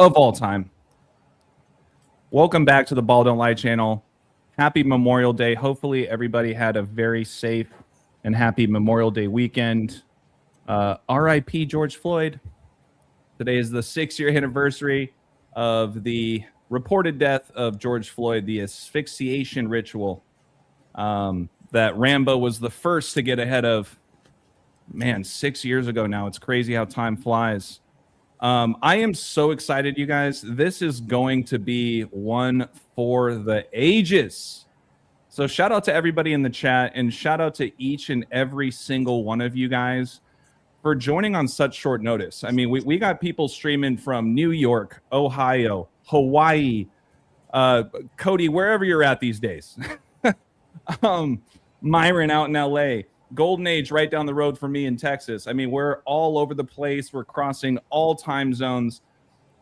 of all time. Welcome back to the Balll Don't Lie channel. Happy Memorial Day. Hopefully everybody had a very safe and happy Memorial Day weekend. R.I.P. George Floyd. Today is the 6-year anniversary of the reported death of George Floyd, the asphyxiation ritual that Rambo was the first to get ahead of. Man, 6 years ago now. It's crazy how time flies. I am so excited, you guys. This is going to be one for the ages. So shout out to everybody in the chat, and shout out to each and every single one of you guys for joining on such short notice. I mean, we got people streaming from New York, Ohio, Hawaii, Kodi, wherever you're at these days. Myron out in LA, Golden Age right down the road from me in Texas. I mean, we're all over the place. We're crossing all time zones.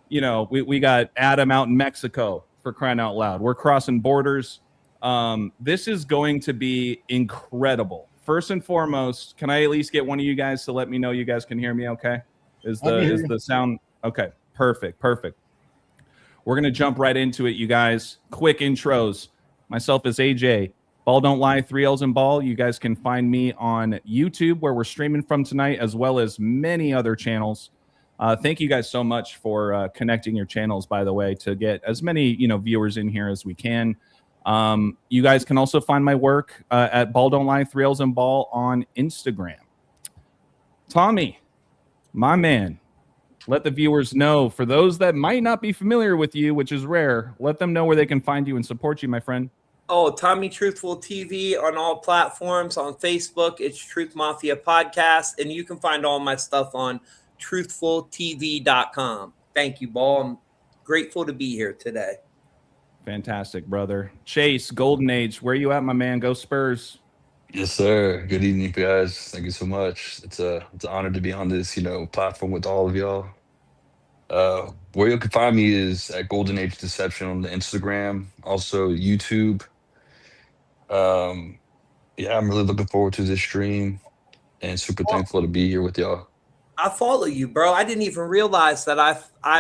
You know, we got Adam out in Mexico, for crying out loud. We're crossing borders. This is going to be incredible. First and foremost, can I at least get one of you guys to let me know you guys can hear me okay? Is the sound okay? Perfect. We're going to jump right into it, you guys. Quick intros. Myself is AJ. Balll Don't Lie, 3 L's and Balll. You guys can find me on YouTube, where we're streaming from tonight, as well as many other channels. Thank you guys so much for connecting your channels, by the way, to get as many viewers in here as we can. You guys can also find my work at Balll Don't Lie, 3 L's and Balll on Instagram. Tommy, my man, let the viewers know, for those that might not be familiar with you, which is rare, let them know where they can find you and support you, my friend. Oh, Tommy Truthful TV on all platforms. On Facebook, it's Truth Mafia Podcast, and you can find all my stuff on TruthfulTV.com. Thank you, Balll. I'm grateful to be here today. Fantastic, brother. Chase, Golden Age, where you at, my man? Go Spurs. Yes, sir. Good evening, guys. Thank you so much. It's an honor to be on this, platform with all of y'all. Where you can find me is at Golden Age Deception on the Instagram, also YouTube. Yeah, I'm really looking forward to this stream and super thankful to be here with y'all. I follow you, bro. I didn't even realize that I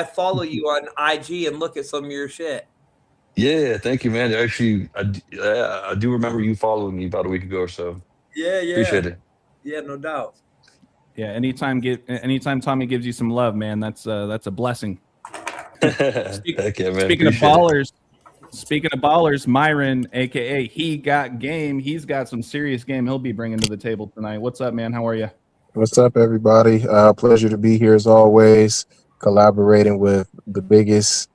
follow you on IG and look at some of your shit. Yeah, thank you, man. Actually, I do remember you following me about a week ago or so. Yeah. Appreciate it. Yeah, no doubt. Yeah, anytime Tommy gives you some love, man, that's a blessing. Heck yeah, man. Speaking of ballers, Myron, aka He Got Game, he's got some serious game he'll be bringing to the table tonight. What's up, man? How are you? What's up, everybody? Pleasure to be here as always, collaborating with the biggest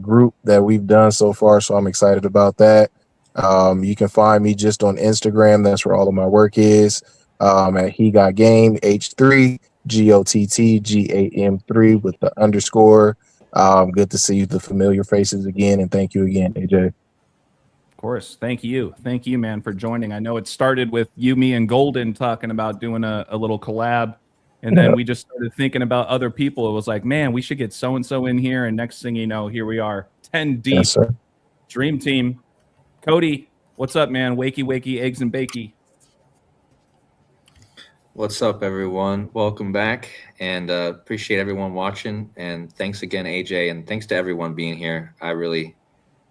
group that we've done so far, so I'm excited about that. You can find me just on Instagram. That's where all of my work is, at He Got Game, H3 GOTTGAM3 with the underscore. Good to see the familiar faces again, and thank you again, AJ. Of course. Thank you, man, for joining. I know it started with you, me, and Golden talking about doing a little collab, and then we just started thinking about other people. It was like, man, we should get so-and-so in here, and next thing you know, here we are, 10 deep. Yes, sir. Dream team. Kodi, what's up, man? Wakey, eggs and bakey. What's up, everyone? Welcome back, and appreciate everyone watching. And thanks again, AJ, and thanks to everyone being here. I really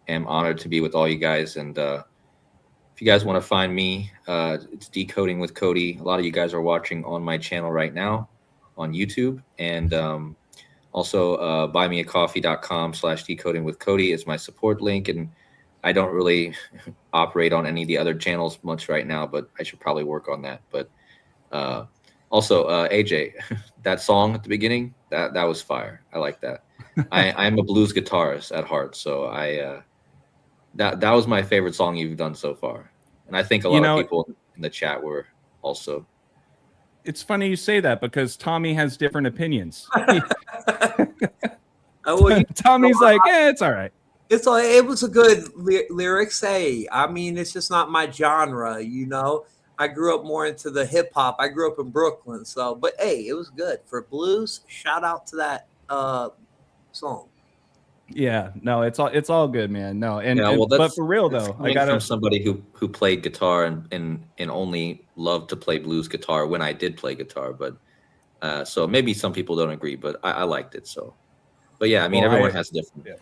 am honored to be with all you guys. And if you guys want to find me, it's DeKoding with Kodi. A lot of you guys are watching on my channel right now on YouTube, and also buymeacoffee.com/DeKoding with Kodi is my support link. And I don't really operate on any of the other channels much right now, but I should probably work on that. But also, AJ, that song at the beginning, that was fire. I like that. I'm a blues guitarist at heart, so that was my favorite song you've done so far, and I think a lot of people in the chat were also. It's funny you say that, because Tommy has different opinions. Tommy's like, it's all right. It was a good lyrics. Hey, I mean, it's just not my genre, I grew up more into the hip hop. I grew up in Brooklyn, but hey, it was good for blues. Shout out to that song. Yeah, no, it's all good, man. No, but for real though, I got from somebody who played guitar and only loved to play blues guitar when I did play guitar. But so maybe some people don't agree, but I liked it. So, But yeah, I mean, Well, everyone has different. Yeah.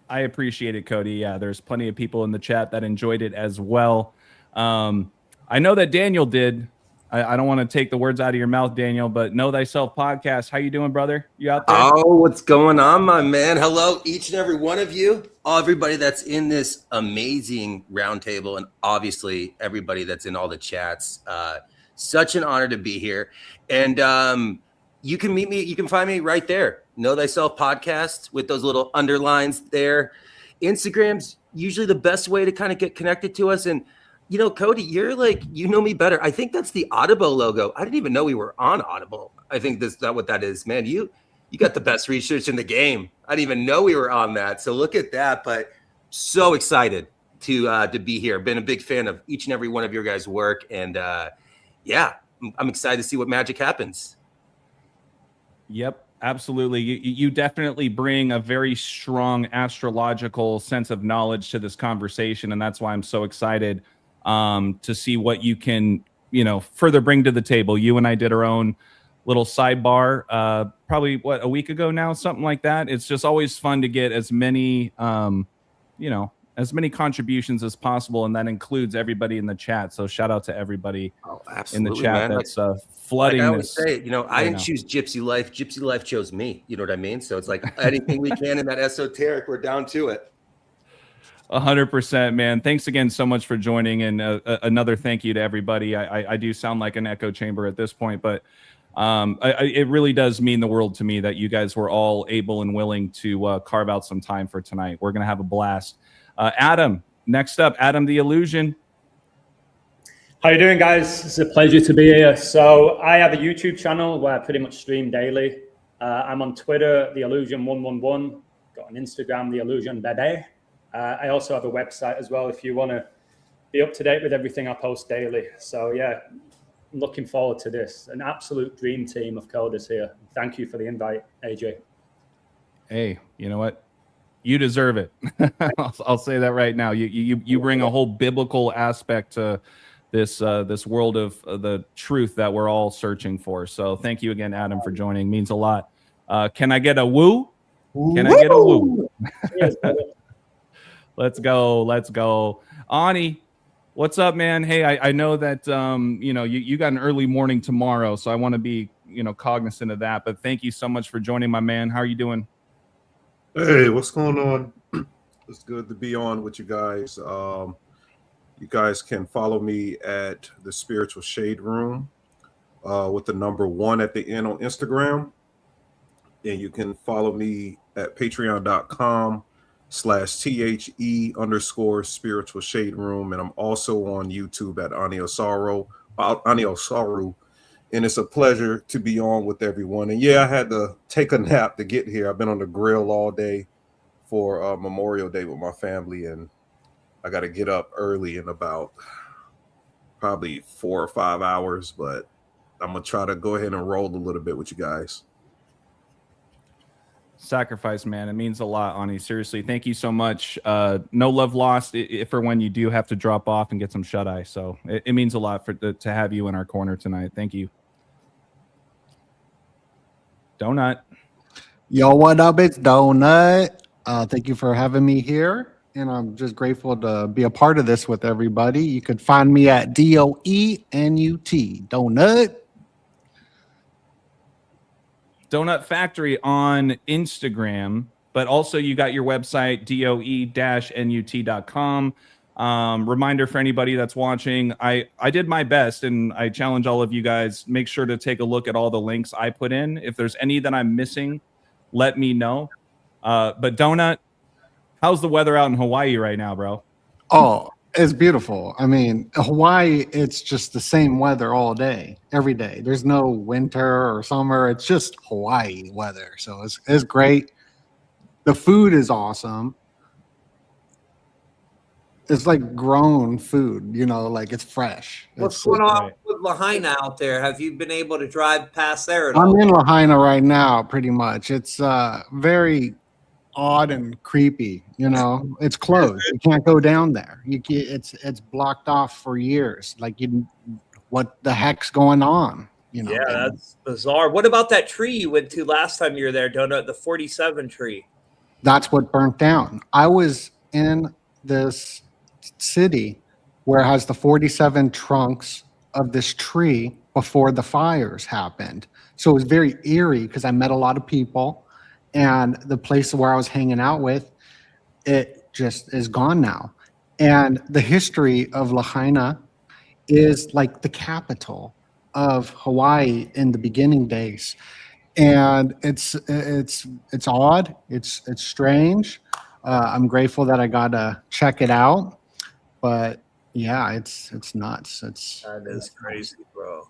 I appreciate it, Kodi. Yeah, there's plenty of people in the chat that enjoyed it as well. I know that Daniel did. I don't want to take the words out of your mouth, Daniel, but Know Thyself podcast. How you doing, brother? You out there? Oh, what's going on, my man? Hello, each and every one of you. Everybody that's in this amazing roundtable, and obviously everybody that's in all the chats. Such an honor to be here. And you can meet me. You can find me right there. Know Thyself podcast with those little underlines there. Instagram's usually the best way to kind of get connected to us. And you know, Kodi, you're like, you know me better. I think that's the Audible logo. I didn't even know we were on Audible. I think that's not what that is, man. You got the best research in the game. I didn't even know we were on that. So look at that. But so excited to be here. Been a big fan of each and every one of your guys' work. And yeah, I'm excited to see what magic happens. Yep, absolutely. You definitely bring a very strong astrological sense of knowledge to this conversation. And that's why I'm so excited to see what you can, further bring to the table. You and I did our own little sidebar, probably a week ago now, something like that. It's just always fun to get as many, as many contributions as possible. And that includes everybody in the chat. So shout out to everybody in the chat, man. That's flooding. Like I always say, I didn't choose Gypsy Life. Gypsy Life chose me. You know what I mean? So it's like anything we can in that esoteric, we're down to it. 100%, man. Thanks again so much for joining, and another thank you to everybody. I do sound like an echo chamber at this point, but it really does mean the world to me that you guys were all able and willing to carve out some time for tonight. We're gonna have a blast. Adam, next up, Adam the Illusion. How you doing, guys? It's a pleasure to be here. So I have a YouTube channel where I pretty much stream daily. I'm on Twitter, The Illusion 111. Got an Instagram, The Illusion Bebe. I also have a website as well if you want to be up to date with everything I post daily. So yeah, I'm looking forward to this. An absolute dream team of coders here. Thank you for the invite, AJ. Hey, you know what? You deserve it. I'll say that right now. You bring a whole biblical aspect to this world of the truth that we're all searching for. So thank you again, Adam, for joining. Means a lot. Can I get a woo? Can I get a woo? Yes, Let's go. Ani, what's up, man? Hey, I know that you got an early morning tomorrow, so I want to be cognizant of that. But thank you so much for joining, my man. How are you doing? Hey, what's going on? It's good to be on with you guys. You guys can follow me at the Spiritual Shade Room with the number 1 at the end on Instagram. And you can follow me at patreon.com/THE_Spiritual Shade Room. And I'm also on YouTube at Ani Osaru. And it's a pleasure to be on with everyone. And yeah, I had to take a nap to get here. I've been on the grill all day for Memorial Day with my family, and I got to get up early in about probably 4 or 5 hours, but I'm going to try to go ahead and roll a little bit with you guys. Sacrifice, man. It means a lot, Ani. Seriously, thank you so much. No love lost if or when you do have to drop off and get some shut-eye. So it means a lot to have you in our corner tonight. Thank you. Doenut. Yo, what up? It's Doenut. Thank you for having me here. And I'm just grateful to be a part of this with everybody. You could find me at DOENUT. Doenut. Doenut Factory on Instagram, but also you got your website, doe-nut.com. Reminder for anybody that's watching, I did my best, and I challenge all of you guys, make sure to take a look at all the links I put in. If there's any that I'm missing, let me know. But Doenut, how's the weather out in Hawaii right now, bro? Oh, it's beautiful. I mean, Hawaii, it's just the same weather all day, every day. There's no winter or summer. It's just Hawaii weather. So it's great. The food is awesome. It's like grown food, like it's fresh. What's going on with Lahaina out there? Have you been able to drive past there at all? I'm in Lahaina right now, pretty much. It's very odd and creepy. It's closed. You can't go down there. It's blocked off for years. Like, what the heck's going on? Yeah, that's bizarre. What about that tree you went to last time you were there, Doenut? The 47 tree. that's what burnt down. I was in this city where it has the 47 trunks of this tree before the fires happened. So it was very eerie because I met a lot of people, and the place where I was hanging out with, it just is gone now. And the history of Lahaina is like the capital of Hawaii in the beginning days. And it's odd. It's strange. I'm grateful that I got to check it out. But yeah, it's nuts. That is crazy, bro.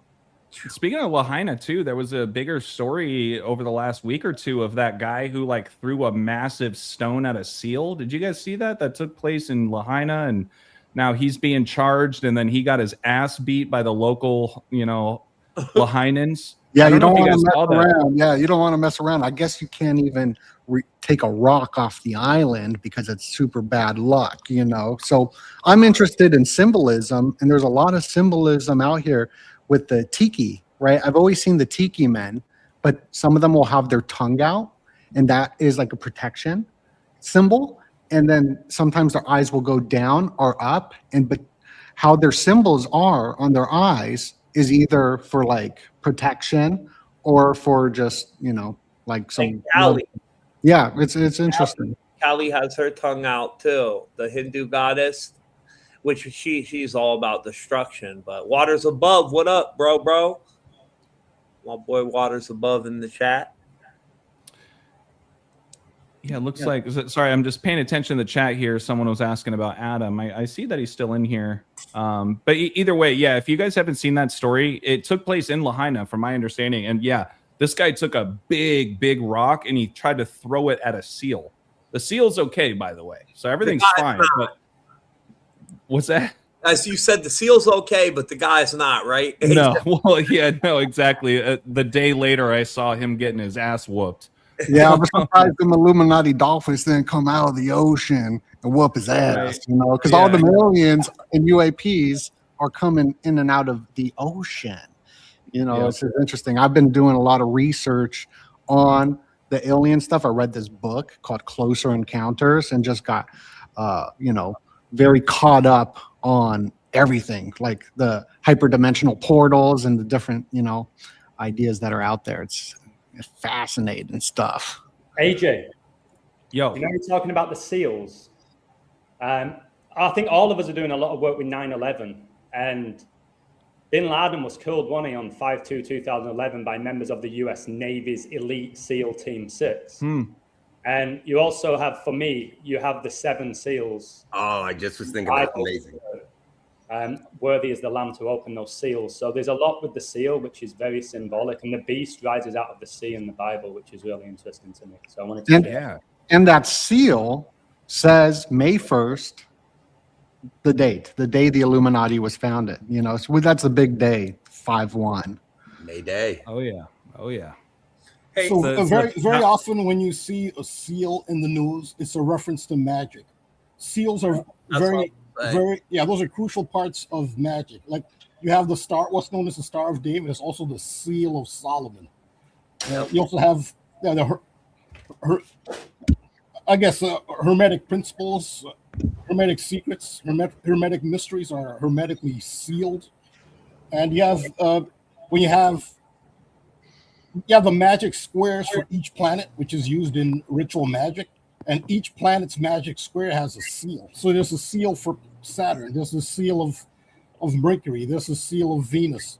Speaking of Lahaina too, there was a bigger story over the last week or two of that guy who like threw a massive stone at a seal. Did you guys see that? That took place in Lahaina, and now he's being charged, and then he got his ass beat by the local, Lahainans. Yeah, I you don't know if want to guys saw mess that. around. Yeah, you don't want to mess around. I guess you can't even take a rock off the island because it's super bad luck, So I'm interested in symbolism, and there's a lot of symbolism out here with the tiki, right? I've always seen the tiki men, but some of them will have their tongue out, and that is like a protection symbol. And then sometimes their eyes will go down or up, but how their symbols are on their eyes is either for like protection or for just like some Kali. Yeah, it's interesting. Kali has her tongue out too, the Hindu goddess, which she's all about destruction. But Waters Above, what up, bro? My boy Waters Above in the chat. Yeah, it looks like. Sorry, I'm just paying attention to the chat here. Someone was asking about Adam. I see that he's still in here. But either way, yeah, if you guys haven't seen that story, it took place in Lahaina, from my understanding. And yeah, this guy took a big rock and he tried to throw it at a seal. The seal's okay, by the way, so everything's fine. But what's that? As you said, the seal's okay, but the guy's not, right? No, well, yeah, no, exactly. The day later, I saw him getting his ass whooped. Yeah, I'm surprised them Illuminati dolphins didn't come out of the ocean and whoop his ass, because all the aliens and UAPs are coming in and out of the ocean. It's just interesting. I've been doing a lot of research on the alien stuff. I read this book called Closer Encounters and just got, very caught up on everything, like the hyperdimensional portals and the different, ideas that are out there. It's fascinating stuff. AJ, yo, you're talking about the seals. I think all of us are doing a lot of work with 9/11, and Bin Laden was killed, wasn't he, on 5/2/2011 by members of the U.S. Navy's elite SEAL Team 6. And you also have, for me, you have the 7 SEALs. Oh, I just was thinking that's amazing. Worthy is the Lamb to open those seals. So there's a lot with the seal, which is very symbolic, and the beast rises out of the sea in the Bible, which is really interesting to me. So I wanted to and that seal says May 1st, the day the Illuminati was founded. So that's a big day, 5/1. May Day. Oh yeah. Hey, so very often when you see a seal in the news, it's a reference to magic. Seals are those are crucial parts of magic. Like you have the star, what's known as the Star of David. It's also the Seal of Solomon. You also have hermetic principles, hermetic secrets, hermetic mysteries are hermetically sealed. And you have when you have the magic squares for each planet, which is used in ritual magic, and each planet's magic square has a seal. So there's a seal for Saturn, there's a seal of Mercury, there's a seal of Venus.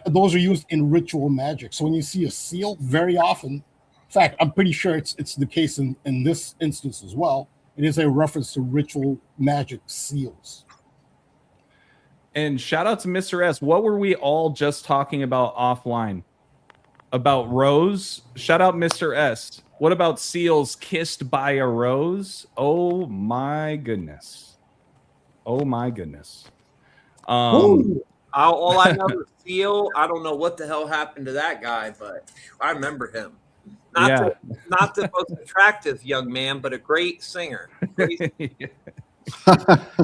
Those are used in ritual magic. So when you see a seal, very often, in fact, I'm pretty sure it's the case in this instance as well, it is a reference to ritual magic seals. And shout out to Mr. S. What were we all just talking about offline? About Rose? Shout out Mr. S. What about seals kissed by a rose? Oh my goodness. All I know is seal. I don't know what the hell happened to that guy, but I remember him. Not the most attractive young man, but a great singer.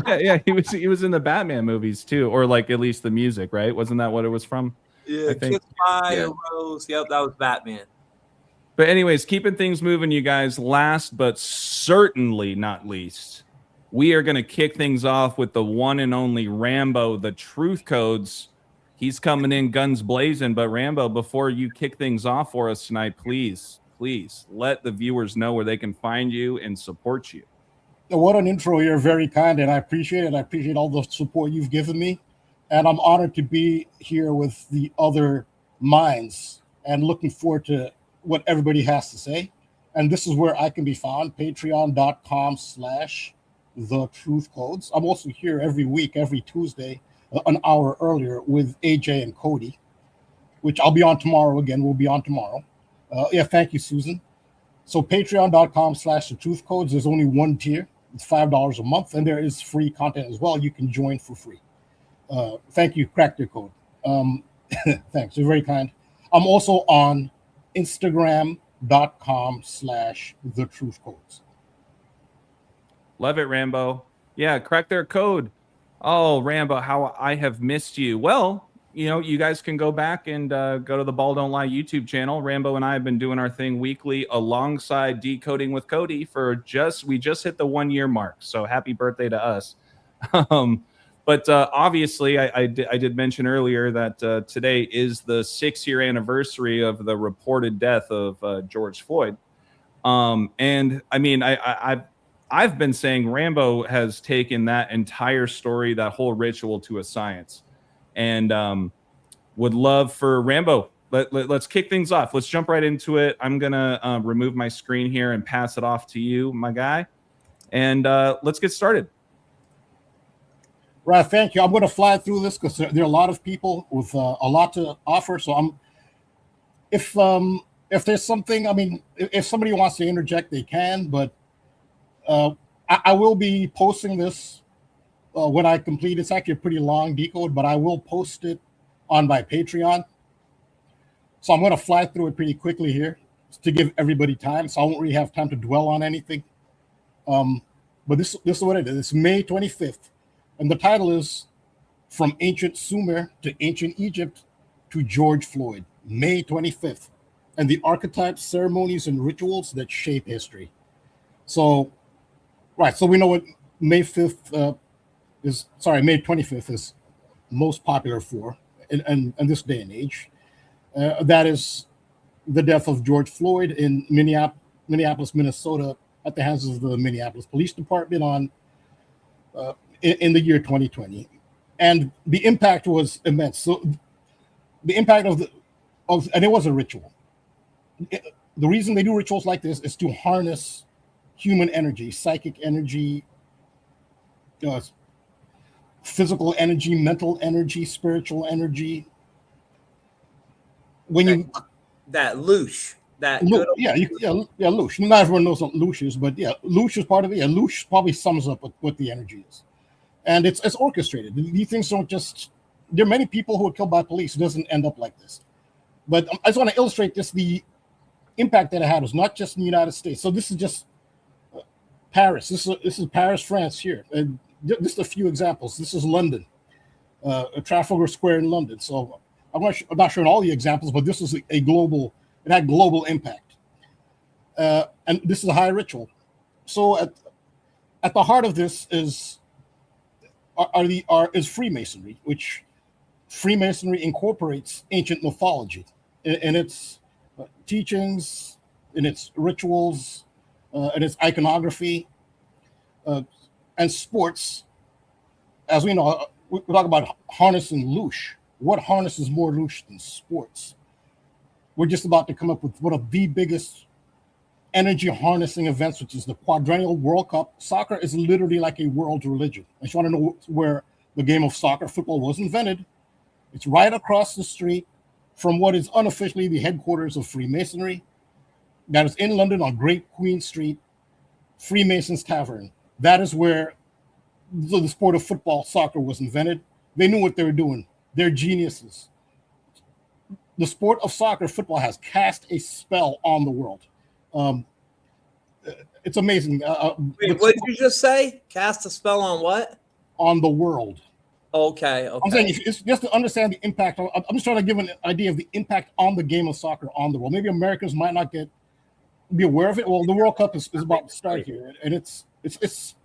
Yeah, he was in the Batman movies too, or like at least the music, right? Wasn't that what it was from? Yeah, I think. Kiss My Yeah. Rose. Yep, that was Batman. But anyways, keeping things moving, you guys. Last but certainly not least, we are going to kick things off with the one and only Rambo, the Truth Codes. He's coming in guns blazing. But Rambo, before you kick things off for us tonight, please let the viewers know where they can find you and support you. What an intro. You're very kind, and I appreciate it. I appreciate all the support you've given me. And I'm honored to be here with the other minds and looking forward to what everybody has to say. And this is where I can be found, patreon.com/thetruthcodes. I'm also here every week, every Tuesday, an hour earlier with AJ and Kodi, which I'll be on tomorrow again. We'll be on tomorrow. Thank you, Susan. So patreon.com/thetruthcodes. There's only one tier. It's $5 a month, and there is free content as well. You can join for free. Thank you, Crack Your Code. Thanks, you're very kind. I'm also on Instagram.com/thetruthcodes. Love it, Rambo. Yeah, crack their code. Oh, Rambo, how I have missed you. Well, you guys can go back and go to the Balll Don't Lie YouTube channel. Rambo and I have been doing our thing weekly alongside DeKoding with Kodi we just hit the 1 year mark. So happy birthday to us. But obviously, I did mention earlier that today is the 6-year anniversary of the reported death of George Floyd. And I mean, I've been saying Rambo has taken that entire story, that whole ritual, to a science, and would love for Rambo. Let's kick things off. Let's jump right into it. I'm gonna remove my screen here and pass it off to you, my guy, and let's get started. Right, thank you. I'm going to fly through this because there are a lot of people with a lot to offer. So if there's something, I mean, if somebody wants to interject, they can. But I will be posting this when I complete. It's actually a pretty long decode, but I will post it on my Patreon. So I'm going to fly through it pretty quickly here to give everybody time. So I won't really have time to dwell on anything. But this is what it is. It's May 25th. And the title is From Ancient Sumer to Ancient Egypt to George Floyd, May 25th, and the archetypes, ceremonies, and rituals that shape history. So, right, so we know what May 25th is most popular for in this day and age. That is the death of George Floyd in Minneapolis, Minnesota, at the hands of the Minneapolis Police Department in the year 2020, and the impact was immense. So the impact and it was a ritual. The reason they do rituals like this is to harness human energy, psychic energy, physical energy, mental energy, spiritual energy. That loosh. Loosh. Not everyone knows what loosh is, but yeah, loosh is part of it. Yeah, loosh probably sums up what the energy is. And it's orchestrated. These things don't just. There are many people who are killed by police. It doesn't end up like this. But I just want to illustrate this. The impact that it had was not just in the United States. So this is just Paris. This is Paris, France. Here, and just a few examples. This is London, Trafalgar Square in London. So I'm not sure in all the examples, but this is a global. It had global impact, and this is a high ritual. So at the heart of this is Freemasonry, which Freemasonry incorporates ancient mythology in its teachings, in its rituals, in its iconography, and sports. As we know, we talk about harnessing loosh. What harnesses more loosh than sports? We're just about to come up with one of the biggest energy harnessing events, which is the Quadrennial World Cup. Soccer is literally like a world religion. I just want to know where the game of soccer, football, was invented. It's right across the street from what is unofficially the headquarters of Freemasonry. That is in London on Great Queen Street, Freemasons Tavern. That is where the sport of football, soccer was invented. They knew what they were doing. They're geniuses. The sport of soccer, football, has cast a spell on the world. It's amazing. Wait, what did you just say? Cast a spell on what? On the world. Okay. I'm saying if it's just to understand the impact. I'm just trying to give an idea of the impact on the game of soccer on the world. Maybe Americans might not be aware of it. Well, the World Cup is about to start here, and it's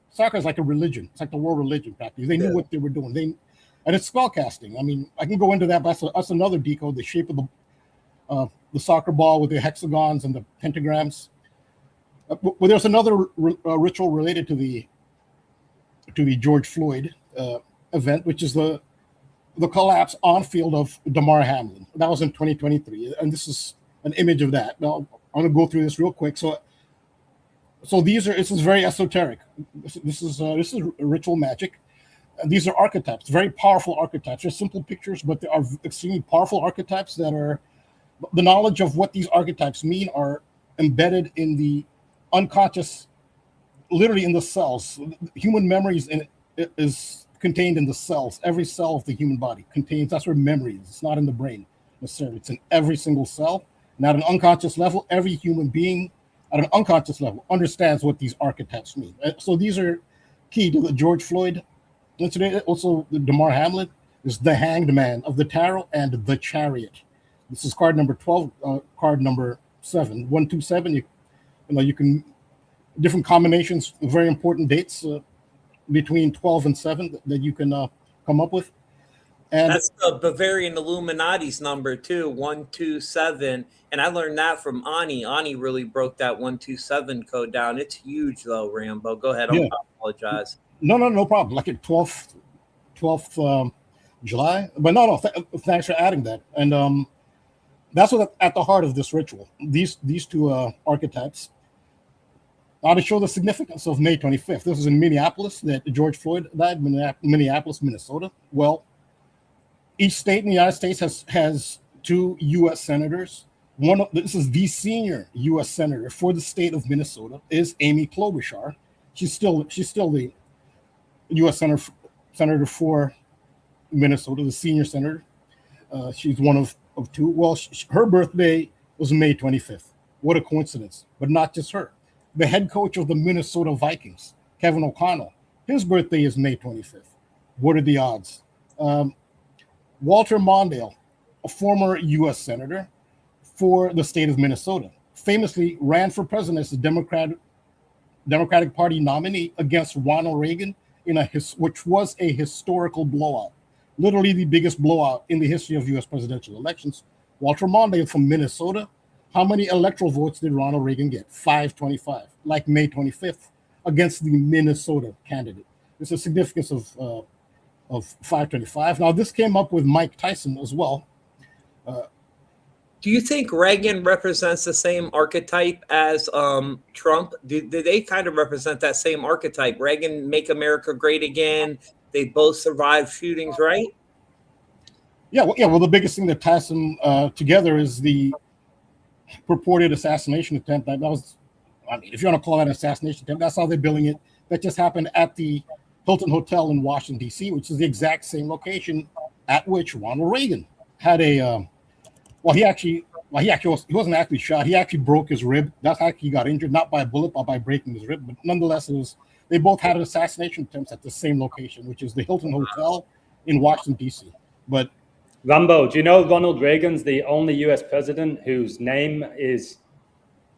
soccer is like a religion. It's like the world religion practically. They knew what they were doing. And it's spellcasting. I mean, I can go into that, but that's another decode. The shape of the soccer ball with the hexagons and the pentagrams. Well, there's another ritual related to the George Floyd event, which is the collapse on field of Damar Hamlin. That was in 2023, and this is an image of that. Now I'm going to go through this real quick. So this is very esoteric. This is ritual magic. And these are archetypes, very powerful archetypes. They're simple pictures, but they are extremely powerful archetypes that are the knowledge of what these archetypes mean are embedded in the unconscious, literally in the cells. Human memories is contained in the cells. Every cell of the human body contains, that's where memory is. It's not in the brain necessarily. It's in every single cell. And at an unconscious level, every human being at an unconscious level understands what these archetypes mean. So these are key to the George Floyd incident. Also, the Damar Hamlin is the Hanged Man of the Tarot and the Chariot. This is card number 12, card number 7, 127. You can different combinations, very important dates between 12 and 7 that you can come up with. And that's the Bavarian Illuminati's number too, 127. And I learned that from Ani. Ani really broke that 127 code down. It's huge though, Rambo. Go ahead. I apologize. No problem. Like at 12th July. But no, thanks for adding that. And that's what at the heart of this ritual. These two archetypes are to show the significance of May 25th. This is in Minneapolis that George Floyd died, Minneapolis, Minnesota. Well, each state in the United States has 2 U.S. senators. This is the senior U.S. senator for the state of Minnesota is Amy Klobuchar. She's still the U.S. senator for Minnesota, the senior senator. She's one of 2. Well, her birthday was May 25th. What a coincidence! But not just her. The head coach of the Minnesota Vikings, Kevin O'Connell, his birthday is May 25th. What are the odds? Walter Mondale, a former U.S. senator for the state of Minnesota, famously ran for president as the Democratic Party nominee against Ronald Reagan which was a historical blowout, literally the biggest blowout in the history of U.S. presidential elections. Walter Mondale from Minnesota. How many electoral votes did Ronald Reagan get? 525, like May 25th, against the Minnesota candidate. There's a significance of 525. Now, this came up with Mike Tyson as well. Do you think Reagan represents the same archetype as Trump? Do they kind of represent that same archetype? Reagan, make America great again. They both survived shootings, right? Yeah. Well, the biggest thing that ties them together is the purported assassination attempt. That was, I mean, if you want to call that an assassination attempt, that's how they're billing it. That just happened at the Hilton Hotel in Washington, D.C., which is the exact same location at which Ronald Reagan had a. He wasn't actually shot. He actually broke his rib. That's how he got injured, not by a bullet, but by breaking his rib. But nonetheless, they both had assassination attempts at the same location, which is the Hilton Hotel in Washington, D.C. But Rambo, do you know Ronald Reagan's the only U.S. president whose name is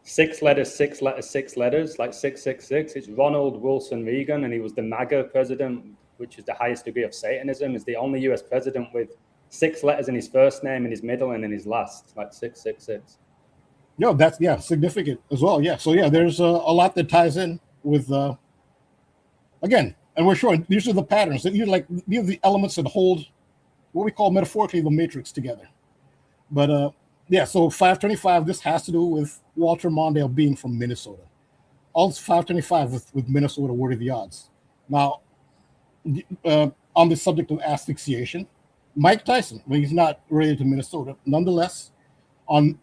6 letters, like 666? It's Ronald Wilson Reagan, and he was the MAGA president, which is the highest degree of Satanism. Is the only U.S. president with 6 letters in his first name, in his middle, and in his last, like 666. No, that's significant as well. Yeah, so there's a lot that ties in with again, and we're showing these are the patterns that these are the elements that hold what we call metaphorically the matrix together. But so 525, this has to do with Walter Mondale being from Minnesota. All 525 with Minnesota, what are the odds? Now, on the subject of asphyxiation, Mike Tyson, well, he's not related to Minnesota. Nonetheless,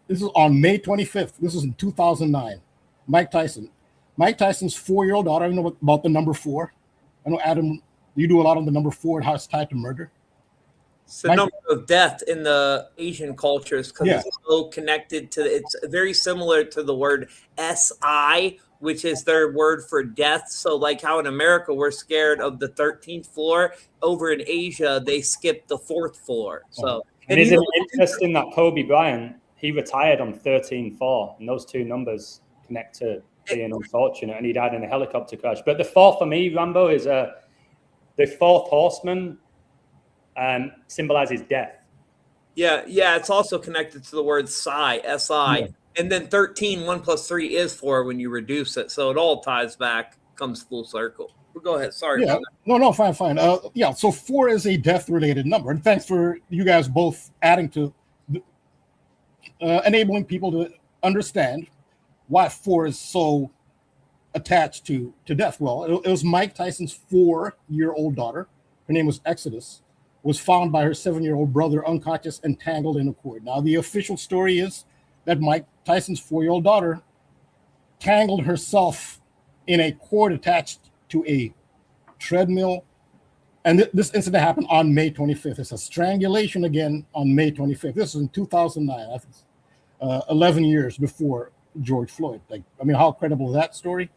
this is on May 25th. This is in 2009. Mike Tyson's 4-year-old daughter. I know about the number 4. I know, Adam, you do a lot on the number 4 and how it's tied to murder. It's the number of death in the Asian cultures because it's so connected to. It's very similar to the word SI, which is their word for death. So like how in America we're scared of the 13th floor, over in Asia they skip the 4th floor. So and isn't it interesting that Kobe Bryant, he retired on 13-4, and those two numbers connect to being unfortunate, and he died in a helicopter crash. But the 4 for me, Rambo, is the 4th horseman symbolizes death. Yeah, it's also connected to the word psi, S-I. Yeah. And then 13, 1 plus 3 is 4 when you reduce it. So it all ties back, comes full circle. But go ahead. Sorry. Yeah, no, fine. Yeah, so 4 is a death-related number. And thanks for you guys both adding to enabling people to understand why 4 is so attached to death. Well, it was Mike Tyson's 4-year-old daughter. Her name was Exodus. Was found by her 7-year-old brother unconscious and tangled in a cord. Now, the official story is that Mike Tyson's 4-year-old daughter tangled herself in a cord attached to a treadmill. And this incident happened on May 25th. It's a strangulation again on May 25th. This was in 2009, 11 years before George Floyd. How credible is that story?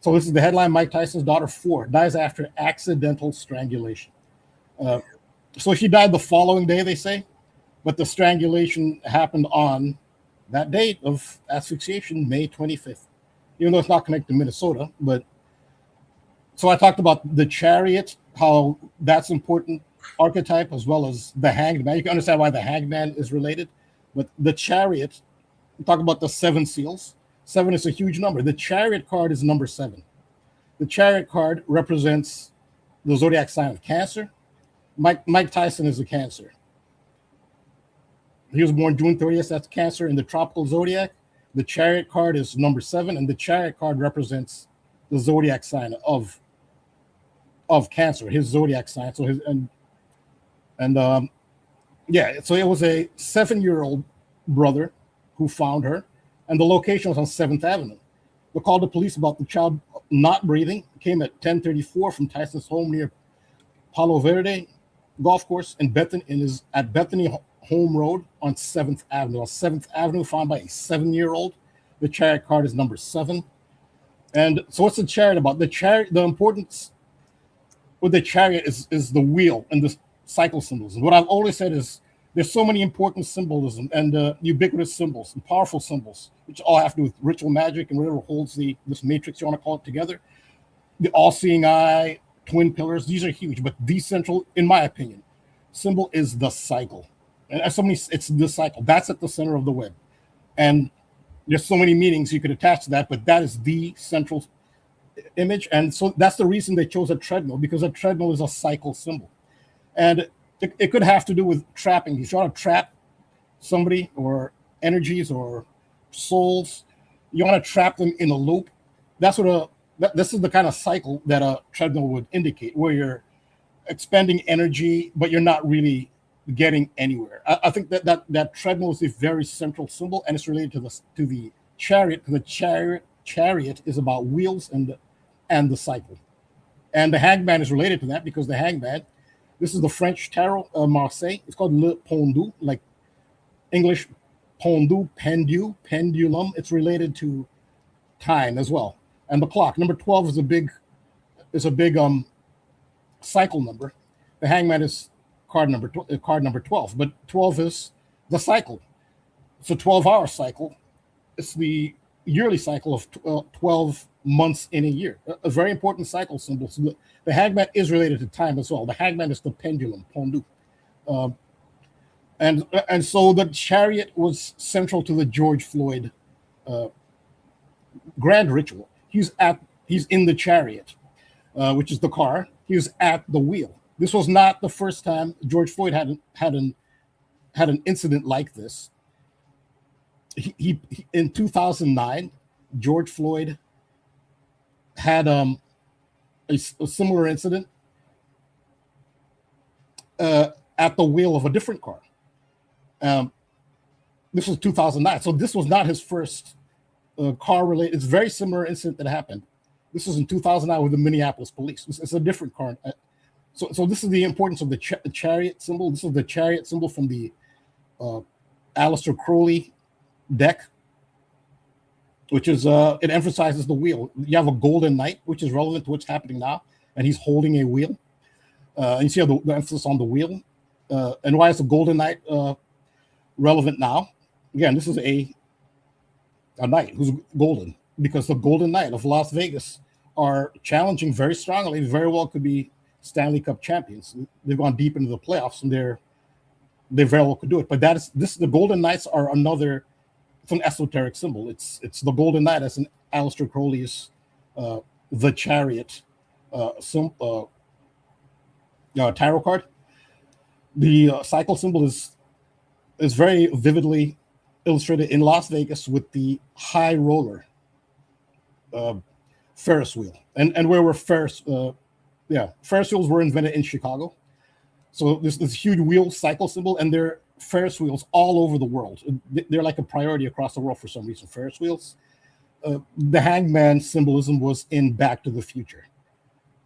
So this is the headline: Mike Tyson's daughter 4 dies after accidental strangulation. So she died the following day, they say, but the strangulation happened on that date of asphyxiation, May 25th, even though it's not connected to Minnesota. But so I talked about the chariot, how that's important archetype, as well as the hanged man. You can understand why the hanged man is related. But the chariot, we talk about the 7 seals. 7 is a huge number. The chariot card is number 7. The chariot card represents the zodiac sign of Cancer. Mike Tyson is a Cancer. He was born June 30th. That's Cancer in the tropical zodiac. The chariot card is number 7, and the chariot card represents the zodiac sign of Cancer, his zodiac sign. So so it was a 7-year-old brother who found her. And the location was on 7th Avenue. We called the police about the child not breathing. It came at 10:34 from Tyson's home near Palo Verde Golf Course at Bethany Home Road on 7th Avenue. On 7th Avenue, found by a 7-year-old. The chariot card is number 7. And so what's the chariot about? The importance with the chariot is the wheel and the cycle symbols. And what I've always said is there's so many important symbolism and ubiquitous symbols and powerful symbols, which all have to do with ritual magic and whatever holds this matrix, you want to call it, together. The all-seeing eye, twin pillars, these are huge. But the central, in my opinion, symbol is the cycle. And as it's the cycle. That's at the center of the web. And there's so many meanings you could attach to that, but that is the central image. And so that's the reason they chose a treadmill, because a treadmill is a cycle symbol. And it could have to do with trapping. You try to trap somebody or energies or souls. You want to trap them in a loop. This is the kind of cycle that a treadmill would indicate, where you're expending energy, but you're not really getting anywhere. I think that treadmill is a very central symbol, and it's related to the chariot, because the chariot is about wheels and the cycle. And the hangman is related to that, because the hangman, this is the French tarot, Marseille. It's called Le Pendu, like English pendu, pendulum. It's related to time as well. And the clock, number 12, is a big cycle number. The hangman is card number 12, but 12 is the cycle. It's a 12-hour cycle. It's the yearly cycle of 12 months in a year. A very important cycle symbol. So the hangman is related to time as well. The hangman is the pendulum, pendu. And so the chariot was central to the George Floyd grand ritual. He's in the chariot, which is the car. He was at the wheel. This was not the first time George Floyd had an incident like this. He in 2009, George Floyd had a similar incident at the wheel of a different car. This was 2009, so this was not his first car-related. It's a very similar incident that happened. This was in 2009 with the Minneapolis police. It's a different car. So this is the importance of the chariot symbol. This is the chariot symbol from the Aleister Crowley deck. which is it emphasizes the wheel. You have a golden knight, which is relevant to what's happening now, and he's holding a wheel. And you see the emphasis on the wheel. And why is the golden knight relevant now? Again, this is a knight who's golden, because the Golden Knight of Las Vegas are challenging very strongly. Very well could be Stanley Cup champions. They've gone deep into the playoffs, and they very well could do it. But the Golden Knights are another. It's an esoteric symbol. It's the Golden Knight as an Aleister Crowley's the Chariot tarot card. The cycle symbol is very vividly illustrated in Las Vegas with the high roller Ferris wheel, and where were Ferris wheels were invented in Chicago. So this huge wheel cycle symbol, and they're Ferris wheels all over the world. They're like a priority across the world for some reason. Ferris wheels. The hangman symbolism was in Back to the Future,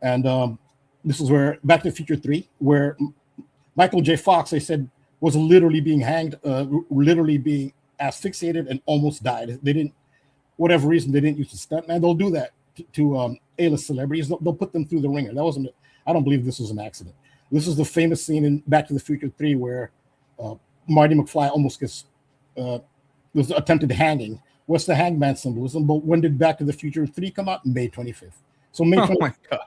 and this is where Back to the Future 3, where Michael J. Fox, they said, was literally being hanged, literally being asphyxiated and almost died. They didn't, whatever reason, they didn't use the stuntman. They'll do that to A-list celebrities. They'll put them through the ringer. That wasn't. I don't believe this was an accident. This is the famous scene in Back to the Future 3 where Marty McFly almost gets was attempted hanging. What's the hangman symbolism? But when did Back to the Future 3 come out? May 25th. So May 25th. Oh my god!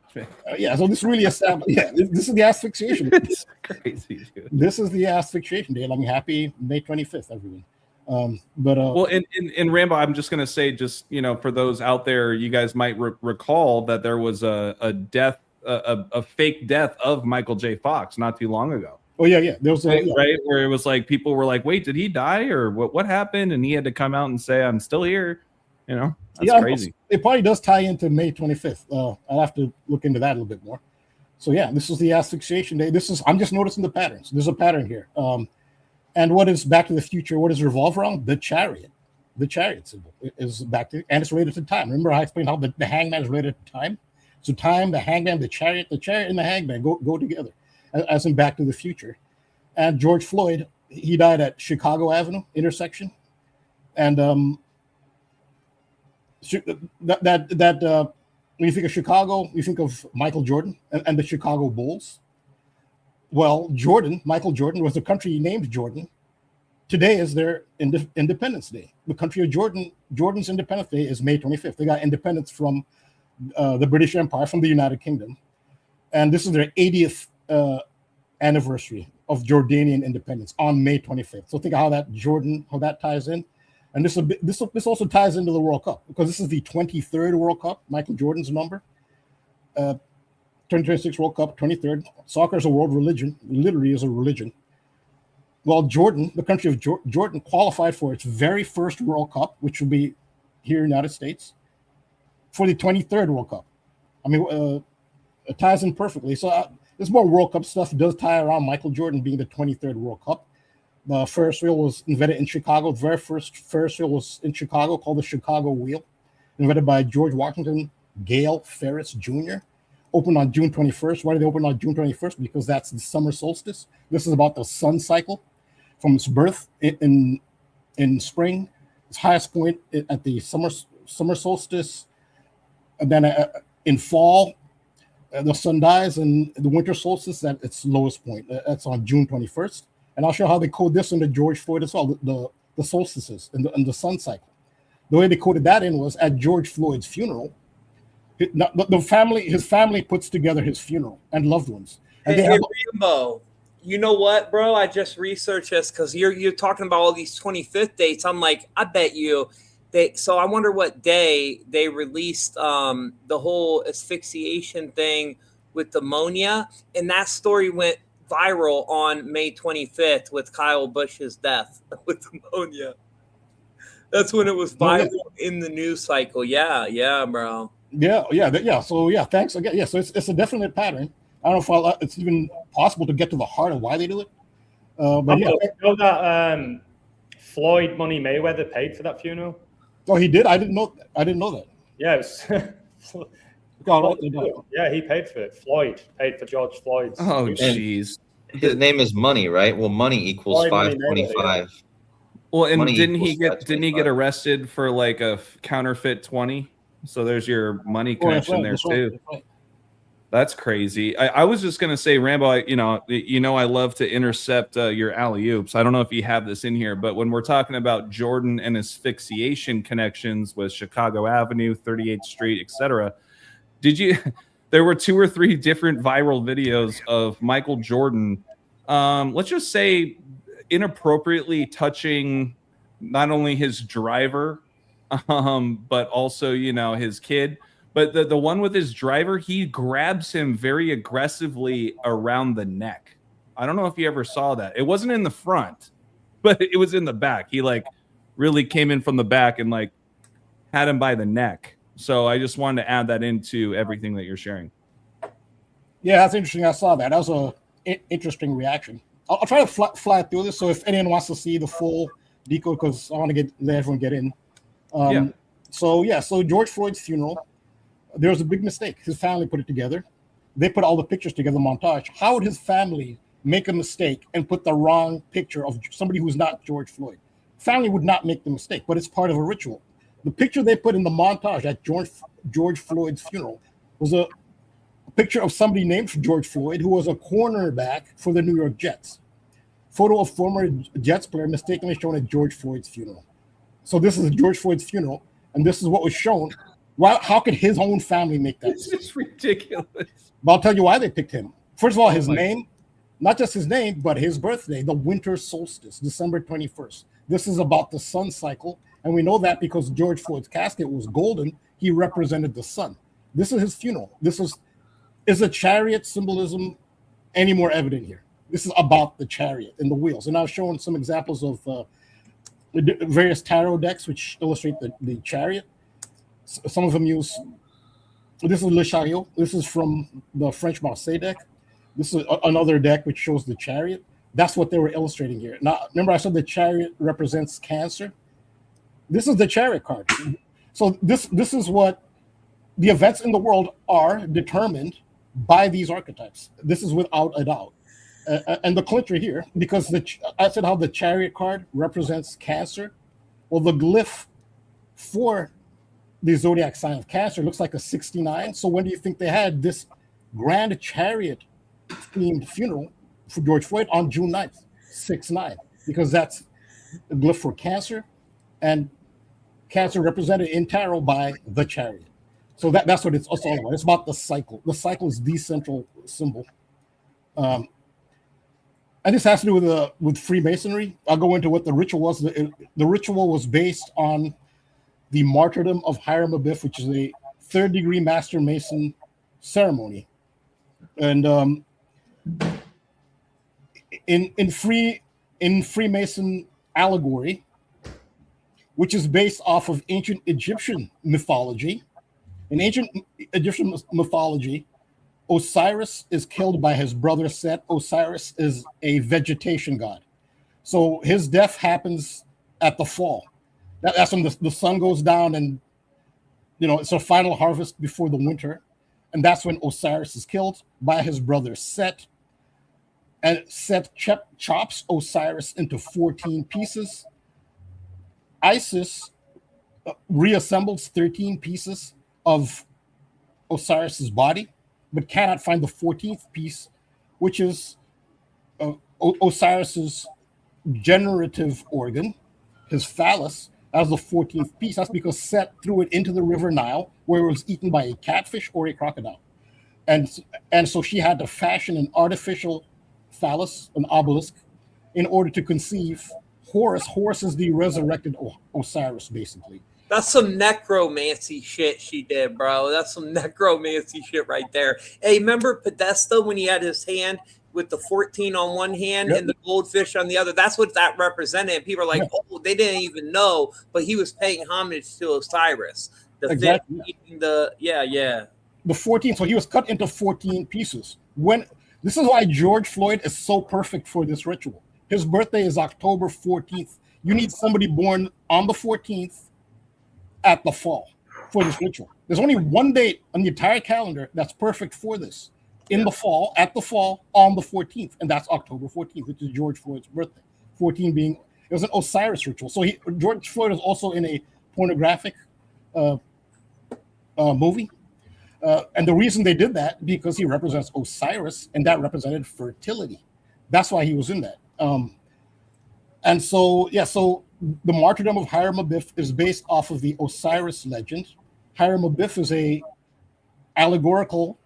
Yeah. So this really established. Yeah, this is the asphyxiation. It's crazy, dude. This is the asphyxiation day. I'm happy May 25th, everyone. Well, in Rambo, I'm just gonna say, just for those out there, you guys might recall that there was a death, a fake death of Michael J. Fox not too long ago. Oh yeah. There was right, where it was like people were like, "Wait, did he die or what happened?" And he had to come out and say, "I'm still here." That's crazy. It probably does tie into May 25th. I'll have to look into that a little bit more. So yeah, this is the asphyxiation day. I'm just noticing the patterns. There's a pattern here. And what is Back to the Future? What is revolve around? The chariot. The chariot symbol is back to, and it's related to time. Remember I explained how the hangman is related to time? So time, the hangman, the chariot and the hangman go together, as in Back to the Future. And George Floyd, he died at Chicago Avenue intersection. And when you think of Chicago, you think of Michael Jordan and the Chicago Bulls. Well, Michael Jordan, was the country named Jordan. Today is their Independence Day. The country of Jordan's Independence Day is May 25th. They got independence from the British Empire, from the United Kingdom. And this is their 80th anniversary of Jordanian independence on May 25th. So think of how that ties in. And this also ties into the World Cup, because this is the 23rd World Cup, Michael Jordan's number. 2026 World Cup, 23rd. Soccer is a world religion, literally is a religion. Well, Jordan, the country of Jordan, qualified for its very first World Cup, which will be here in the United States, for the 23rd World Cup. I mean, it ties in perfectly. So there's more World Cup stuff. It does tie around Michael Jordan being the 23rd World Cup. The Ferris wheel was invented in Chicago. The very first Ferris wheel was in Chicago, called the Chicago Wheel, invented by George Washington Gale Ferris Jr., opened on June 21st. Why did they open on June 21st? Because that's the summer solstice. This is about the sun cycle from its birth in spring, its highest point at the summer solstice, and then in fall, the sun dies, and the winter solstice at its lowest point. That's on June 21st. And I'll show how they code this into George Floyd as well, the solstices and the sun cycle. The way they coded that in was at George Floyd's funeral. His family puts together his funeral and loved ones. And hey, Rambo, you know what, bro? I just researched this because you're talking about all these 25th dates. I'm like, I bet you so I wonder what day they released the whole asphyxiation thing with ammonia, and that story went viral on May 25th with Kyle Busch's death with ammonia. That's when it was viral in the news cycle. Yeah, bro. Yeah. So thanks again. Yeah, so it's a definite pattern. I don't know if it's even possible to get to the heart of why they do it. But yeah, I know that Floyd Money Mayweather paid for that funeral. Oh, he did. I didn't know that. Yes. Yeah, he paid for it. Floyd paid for George Floyd's. Oh, jeez. His name is Money, right? Well, money equals Floyd Money 525. Well, and Money didn't he equals get arrested for like a counterfeit 20? So there's your money Oh, that's connection right. there That's too. right. That's right. That's crazy. I was just gonna say, Rambo. I love to intercept your alley oops. I don't know if you have this in here, but when we're talking about Jordan and asphyxiation connections with Chicago Avenue, 38th Street, etc., did you? There were 2 or 3 different viral videos of Michael Jordan. Let's just say inappropriately touching not only his driver, but also his kid. But the one with his driver, he grabs him very aggressively around the neck. I don't know if you ever saw that. It wasn't in the front, but it was in the back. He like really came in from the back and like had him by the neck. So I just wanted to add that into everything that you're sharing. Yeah, that's interesting. I saw that. That was a interesting reaction. I'll try to fly through this. So if anyone wants to see the full decode, because I want to let everyone get in. Yeah. So George Floyd's funeral, there was a big mistake. His family put it together. They put all the pictures together, montage. How would his family make a mistake and put the wrong picture of somebody who's not George Floyd? Family would not make the mistake, but it's part of a ritual. The picture they put in the montage at George Floyd's funeral was a picture of somebody named George Floyd who was a cornerback for the New York Jets. Photo of former Jets player mistakenly shown at George Floyd's funeral. So this is George Floyd's funeral, and this is what was shown. How could his own family make that? This is ridiculous. But I'll tell you why they picked him. First of all, his name, not just his name, but his birthday, the winter solstice, December 21st. This is about the sun cycle. And we know that because George Floyd's casket was golden, he represented the sun. This is his funeral. Is a chariot symbolism any more evident here? This is about the chariot and the wheels. And I've shown some examples of various tarot decks which illustrate the chariot. Some of them use, this is Le Chariot. This is from the French Marseille deck. This is another deck which shows the chariot. That's what they were illustrating here. Now, remember I said the chariot represents Cancer? This is the chariot card. So this is what the events in the world are determined by these archetypes. This is without a doubt. And the clincher here, because I said how the chariot card represents Cancer. Well, the glyph for the zodiac sign of Cancer looks like a 69. So when do you think they had this grand chariot themed funeral for George Floyd on June 9th, 6/9? Because that's the glyph for Cancer, and Cancer represented in tarot by the chariot. So that's what it's all about. It's about the cycle. The cycle is the central symbol. And this has to do with Freemasonry. I'll go into what the ritual was. The ritual was based on the martyrdom of Hiram Abiff, which is a 3rd-degree Master Mason ceremony. And in Freemason allegory, which is based off of ancient Egyptian mythology. In ancient Egyptian mythology, Osiris is killed by his brother Set. Osiris is a vegetation god. So his death happens at the fall. That's when the sun goes down, and it's a final harvest before the winter. And that's when Osiris is killed by his brother Set. And Set chops Osiris into 14 pieces. Isis reassembles 13 pieces of Osiris's body, but cannot find the 14th piece, which is Osiris's generative organ, his phallus, as the 14th piece. That's because Set threw it into the river Nile, where it was eaten by a catfish or a crocodile. And so she had to fashion an artificial phallus, an obelisk, in order to conceive Horus. Horus is the resurrected Osiris, basically. That's some necromancy shit she did, bro. That's some necromancy shit right there. Hey, remember Podesta when he had his hand with the 14 on one hand and the goldfish on the other? That's what that represented. And people are like, oh, they didn't even know, but he was paying homage to Osiris. The 14. So he was cut into 14 pieces. This is why George Floyd is so perfect for this ritual. His birthday is October 14th. You need somebody born on the 14th at the fall for this ritual. There's only one date on the entire calendar that's perfect for this. In the fall, at the fall, on the 14th. And that's October 14th, which is George Floyd's birthday. 14 being It was an Osiris ritual. So George Floyd is also in a pornographic movie. And the reason they did that, because he represents Osiris, and that represented fertility. That's why he was in that. And so, so the martyrdom of Hiram Abiff is based off of the Osiris legend. Hiram Abiff is a allegorical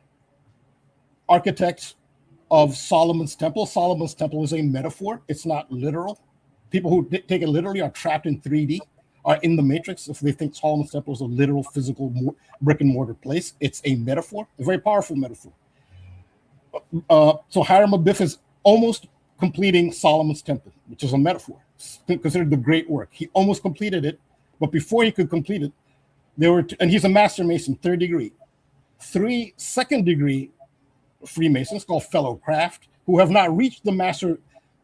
architect of Solomon's temple. Solomon's temple is a metaphor. It's not literal. People who take it literally are trapped in 3D, are in the matrix. If they think Solomon's temple is a literal physical brick and mortar place, it's a metaphor, a very powerful metaphor. So Hiram Abiff is almost completing Solomon's temple, which is a metaphor. It's considered the great work. He almost completed it, but before he could complete it, and he's a master mason, 3rd degree. 3 second degree Freemasons called fellow craft, who have not reached the master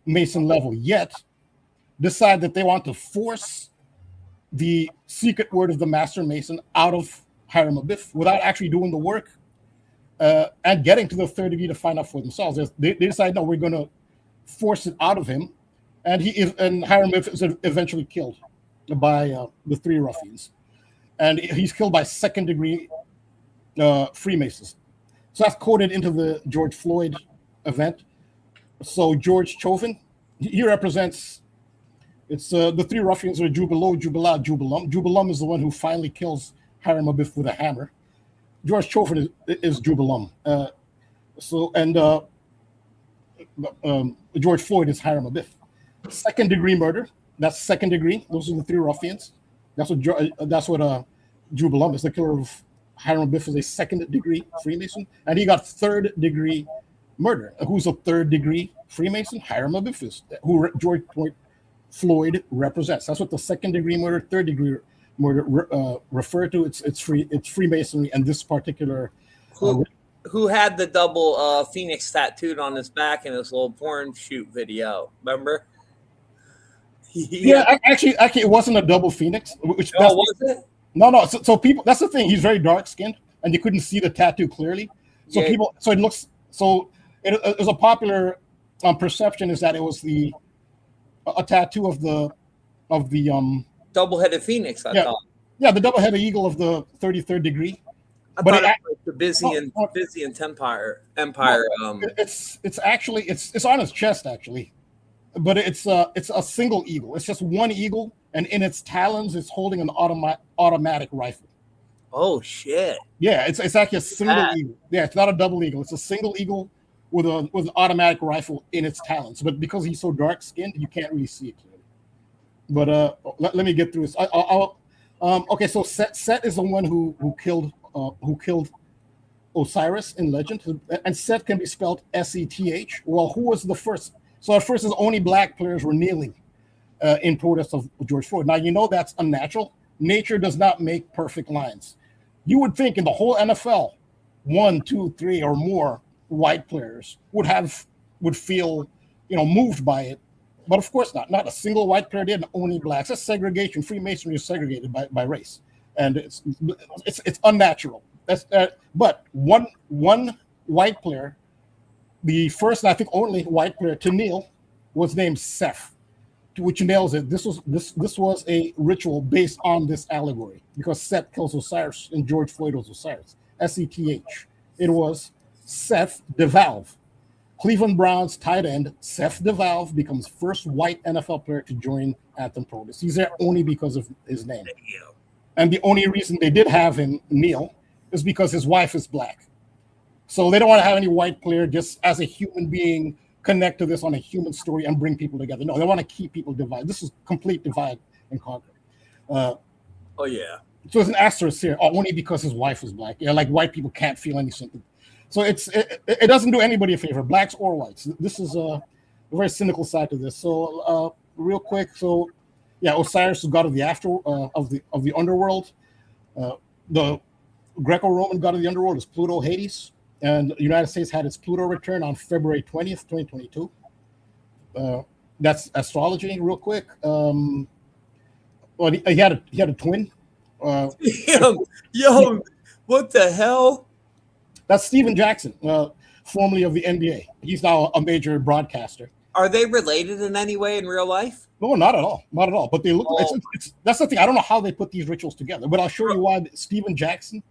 mason level yet, decide that they want to force the secret word of the master mason out of Hiram Abiff without actually doing the work and getting to the 3rd degree to find out for themselves. They decide, no, we're going to force it out of him, and Hiram Abiff is eventually killed by the 3 ruffians, and he's killed by 2nd degree Freemasons. So that's coded into the George Floyd event. So George Chauvin, he represents, it's the 3 ruffians are Jubilo, Jubilah, Jubilum. Jubilum is the one who finally kills Hiram Abiff with a hammer. George Chauvin is Jubilum. George Floyd is Hiram Abiff. 2nd degree murder, that's 2nd degree. Those are the 3 ruffians. That's what Jubilum is. The killer of Hiram Abiff is a 2nd degree Freemason, and he got 3rd degree murder. Who's a 3rd degree Freemason? Hiram Abiff is, who George Floyd represents. That's what the 2nd degree murder, 3rd degree murder refer to. It's Freemasonry, and this particular. Who had the double phoenix tattooed on his back in his little porn shoot video? Remember? Yeah, actually, it wasn't a double phoenix. Was it? No. So people, that's the thing. He's very dark skinned, and you couldn't see the tattoo clearly. So it looks. So it was a popular perception is that it was a tattoo of the double-headed phoenix. I thought. Yeah, the double-headed eagle of the 33rd degree. But it was the Byzantine Empire. It's actually it's on his chest actually, but it's a single eagle. It's just one eagle, and in its talons, it's holding an automatic rifle. Oh shit! Yeah, it's actually a single eagle. Yeah, it's not a double eagle. It's a single eagle with an automatic rifle in its talons. But because he's so dark skinned, you can't really see it clearly. But let me get through this. Okay, so Set is the one who killed Osiris in legend, and Set can be spelled S-E-T-H. Well, who was the first? So at first, only black players were kneeling in protest of George Floyd. Now, you know that's unnatural. Nature does not make perfect lines. You would think in the whole NFL, 1, 2, 3, or more white players would feel, moved by it. But of course not. Not a single white player did, only blacks. That's segregation. Freemasonry is segregated by race, and it's unnatural. But one white player, the first and I think only white player to kneel, was named Seth, which nails it. This was a ritual based on this allegory because Seth kills Osiris and George Floyd was Osiris. S-E-T-H. It was Seth DeValve. Cleveland Browns tight end Seth DeValve becomes first white NFL player to join Anthem protest. He's there only because of his name. And the only reason they did have him kneel is because his wife is black. So they don't want to have any white player just as a human being connect to this on a human story and bring people together. No, they want to keep people divided. This is complete divide and conquer. Oh, yeah. So there's an asterisk here, only because his wife is black. Yeah, like white people can't feel any sympathy. So it doesn't do anybody a favor, blacks or whites. This is a very cynical side to this. So real quick, so yeah, Osiris is god of the of the underworld. The Greco-Roman god of the underworld is Pluto, Hades, and the United States had its Pluto return on February 20th, 2022. That's astrology, real quick. Well, he had a twin. Yo, what the hell? That's Steven Jackson, formerly of the NBA. He's now a major broadcaster. Are they related in any way in real life? No, not at all. Not at all. But they look. That's the thing. I don't know how they put these rituals together. But I'll show you why. Stephen Jackson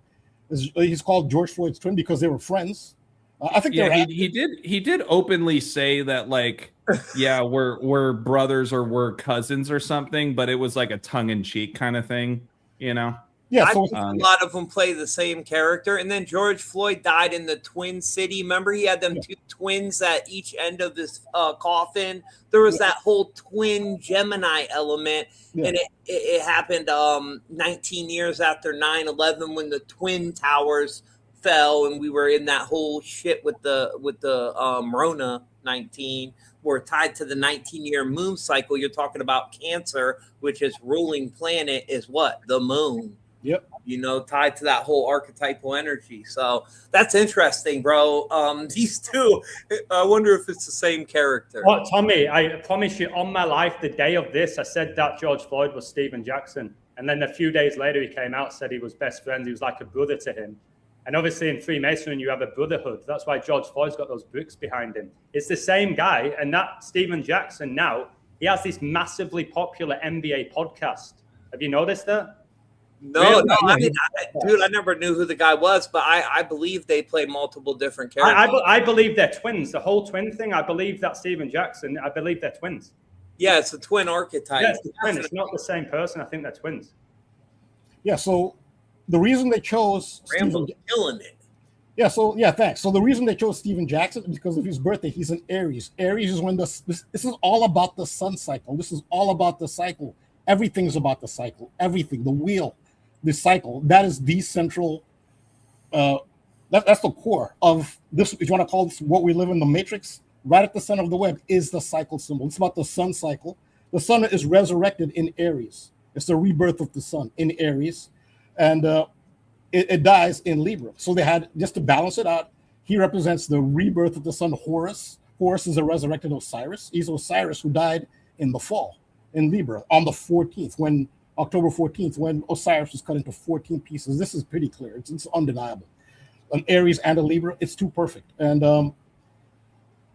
he's called George Floyd's twin because they were friends. I think. Yeah, he did openly say that, like, yeah, we're brothers or we're cousins or something, but it was like a tongue in cheek kind of thing, you know. Yeah, so a lot of them play the same character. And then George Floyd died in the Twin City. Remember, he had them two twins at each end of this coffin. There was that whole twin Gemini element. Yeah. And it happened 19 years after 9/11 when the Twin Towers fell, and we were in that whole shit with the Rona 19. We're tied to the 19-year moon cycle. You're talking about Cancer, which is ruling planet is what? The moon. Yep. You know, tied to that whole archetypal energy. So that's interesting, bro. These two, I wonder if it's the same character. Well, Tommy, I promise you, on my life, the day of this, I said that George Floyd was Stephen Jackson. And then a few days later, he came out, said he was best friends. He was like a brother to him. And obviously in Freemasonry, you have a brotherhood. That's why George Floyd's got those bricks behind him. It's the same guy. And that Stephen Jackson now, he has this massively popular NBA podcast. Have you noticed that? No, really? No. I mean, dude, I never knew who the guy was, but I believe they play multiple different characters. I believe they're twins. The whole twin thing, I believe that Stephen Jackson, I believe they're twins. Yeah, it's a twin archetype. Yeah, it's a twin. It's not the same person. I think they're twins. Yeah, so the reason they chose Rambo killing it. Yeah, so yeah, thanks. So the reason they chose Stephen Jackson is because of his birthday. He's an Aries. Aries is when this is all about the sun cycle. This is all about the cycle. Everything's about the cycle. Everything, the wheel, the cycle. That is the central. That's the core of this. If you want to call this what we live in, the matrix, right at the center of the web is the cycle symbol. It's about the sun cycle. The sun is resurrected in Aries. It's the rebirth of the sun in Aries, and it dies in Libra. So they had, just to balance it out, he represents the rebirth of the sun, Horus. Horus is a resurrected Osiris. He's Osiris who died in the fall in Libra on the 14th, October 14th, when Osiris was cut into 14 pieces. This is pretty clear. It's undeniable. An Aries and a Libra, it's too perfect. And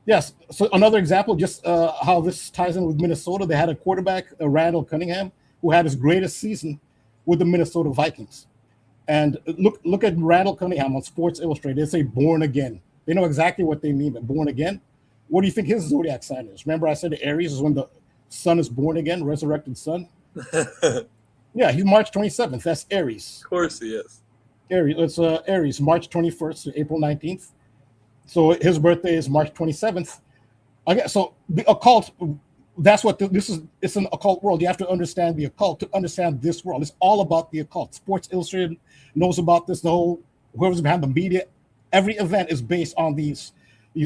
yes, so another example, just how this ties in with Minnesota. They had a quarterback, Randall Cunningham, who had his greatest season with the Minnesota Vikings. And look at Randall Cunningham on Sports Illustrated. They say born again. They know exactly what they mean by born again. What do you think his zodiac sign is? Remember I said Aries is when the sun is born again, resurrected sun? Yeah, he's March 27th. That's Aries. Of course he is. Aries. It's Aries, March 21st to April 19th. So his birthday is March 27th. So the occult, that's what this is. It's an occult world. You have to understand the occult to understand this world. It's all about the occult. Sports Illustrated knows about this. The whole, whoever's behind the media, every event is based on these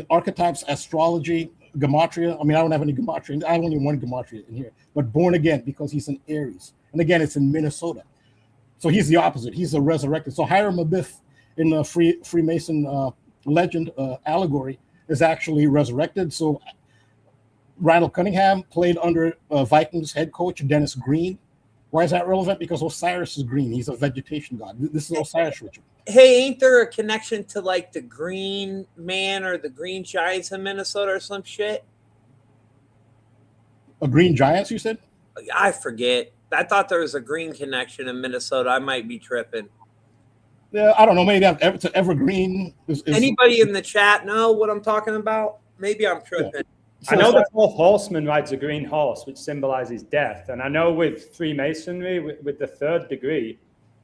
archetypes, astrology, gematria. I mean, I don't have any gematria. I have only one gematria in here. But born again, because he's an Aries. And again, it's in Minnesota. So he's the opposite. He's a resurrected. So Hiram Abiff in the Freemason legend allegory is actually resurrected. So Randall Cunningham played under Vikings head coach Dennis Green. Why is that relevant? Because Osiris is green. He's a vegetation god. This is Osiris ritual. Hey, ain't there a connection to like the Green Man or the Green Giants in Minnesota or some shit? A Green Giants, you said? I forget. I thought there was a green connection in Minnesota. I might be tripping. Yeah, I don't know. Maybe to Evergreen. Anybody in the chat know what I'm talking about? Maybe I'm tripping. Yeah. So I know the fourth horseman rides a green horse, which symbolizes death. And I know with Freemasonry, with the third degree,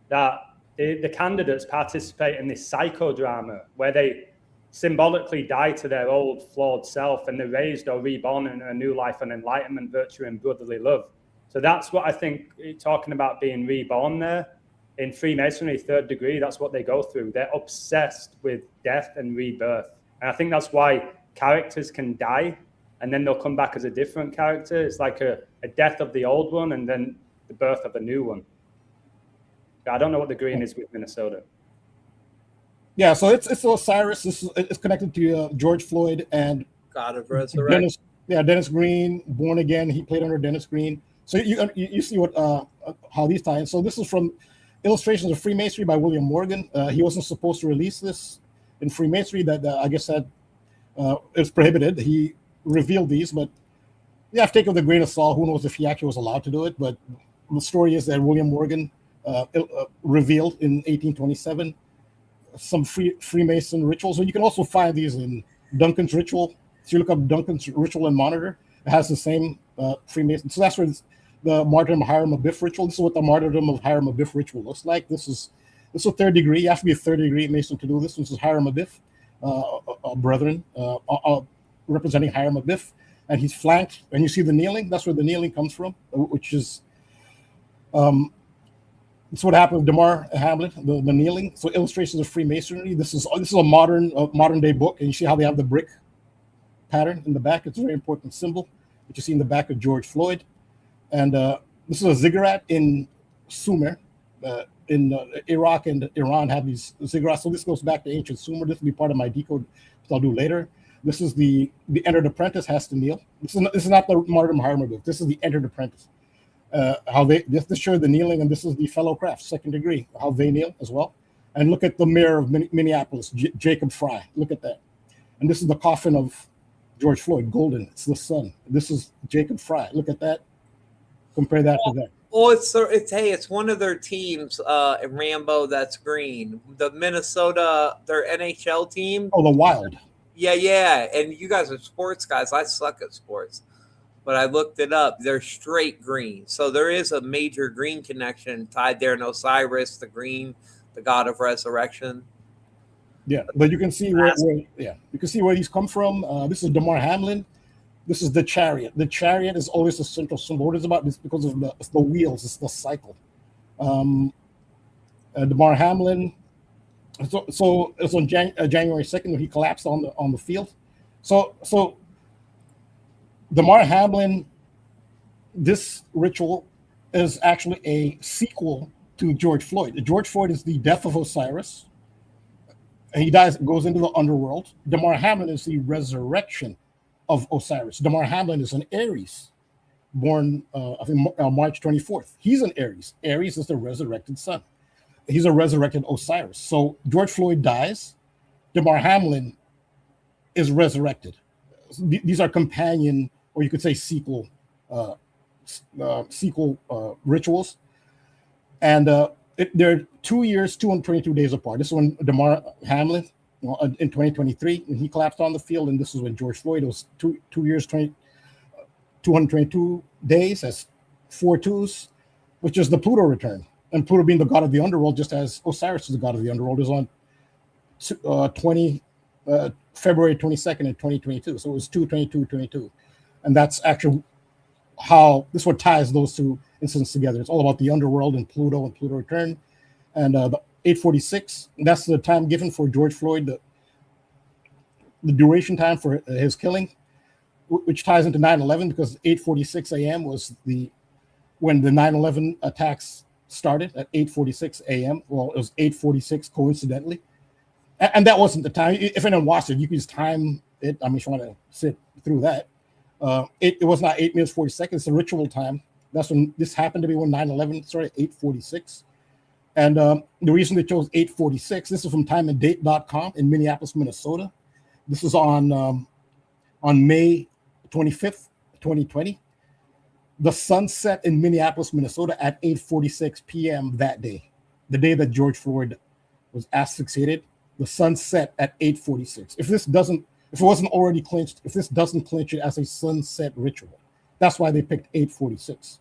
that the candidates participate in this psychodrama where they symbolically die to their old flawed self and they're raised or reborn in a new life and enlightenment, virtue, and brotherly love. So that's what I think, talking about being reborn there, in Freemasonry, third degree, that's what they go through. They're obsessed with death and rebirth. And I think that's why characters can die and then they'll come back as a different character. It's like a death of the old one and then the birth of a new one. I don't know what the green is with Minnesota. Yeah, so it's Osiris. It's connected to George Floyd and God of Resurrection. Dennis Green, born again. He played under Dennis Green. So you see what how these tie in. So this is from Illustrations of Freemasonry by William Morgan. He wasn't supposed to release this in Freemasonry. That I guess that it's prohibited. He reveal these, but you have to take it with a grain of salt. Who knows if he actually was allowed to do it? But the story is that William Morgan revealed in 1827 some Freemason rituals. And you can also find these in Duncan's ritual. So you look up Duncan's ritual and monitor. It has the same Freemason. So that's where the martyrdom of Hiram Abiff ritual. This is what the martyrdom of Hiram Abiff ritual looks like. This is a third degree. You have to be a third degree Mason to do this. This is Hiram Abiff, brethren, representing Hiram Abiff, and he's flanked. And you see the kneeling. That's where the kneeling comes from, which is it's what happened with Damar Hamlin, the kneeling. So illustrations of Freemasonry. This is a modern day book, and you see how they have the brick pattern in the back. It's a very important symbol that you see in the back of George Floyd. And this is a ziggurat in Sumer. In Iraq and Iran have these ziggurats. So this goes back to ancient Sumer. This will be part of my decode, which I'll do later. This is the entered apprentice has to kneel. This is not the martyrdom Hiram book. This is the entered apprentice. How they this shows the kneeling, and this is the fellow craft, second degree, how they kneel as well. And look at the mayor of Minneapolis, Jacob Fry. Look at that. And this is the coffin of George Floyd, golden. It's the sun. This is Jacob Fry. Look at that. Compare that to that. Oh, it's one of their teams, Rambo. That's green. The Minnesota, their NHL team. Oh, the Wild. Yeah. And you guys are sports guys. I suck at sports, but I looked it up. They're straight green. So there is a major green connection tied there in Osiris, the green, the god of resurrection. Yeah, but you can see where these come from. This is Damar Hamlin. This is the chariot. The chariot is always the central symbol. What is about this? Because of the wheels. It's the cycle. Damar Hamlin. So it's on January 2nd when he collapsed on the field. So Damar Hamlin. This ritual is actually a sequel to George Floyd. George Floyd is the death of Osiris. And he dies, goes into the underworld. Damar Hamlin is the resurrection of Osiris. Damar Hamlin is an Aries, born I think March 24th. He's an Aries. Aries is the resurrected sun. He's a resurrected Osiris. So George Floyd dies. Damar Hamlin is resurrected. These are companion, or you could say sequel rituals. And they're 2 years, 222 days apart. This is when Damar Hamlin, in 2023, when he collapsed on the field, and this is when George Floyd, it was 2 years, 222 days, as 4 2s, which is the Pluto return. And Pluto being the god of the underworld, just as Osiris is the god of the underworld, is on February 22nd in 2022. So it was 2/22/22. And that's actually how this what ties those two incidents together. It's all about the underworld and Pluto return. And the 846, that's the time given for George Floyd, the duration time for his killing, which ties into 9/11 because 8:46 a.m. was when the 9/11 attacks started at 8:46 a.m. Well, it was 8:46 coincidentally. And that wasn't the time. If anyone watched it, you can just time it. I mean, if you want to sit through that. It was not 8 minutes 40 seconds. It's the ritual time. That's when this happened to be when 9/11 started, 8:46. And the reason they chose 8:46, this is from timeanddate.com in Minneapolis, Minnesota. This is on May 25th, 2020. The sun set in Minneapolis, Minnesota at 8:46 p.m. that day, the day that George Floyd was asphyxiated. The sun set at 8:46. If it wasn't already clinched, if this doesn't clinch it as a sunset ritual, that's why they picked 8:46,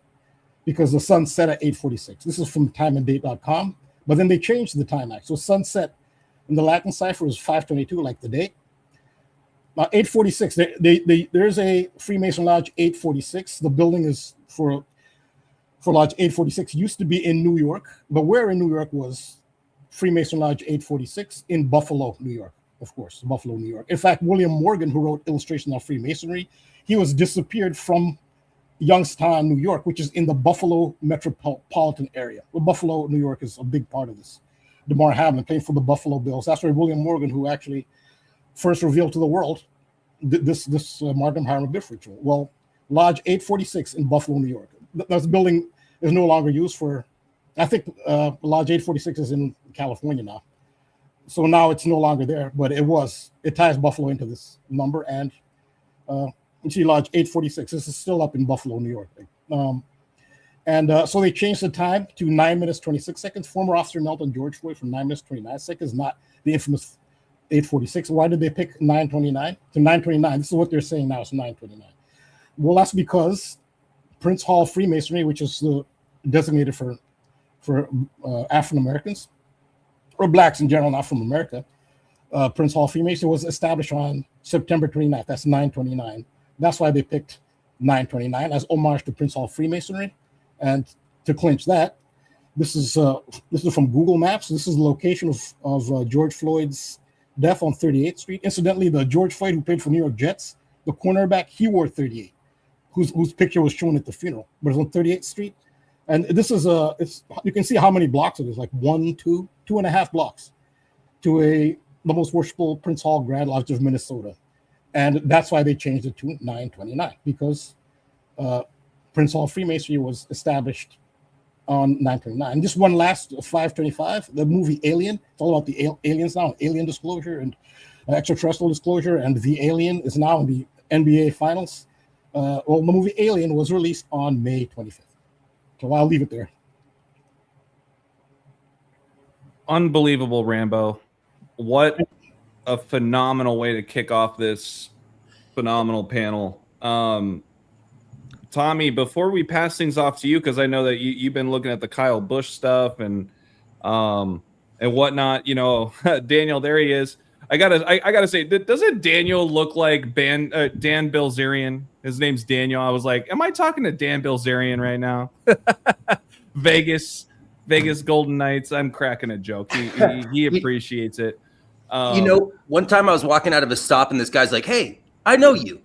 because the sun set at 8:46. This is from timeanddate.com, but then they changed the time act. So sunset in the Latin cipher is 5:22, like the date. Now 8:46, there's a Freemason Lodge 846. The building is for Lodge 846 used to be in New York, but where in New York was Freemason Lodge 846? In Buffalo, New York. Of course, Buffalo, New York. In fact, William Morgan, who wrote Illustrations of Freemasonry, he was disappeared from Youngstown, New York, which is in the Buffalo metropolitan area. Well, Buffalo, New York is a big part of this. Damar Hamlin playing for the Buffalo Bills. That's where William Morgan, who actually first revealed to the world this martyrdom Hiram Abiff ritual. Well, Lodge 846 in Buffalo, New York. That building is no longer used for, I think Lodge 846 is in California now. So now it's no longer there, but it ties Buffalo into this number. And She Lodge 846. This is still up in Buffalo, New York. So they changed the time to 9 minutes 26 seconds. Former officer Nelton George Floyd from 9 minutes 29 seconds, not the infamous 846. Why did they pick 929 to 929? This is what they're saying now. It's 929. Well, that's because Prince Hall Freemasonry, which is designated for African Americans or blacks in general, not from America. Prince Hall Freemasonry was established on September 29th. That's 929. That's why they picked 929 as homage to Prince Hall Freemasonry. And to clinch that, this is from Google Maps. This is the location of George Floyd's death on 38th Street. Incidentally, the George Floyd who played for New York Jets, the cornerback, he wore 38, whose picture was shown at the funeral. But it's on 38th Street. And this is you can see how many blocks it is, like 1, 2, 2.5 blocks to the most worshipful Prince Hall Grand Lodge of Minnesota. And that's why they changed it to 929, because Prince Hall Freemasonry was established on 929. And just one last 525, the movie Alien. It's all about the aliens now, alien disclosure and extraterrestrial disclosure. And the alien is now in the NBA Finals. The movie Alien was released on May 25th. So I'll leave it there. Unbelievable, Rambo. What a phenomenal way to kick off this phenomenal panel. Tommy, before we pass things off to you, because I know that you've been looking at the Kyle Busch stuff and whatnot. You know, Daniel, there he is. I gotta say, doesn't Daniel look like Dan Bilzerian? His name's Daniel. I was like, am I talking to Dan Bilzerian right now? Vegas Golden Knights. I'm cracking a joke. He appreciates it. One time I was walking out of a stop and this guy's like, "Hey, I know you."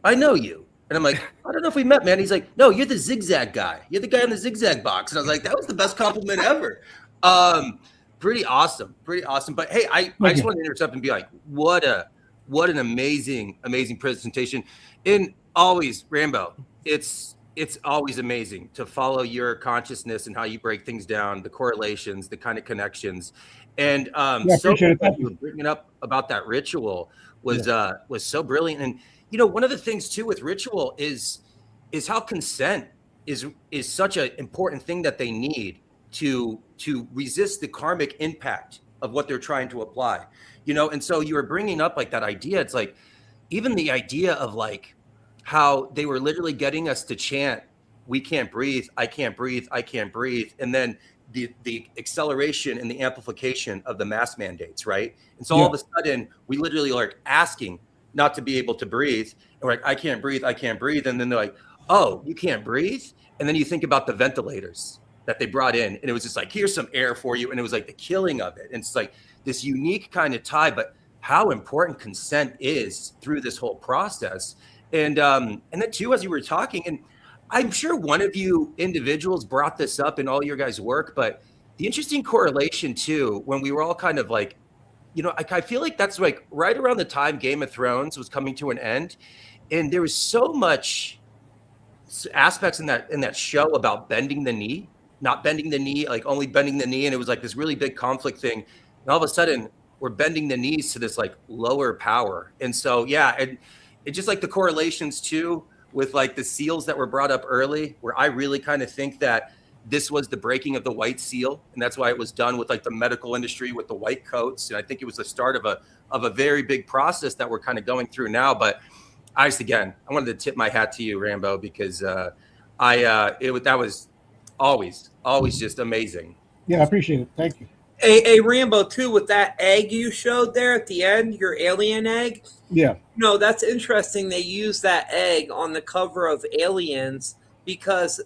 And I'm like, "I don't know if we met, man." He's like, "No, you're the zigzag guy. You're the guy in the zigzag box." And I was like, that was the best compliment ever. Pretty awesome. But hey, I just want to interrupt and be like, what an amazing presentation. And always, Rambo, it's always amazing to follow your consciousness and how you break things down, the correlations, the kind of connections. And so what you were bringing up about that ritual was so brilliant. And one of the things too with ritual is how consent is such an important thing that they need to resist the karmic impact of what they're trying to apply. And so you were bringing up like that idea. It's like even the idea of like how they were literally getting us to chant, "We can't breathe, I can't breathe, I can't breathe," and then the acceleration and the amplification of the mask mandates, right? And so all of a sudden we literally are asking not to be able to breathe, and we're like, "I can't breathe, I can't breathe," and then they're like, "Oh, you can't breathe?" And then you think about the ventilators that they brought in, and it was just like, "Here's some air for you," and it was like the killing of it. And it's like this unique kind of tie, but how important consent is through this whole process. And then too, as you were talking, and I'm sure one of you individuals brought this up in all your guys' work, but the interesting correlation too, when we were all kind of like, I feel like that's like right around the time Game of Thrones was coming to an end, and there was so much aspects in that show about bending the knee, not bending the knee, like only bending the knee, and it was like this really big conflict thing. And all of a sudden, we're bending the knees to this like lower power, and so and it's just like the correlations too with like the seals that were brought up early, where I really kind of think that this was the breaking of the white seal, and that's why it was done with like the medical industry with the white coats. And I think it was the start of a very big process that we're kind of going through now. But I wanted to tip my hat to you, Rambo, because that was always just amazing. Yeah, I appreciate it. Thank you. Hey, Rambo, too, with that egg you showed there at the end, your alien egg. Yeah. That's interesting. They use that egg on the cover of Aliens because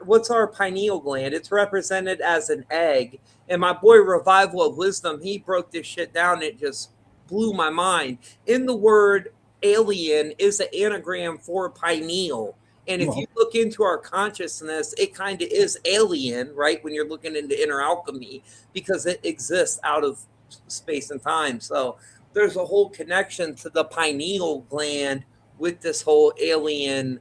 what's our pineal gland? It's represented as an egg. And my boy Revival of Wisdom, he broke this shit down. It just blew my mind. In the word alien is an anagram for pineal. And if you look into our consciousness, it kind of is alien, right? When you're looking into inner alchemy, because it exists out of space and time. So there's a whole connection to the pineal gland with this whole alien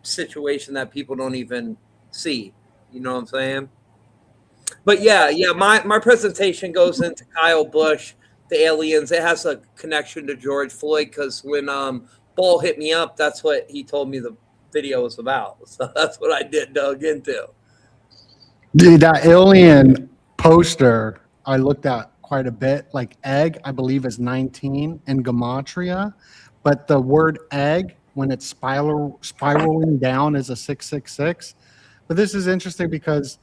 situation that people don't even see. You know what I'm saying? But my presentation goes into Kyle Busch, the aliens. It has a connection to George Floyd because when Balll hit me up. That's what he told me the video was about. So that's what I dug into. Dude, that alien poster I looked at quite a bit. Like egg, I believe is 19 in gematria, but the word egg when it's spiraling down is a 666. But this is interesting because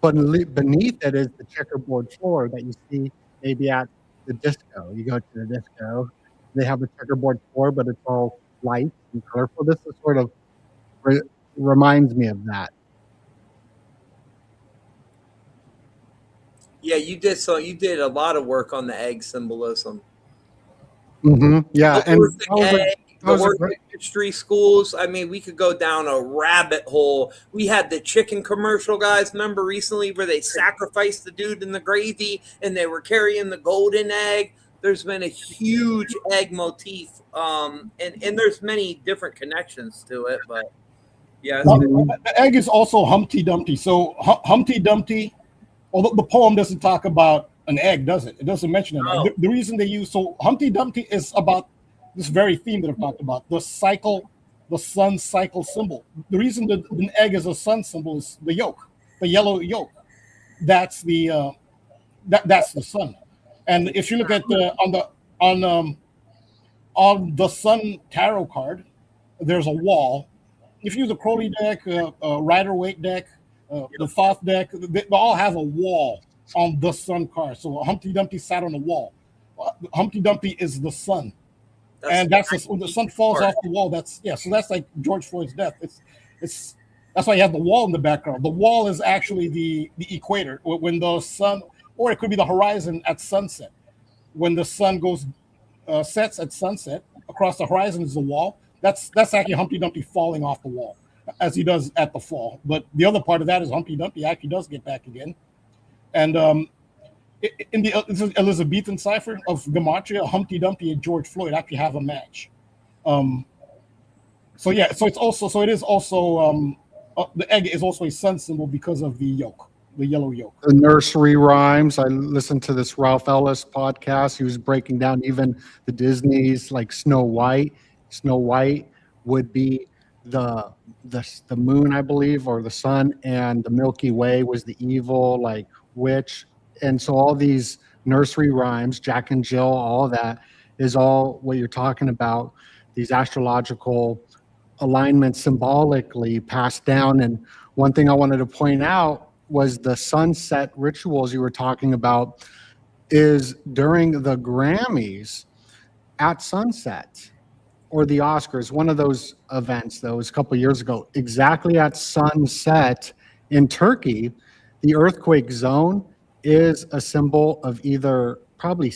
beneath it is the checkerboard floor that you see maybe at the disco. You go to the disco, they have a checkerboard floor, but it's all light and colorful. This is sort of reminds me of that. Yeah, you did. So you did a lot of work on the egg symbolism. Yeah, The and working egg, the working history schools. I mean, we could go down a rabbit hole. We had the chicken commercial, guys. Remember recently where they sacrificed the dude in the gravy and they were carrying the golden egg. There's been a huge egg motif, and there's many different connections to it. But yeah, the egg is also Humpty Dumpty. So Humpty Dumpty, although the poem doesn't talk about an egg, does it? It doesn't mention an egg. The reason they use Humpty Dumpty is about this very theme that I've talked about, the cycle, the sun cycle symbol. The reason that an egg is a sun symbol is the yolk, the yellow yolk. That's the that's the sun. And if you look at on the sun tarot card, there's a wall. If you use a Crowley deck, Rider-Waite deck, the Thoth deck, they all have a wall on the sun card. So Humpty Dumpty sat on the wall. Humpty Dumpty is the sun. When the sun falls off the wall, so that's like George Floyd's death. It's that's why you have the wall in the background. The wall is actually the equator. When the sun, or it could be the horizon at sunset. When the sun sets at sunset, across the horizon is the wall. That's actually Humpty Dumpty falling off the wall, as he does at the fall. But the other part of that is Humpty Dumpty actually does get back again. And in the Elizabethan cipher of gematria, Humpty Dumpty and George Floyd actually have a match. So it is also the egg is also a sun symbol because of the yolk, the yellow yolk. The nursery rhymes. I listened to this Ralph Ellis podcast. He was breaking down even the Disney's like Snow White. Snow White would be the moon, I believe, or the sun, and the Milky Way was the evil like witch. And so all these nursery rhymes, Jack and Jill, all that is all what you're talking about. These astrological alignments symbolically passed down. And one thing I wanted to point out was the sunset rituals you were talking about is during the Grammys at sunset or the Oscars, one of those events, though, was a couple of years ago, exactly at sunset in Turkey, the earthquake zone is a symbol of either probably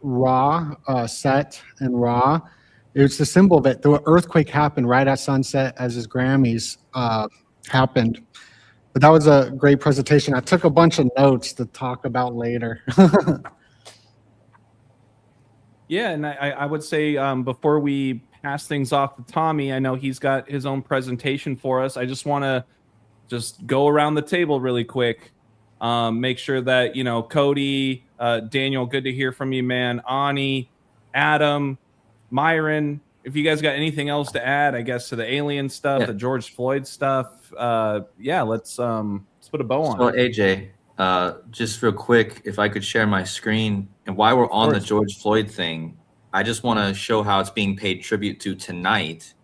Ra, Set and Ra. It's the symbol that the earthquake happened right at sunset as his Grammys happened. But that was a great presentation. I took a bunch of notes to talk about later. Yeah, and I would say before we pass things off to Tommy, I know he's got his own presentation for us. I just want to just go around the table really quick. Make sure that, Kodi, Daniel, good to hear from you, man. Ani, Adam, Myron, if you guys got anything else to add, I guess, to the alien stuff, the George Floyd stuff, let's put a bow on it. So AJ, just real quick, if I could share my screen, and while we're on the George Floyd thing, I just want to show how it's being paid tribute to tonight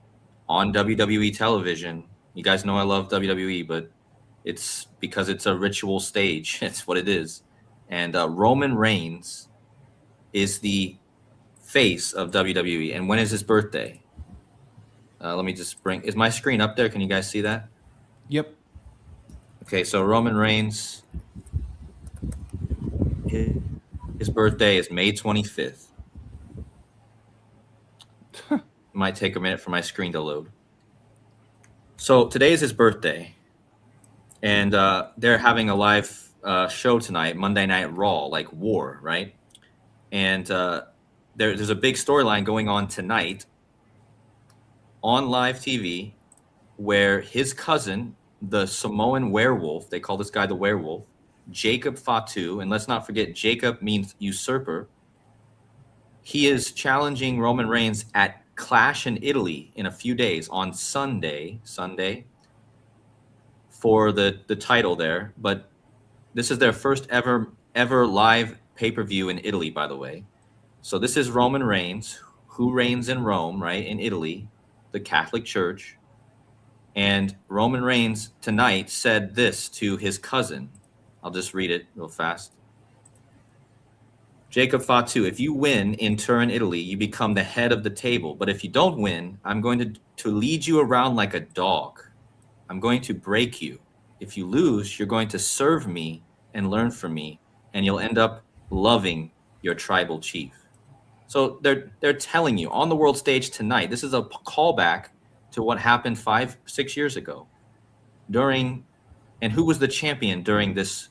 on WWE television. You guys know I love WWE, but it's because it's a ritual stage. It's what it is. And Roman Reigns is the face of WWE. And when is his birthday? Let me just is my screen up there? Can you guys see that? Yep. Okay, so Roman Reigns, his birthday is May 25th. It might take a minute for my screen to load. So today is his birthday. And they're having a live show tonight, Monday Night Raw, like War, right? And there's a big storyline going on tonight on live TV where his cousin, the Samoan werewolf, they call this guy the werewolf, Jacob Fatu, and let's not forget Jacob means usurper. He is challenging Roman Reigns at clash in Italy in a few days on Sunday, for the title there. But this is their first ever live pay-per-view in Italy, by the way. So this is Roman Reigns, who reigns in Rome, right, in Italy, the Catholic Church. And Roman Reigns tonight said this to his cousin. I'll just read it real fast. Jacob Fatu, if you win in Turin, Italy, you become the head of the table. But if you don't win, I'm going to lead you around like a dog. I'm going to break you. If you lose, you're going to serve me and learn from me, and you'll end up loving your tribal chief. So they're telling you on the world stage tonight, this is a callback to what happened 5-6 years ago and who was the champion during this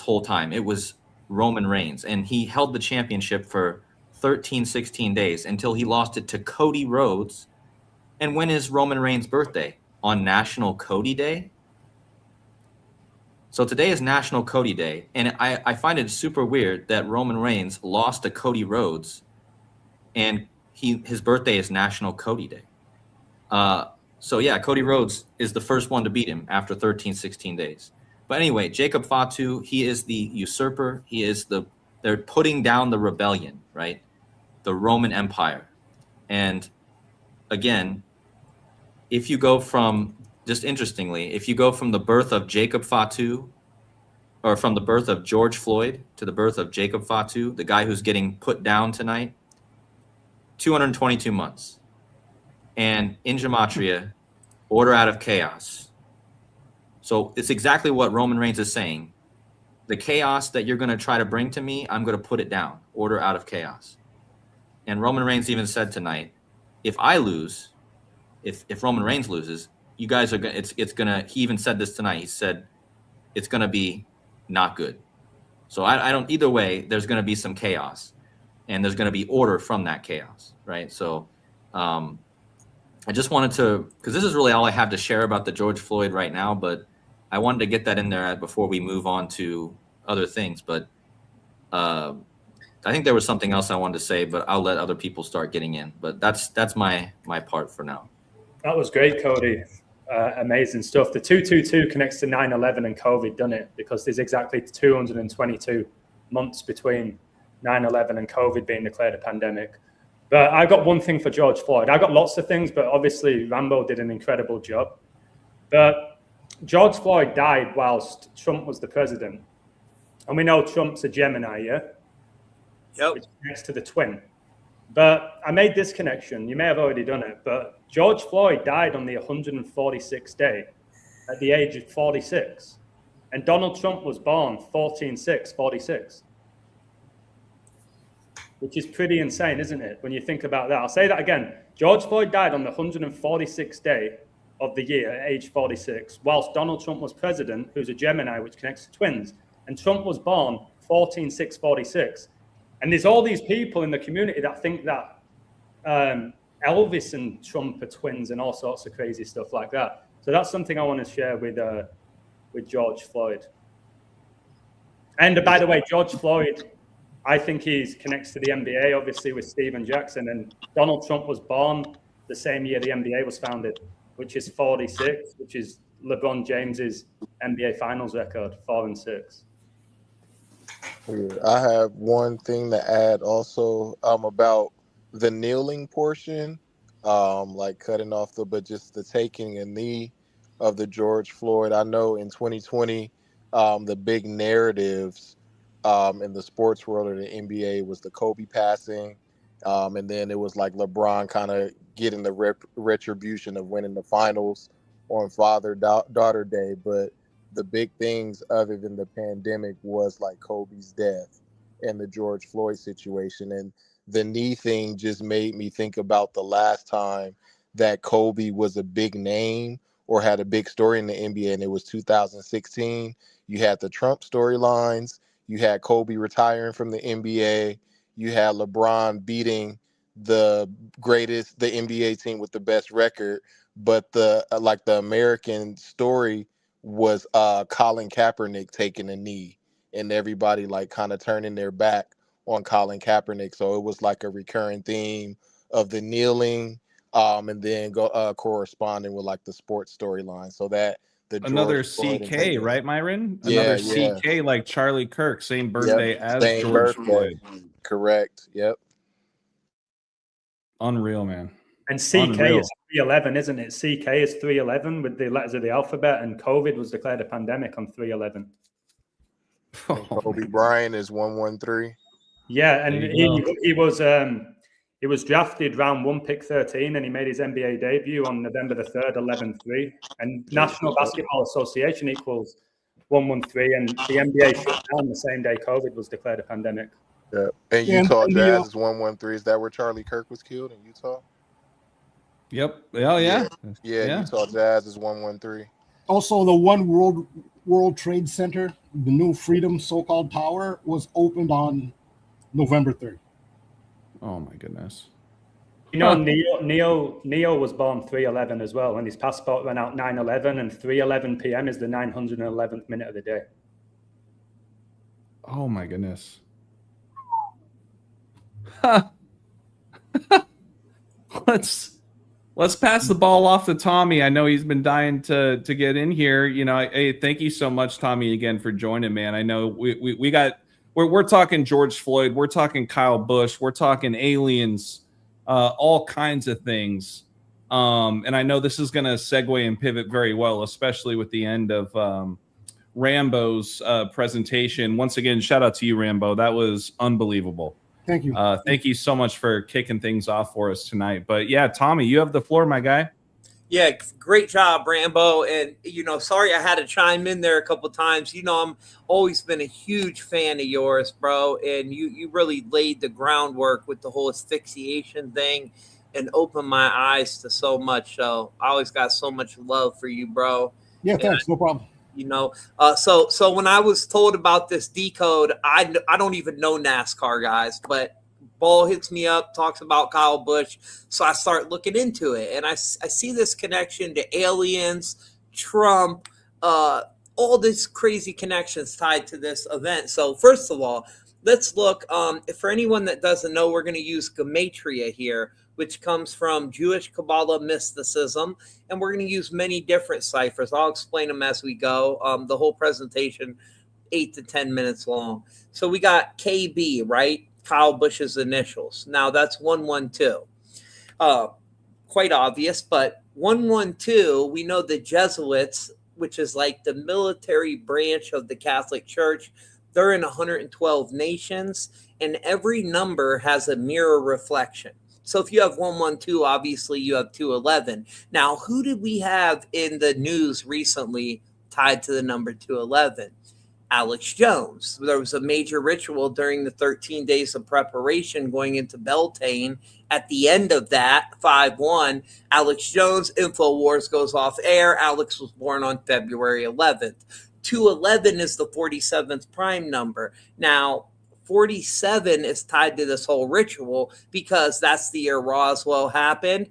whole time? It was Roman Reigns, and he held the championship for 13-16 days until he lost it to Cody Rhodes. And when is Roman Reigns' birthday? On National Kodi Day? So today is National Kodi Day, and I find it super weird that Roman Reigns lost to Cody Rhodes, and his birthday is National Kodi Day. So yeah, Cody Rhodes is the first one to beat him after 13-16 days. But anyway, Jacob Fatu, he is the usurper. They're putting down the rebellion, right? The Roman Empire. And again, if you go from, just interestingly, if you go from the birth of Jacob Fatu, or from the birth of George Floyd to the birth of Jacob Fatu, the guy who's getting put down tonight, 222 months. And in Gematria, order out of chaos. So it's exactly what Roman Reigns is saying. The chaos that you're going to try to bring to me, I'm going to put it down. Order out of chaos. And Roman Reigns even said tonight, if I lose, if Roman Reigns loses, you guys are going to, it's going to, he even said this tonight. He said, it's going to be not good. So I don't, either way, there's going to be some chaos, and there's going to be order from that chaos. Right. So, I just wanted to, because this is really all I have to share about the George Floyd right now, but I wanted to get that in there before we move on to other things. But I think there was something else I wanted to say, but I'll let other people start getting in. But that's my part for now. That was great, Cody. Amazing stuff. The 222 connects to 9/11 and COVID, doesn't it? Because there's exactly 222 months between 9/11 and COVID being declared a pandemic. But I got one thing for George Floyd. I got lots of things, but obviously Rambo did an incredible job. But George Floyd died whilst Trump was the president. And we know Trump's a Gemini, yeah? Yep. Which connects to the twin. But I made this connection. You may have already done it, but George Floyd died on the 146th day at the age of 46. And Donald Trump was born 14/6/46. Which is pretty insane, isn't it? When you think about that. I'll say that again. George Floyd died on the 146th day of the year at age 46, whilst Donald Trump was president, who's a Gemini, which connects to twins. And Trump was born 14/6/46. And there's all these people in the community that think that Elvis and Trump are twins and all sorts of crazy stuff like that. So that's something I want to share with George Floyd. And by the way, George Floyd, I think he connects to the NBA, obviously, with Steven Jackson. And Donald Trump was born the same year the NBA was founded, which is 46, which is LeBron James's NBA Finals record, 4-6. I have one thing to add also about the kneeling portion, like cutting off but just the taking a knee of the George Floyd. I know in 2020, the big narratives in the sports world or the NBA was the Kobe passing. And then it was like LeBron kind of getting the retribution of winning the finals on Father-Daughter Day. But the big things other than the pandemic was like Kobe's death and the George Floyd situation. And the knee thing just made me think about the last time that Kobe was a big name or had a big story in the NBA, and it was 2016. You had the Trump storylines. You had Kobe retiring from the NBA. You had LeBron beating the NBA team with the best record. But the American story was Colin Kaepernick taking a knee and everybody like kind of turning their back on Colin Kaepernick. So it was like a recurring theme of the kneeling, and then go corresponding with like the sports storyline, so that the Another George Floyd and CK, Peyton- right, Myron? Yeah, Another yeah. CK like Charlie Kirk, same Yep, birthday as same George birthday. Floyd. Correct. Yep. Unreal, man. And CK Unreal. is 311, isn't it? CK is 311 with the letters of the alphabet, and COVID was declared a pandemic on 311. And Kobe Bryant is 113. Yeah, and There you he was drafted round 1, pick 13, and he made his NBA debut on November the 3rd, 11-3. And National Basketball Association equals 113, and the NBA shut down the same day COVID was declared a pandemic. Yeah. And Utah Jazz is 113. Is that where Charlie Kirk was killed in Utah? Yep. Oh yeah. Yeah. Utah Jazz is 113. Also, the One World Trade Center, the new Freedom so-called tower, was opened on November 3rd. Oh my goodness. You know, Neo was born 311 as well, and his passport ran out 9/11, and 3:11 p.m. is the 911th minute of the day. Oh my goodness. Let's pass the ball off to Tommy. I know he's been dying to get in here. You know, hey, thank you so much, Tommy, again for joining, man. I know we're talking George Floyd, we're talking Kyle Busch, we're talking aliens, all kinds of things. And I know this is going to segue and pivot very well, especially with the end of Rambo's presentation. Once again, shout out to you, Rambo. That was unbelievable. Thank you. Thank you so much for kicking things off for us tonight. But yeah, Tommy, you have the floor, my guy. Yeah, great job, Rambo. And, sorry I had to chime in there a couple times. I'm always been a huge fan of yours, bro. And you really laid the groundwork with the whole asphyxiation thing and opened my eyes to so much. So I always got so much love for you, bro. Yeah, thanks. No problem. So when I was told about this decode, I don't even know NASCAR, guys, but Balll hits me up, talks about Kyle Busch. So I start looking into it, and I see this connection to aliens, Trump, all these crazy connections tied to this event. So first of all, let's look. For anyone that doesn't know, we're going to use gematria here, which comes from Jewish Kabbalah mysticism, and we're going to use many different ciphers. I'll explain them as we go. The whole presentation, 8 to 10 minutes long. So we got KB, right? Kyle Busch's initials. Now that's 112. Quite obvious, but 112, we know the Jesuits, which is like the military branch of the Catholic Church, they're in 112 nations, and every number has a mirror reflection. So if you have 112, obviously you have 211. Now, who did we have in the news recently tied to the number 211? Alex Jones. There was a major ritual during the 13 days of preparation going into Beltane. At the end of that, 5-1, Alex Jones, InfoWars goes off air. Alex was born on February 11th. 211 is the 47th prime number. Now, 47 is tied to this whole ritual because that's the year Roswell happened.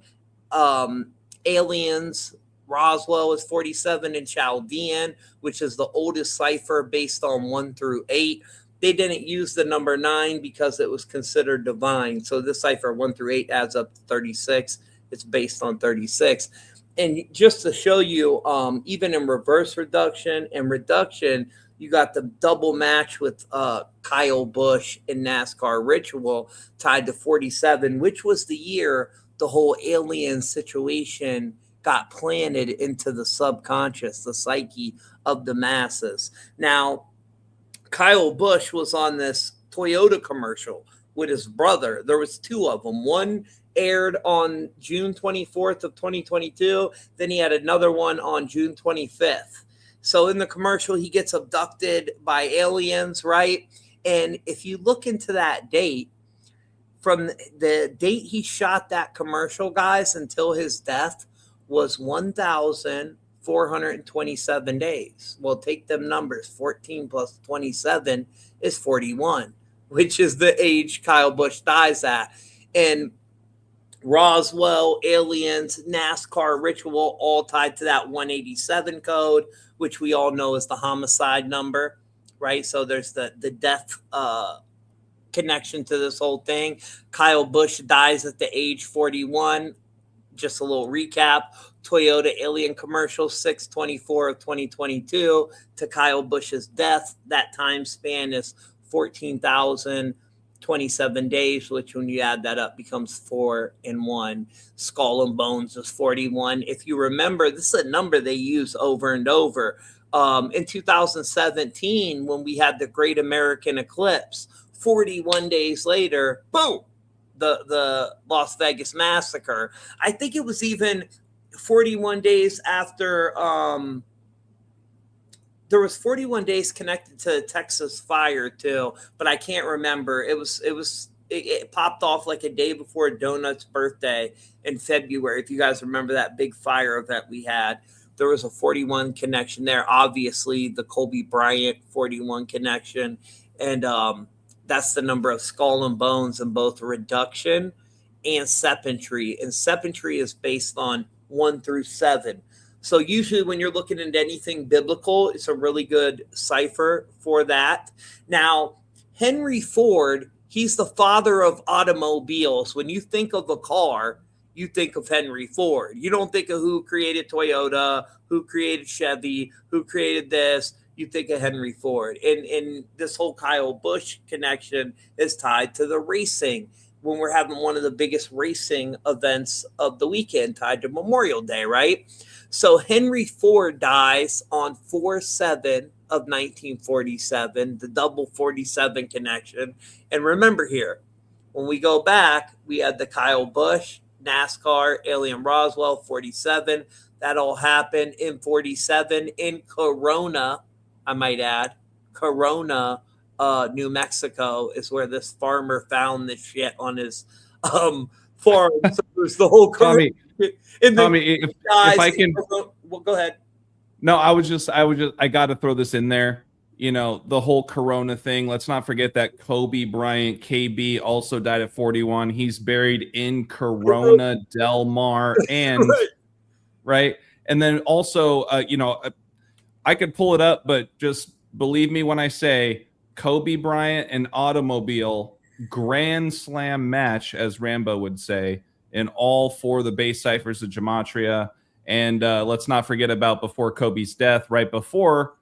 Aliens, Roswell is 47 in Chaldean, which is the oldest cipher based on 1 through 8. They didn't use the number 9 because it was considered divine. So this cipher 1 through 8 adds up to 36. It's based on 36. And just to show you, even in reverse reduction and reduction, you got the double match with Kyle Busch in NASCAR ritual tied to 47, which was the year the whole alien situation got planted into the subconscious, the psyche of the masses. Now, Kyle Busch was on this Toyota commercial with his brother. There was 2 of them. One aired on June 24th of 2022. Then he had another one on June 25th. So in the commercial, he gets abducted by aliens, right? And if you look into that date, from the date he shot that commercial, guys, until his death was 1,427 days. Well, take them numbers. 14 plus 27 is 41, which is the age Kyle Busch dies at. And Roswell, aliens, NASCAR ritual, all tied to that 187 code, which we all know is the homicide number, right? So there's the death connection to this whole thing. Kyle Busch dies at the age 41. Just a little recap. Toyota Alien commercial 6/24 of 2022 to Kyle Busch's death. That time span is 14,027 days, which when you add that up becomes 4 and 1. Skull and Bones is 41. If you remember, this is a number they use over and over. In 2017, when we had the Great American Eclipse, 41 days later, boom, the Las Vegas massacre. I think it was even 41 days after there was 41 days connected to Texas fire too, but I can't remember. It popped off like a day before Doenut's birthday in February. If you guys remember that big fire event we had, there was a 41 connection there. Obviously, the Kobe Bryant 41 connection, and that's the number of skull and bones in both reduction and sepentry. And sepentry is based on 1 through 7. So usually when you're looking at anything biblical, it's a really good cipher for that. Now, Henry Ford, he's the father of automobiles. When you think of a car, you think of Henry Ford. You don't think of who created Toyota, who created Chevy, who created this. You think of Henry Ford. And this whole Kyle Busch connection is tied to the racing when we're having one of the biggest racing events of the weekend tied to Memorial Day, right? So Henry Ford dies on 4/7 of 1947, the double 47 connection. And remember here, when we go back, we had the Kyle Busch, NASCAR, Alien Roswell, 47. That all happened in 47 in Corona, I might add. Corona, New Mexico is where this farmer found this shit on his farm. So there's the whole Tommy, if I can, well, go ahead. No, I got to throw this in there. You know, the whole Corona thing. Let's not forget that Kobe Bryant, KB, also died at 41. He's buried in Corona Del Mar, and right. And then also, I could pull it up, but just believe me when I say Kobe Bryant and automobile grand slam match, as Rambo would say, in all 4 of the base ciphers of Gematria. And let's not forget about before Kobe's death, right before,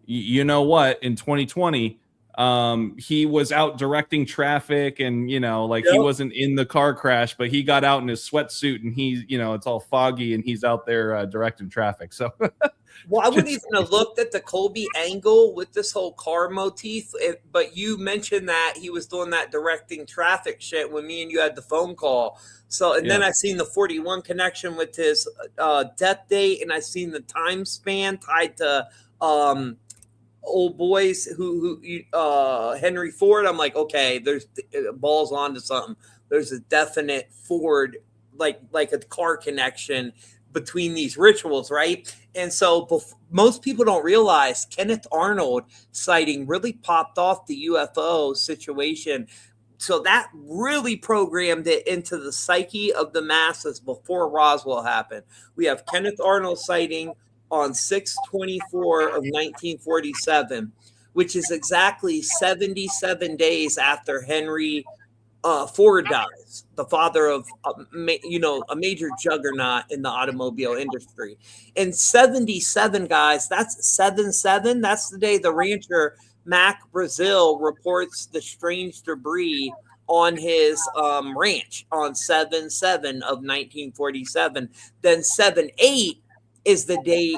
you know what, in 2020, he was out directing traffic, and, he wasn't in the car crash, but he got out in his sweatsuit, and he's, it's all foggy, and he's out there directing traffic. So, well, I wouldn't even have looked at the Kobe angle with this whole car motif, but you mentioned that he was doing that directing traffic shit when me and you had the phone call. So, and then I seen the 41 connection with his death date, and I seen the time span tied to old boys who Henry Ford. I'm like, okay, there's Ball's onto something. There's a definite Ford, like a car connection between these rituals, right? And so most people don't realize Kenneth Arnold sighting really popped off the UFO situation. So that really programmed it into the psyche of the masses before Roswell happened. We have Kenneth Arnold sighting on 6/24 of 1947, which is exactly 77 days after Henry Ford dies, the father of, a major juggernaut in the automobile industry. And 77, guys, that's 7/7. That's the day the rancher Mac Brazil reports the strange debris on his ranch on 7/7 of 1947. Then 7/8 is the date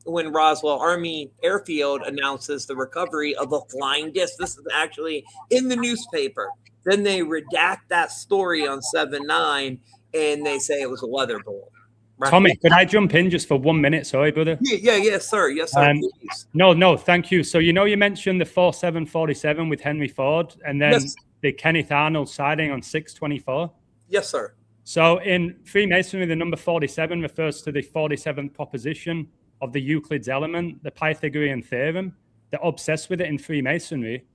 when Roswell Army Airfield announces the recovery of a flying disc. This is actually in the newspaper. Then they redact that story on 7/9, and they say it was a weather balloon. Right? Tommy, could I jump in just for 1 minute? Sorry, brother. Yes, sir. Yes, sir. No, thank you. So, you mentioned the 4/7/47 with Henry Ford, and then the Kenneth Arnold sighting on 6/24. Yes, sir. So in Freemasonry, the number 47 refers to the 47th proposition of the Euclid's element, the Pythagorean theorem. They're obsessed with it in Freemasonry.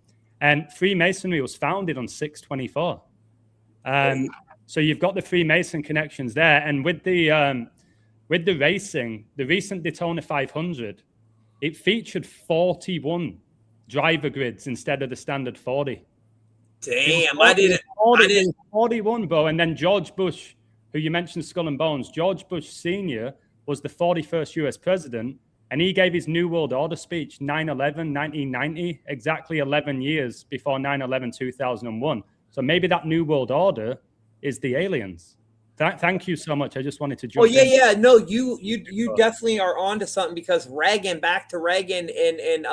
And Freemasonry was founded on 6/24. So you've got the Freemason connections there. And with the racing, the recent Daytona 500, it featured 41 driver grids instead of the standard 40. Damn, I didn't. 41, bro. And then George Bush, who you mentioned, Skull and Bones, George Bush Sr. was the 41st US president, and he gave his New World Order speech 9/11, 1990, exactly 11 years before 9/11, 2001. So maybe that New World Order is the aliens. Thank you so much. I just wanted to jump in. Yeah. No, you definitely are onto something, because Reagan, back to Reagan and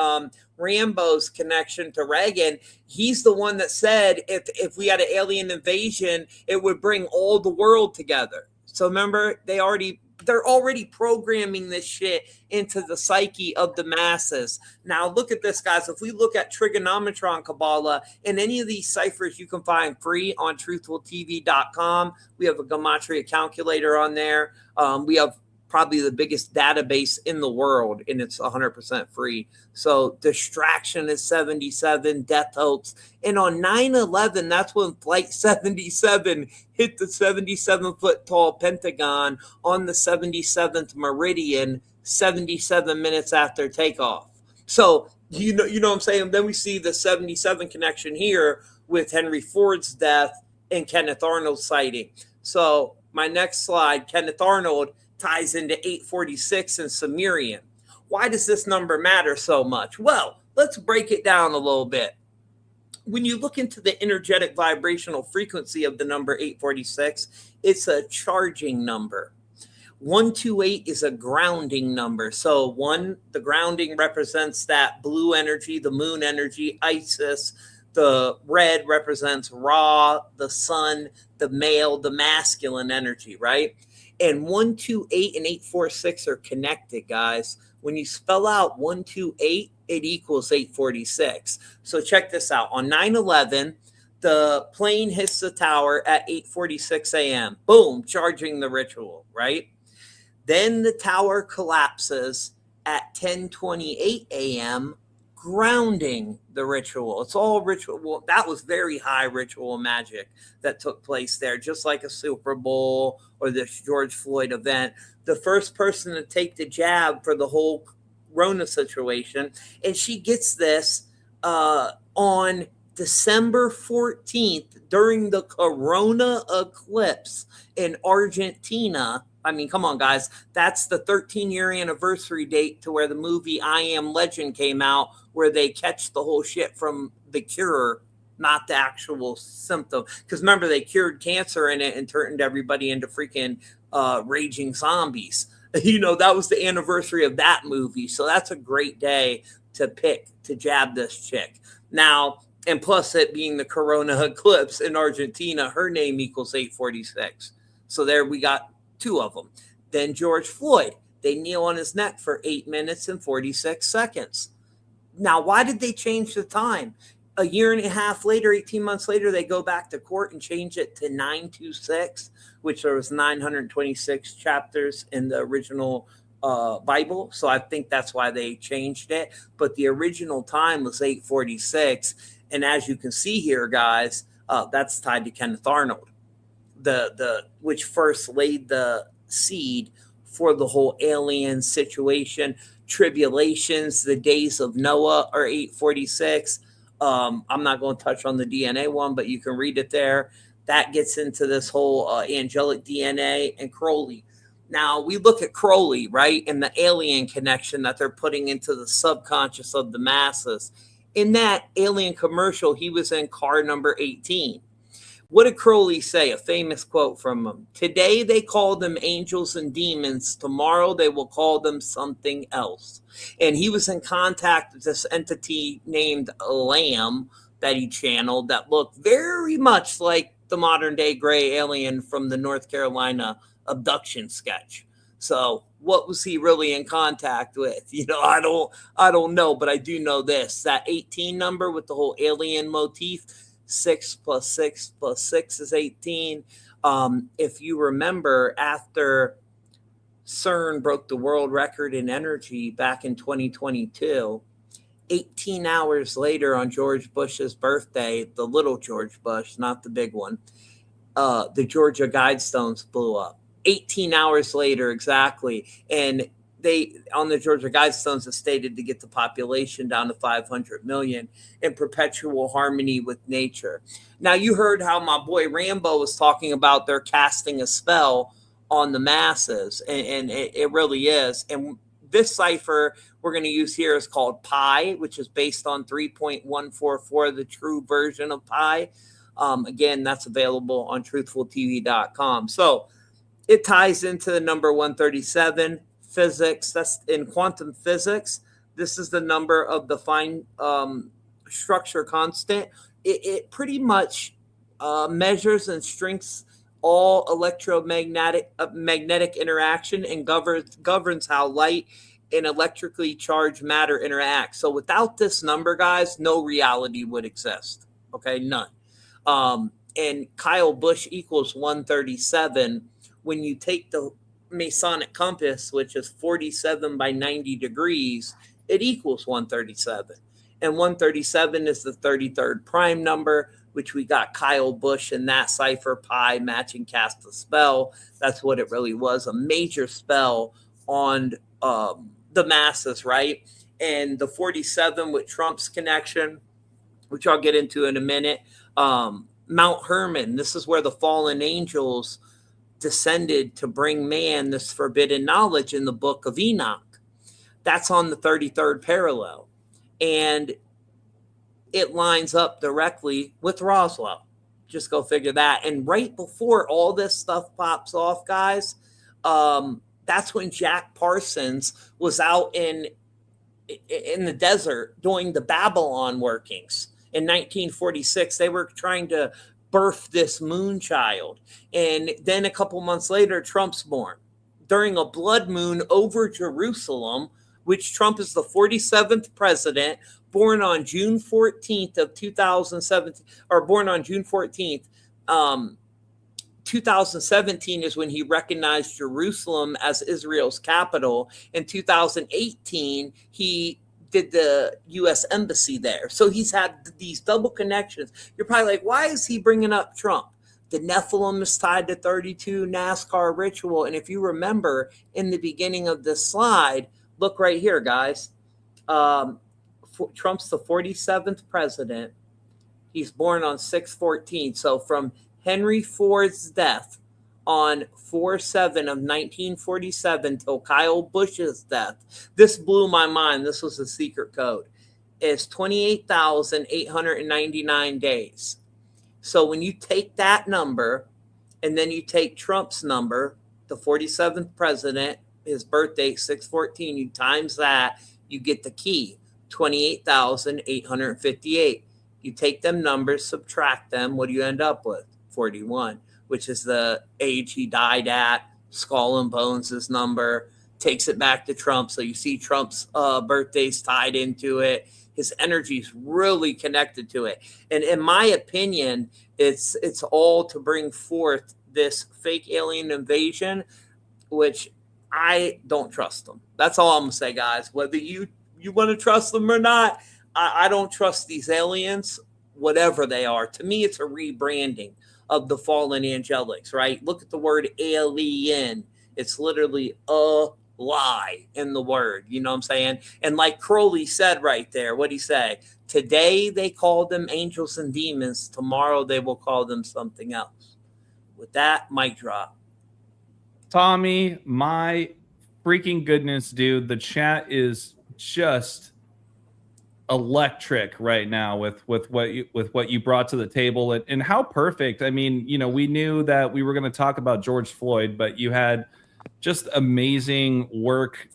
Rambo's connection to Reagan, he's the one that said if we had an alien invasion, it would bring all the world together. So remember, they're already programming this shit into the psyche of the masses. Now, look at this, guys. If we look at trigonometron Kabbalah in any of these ciphers, you can find free on TruthfulTV.com. We have a gematria calculator on there. We have probably the biggest database in the world, and it's 100% free. So distraction is 77, death hoax. And on 9/11, that's when Flight 77 hit the 77-foot tall Pentagon on the 77th meridian, 77 minutes after takeoff. So, you know what I'm saying? Then we see the 77 connection here with Henry Ford's death and Kenneth Arnold's sighting. So my next slide, Kenneth Arnold ties into 846 and Sumerian. Why does this number matter so much? Well, let's break it down a little bit. When you look into the energetic vibrational frequency of the number 846, it's a charging number. 128 is a grounding number. So the grounding represents that blue energy, the moon energy, Isis. The red represents Ra, the sun, the male, the masculine energy, right? And 128 and 846 are connected, guys. When you spell out 128, it equals 846. So check this out. On 9/11, the plane hits the tower at 8:46 a.m. Boom, charging the ritual, right? Then the tower collapses at 10:28 a.m., grounding the ritual. It's all ritual. That was very high ritual magic that took place there, just like a Super Bowl or this George Floyd event. The first person to take the jab for the whole Rona situation, and she gets this on December 14th during the Corona eclipse in Argentina. I mean, come on, guys. That's the 13-year anniversary date to where the movie I Am Legend came out, where they catch the whole shit from the cure, not the actual symptom. Because remember, they cured cancer in it and turned everybody into freaking raging zombies. You know, that was the anniversary of that movie. So that's a great day to pick to jab this chick. Now, and plus it being the Corona eclipse in Argentina, her name equals 846. So there we got two of them. Then George Floyd, they kneel on his neck for 8 minutes and 46 seconds. Now, why did they change the time? A year and a half later, 18 months later, they go back to court and change it to 926, which there was 926 chapters in the original Bible. So I think that's why they changed it. But the original time was 846. And as you can see here, guys, that's tied to Kenneth Arnold, which first laid the seed for the whole alien situation. Tribulations, the days of Noah are 846. I'm not going to touch on the DNA one, but you can read it there. That gets into this whole angelic DNA and Crowley. Now, we look at Crowley, right, and the alien connection that they're putting into the subconscious of the masses. In that alien commercial, he was in car number 18. What did Crowley say? A famous quote from him. Today they call them angels and demons. Tomorrow they will call them something else. And he was in contact with this entity named Lamb that he channeled that looked very much like the modern day gray alien from the North Carolina abduction sketch. So what was he really in contact with? You know, I don't know, but I do know this. That 18 number with the whole alien motif, 6 + 6 + 6 is 18. If you remember, after CERN broke the world record in energy back in 2022, 18 hours later on George Bush's birthday, the little George Bush, not the big one, the Georgia Guidestones blew up. 18 hours later, exactly. And they on the Georgia Guidestones have stated to get the population down to 500 million in perpetual harmony with nature. Now, you heard how my boy Rambo was talking about they're casting a spell on the masses, and it really is. And this cipher we're going to use here is called pi, which is based on 3.144, the true version of pi. Again, that's available on TruthfulTV.com. So it ties into the number 137, physics. That's in quantum physics. This is the number of the fine structure constant. It pretty much measures and shrinks all electromagnetic magnetic interaction and governs how light and electrically charged matter interact. So without this number, guys, no reality would exist. Okay, none. And Kyle Busch equals 137. When you take the Masonic compass, which is 47 by 90 degrees, it equals 137. And 137 is the 33rd prime number, which we got Kyle Busch in that cipher pi matching cast a spell. That's what it really was, a major spell on the masses, right? And the 47 with Trump's connection, which I'll get into in a minute. Mount Hermon, this is where the fallen angels descended to bring man this forbidden knowledge in the book of Enoch. That's on the 33rd parallel. And it lines up directly with Roswell. Just go figure that. And right before all this stuff pops off, guys, that's when Jack Parsons was out in the desert doing the Babylon workings. In 1946, they were trying to birth this moon child. And then a couple months later, Trump's born during a blood moon over Jerusalem, which Trump is the 47th president, born on June 14th of 2017, or born on June 14th. 2017 is when he recognized Jerusalem as Israel's capital. In 2018, he did the U.S. embassy there. So he's had these double connections. You're probably like, why is he bringing up Trump? The Nephilim is tied to 32 NASCAR ritual. And if you remember in the beginning of this slide, look right here, guys. Trump's the 47th president. He's born on 6/14. So from Henry Ford's death on 4/7 of 1947 till Kyle Busch's death. This blew my mind. This was a secret code. It's 28,899 days. So when you take that number and then you take Trump's number, the 47th president, his birth date 6/14, you times that, you get the key, 28,858. You take them numbers, subtract them, what do you end up with? 41, which is the age he died at. Skull and Bones' number takes it back to Trump. So you see Trump's birthday's tied into it. His energy is really connected to it. And in my opinion, it's all to bring forth this fake alien invasion, which I don't trust them. That's all I'm going to say, guys. Whether you want to trust them or not, I don't trust these aliens, whatever they are. To me, it's a rebranding of the fallen angelics, right? Look at the word alien. It's literally a lie in the word. You know what I'm saying? And like Crowley said right there, what'd he say? Today they call them angels and demons. Tomorrow they will call them something else. With that, mic drop. Tommy, my freaking goodness, dude. The chat is just electric right now with what you brought to the table, and how perfect. I mean, you know, we knew that we were going to talk about George Floyd, but you had just amazing work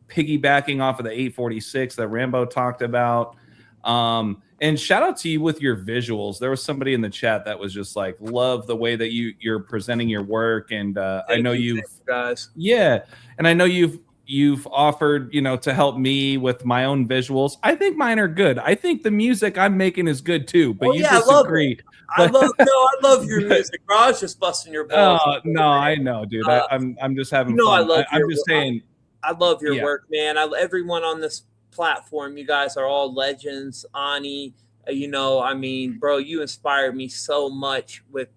piggybacking off of the 846 that Rambo talked about. And shout out to you with your visuals. There was somebody in the chat that was just like, love the way that you're presenting your work. And I know you've guys. Yeah. And I know you've offered, you know, to help me with my own visuals. I think mine are good. I think the music I'm making is good too, but you disagree. I love your music, bro. I was just busting your balls. Oh, no, I know, dude. I'm just having fun. I'm just saying. I love your work, man. Everyone on this platform, you guys are all legends. Ani, You know, I mean, bro, you inspired me so much with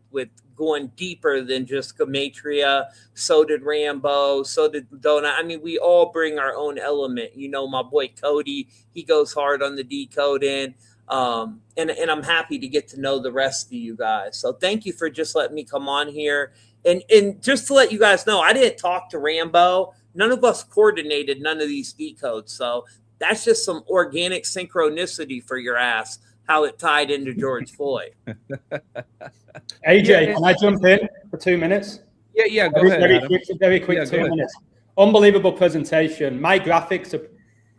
going deeper than just Gematria. So did Rambo. So did Doenut. I mean, we all bring our own element. You know, my boy Kodi, he goes hard on the decoding. And I'm happy to get to know the rest of you guys. So thank you for just letting me come on here. And just to let you guys know, I didn't talk to Rambo. None of us coordinated none of these decodes. So that's just some organic synchronicity for your ass, how it tied into George Floyd. AJ, can I jump in for 2 minutes? Yeah, go ahead. Very quick, Yeah, 2 minutes. Unbelievable presentation. My graphics are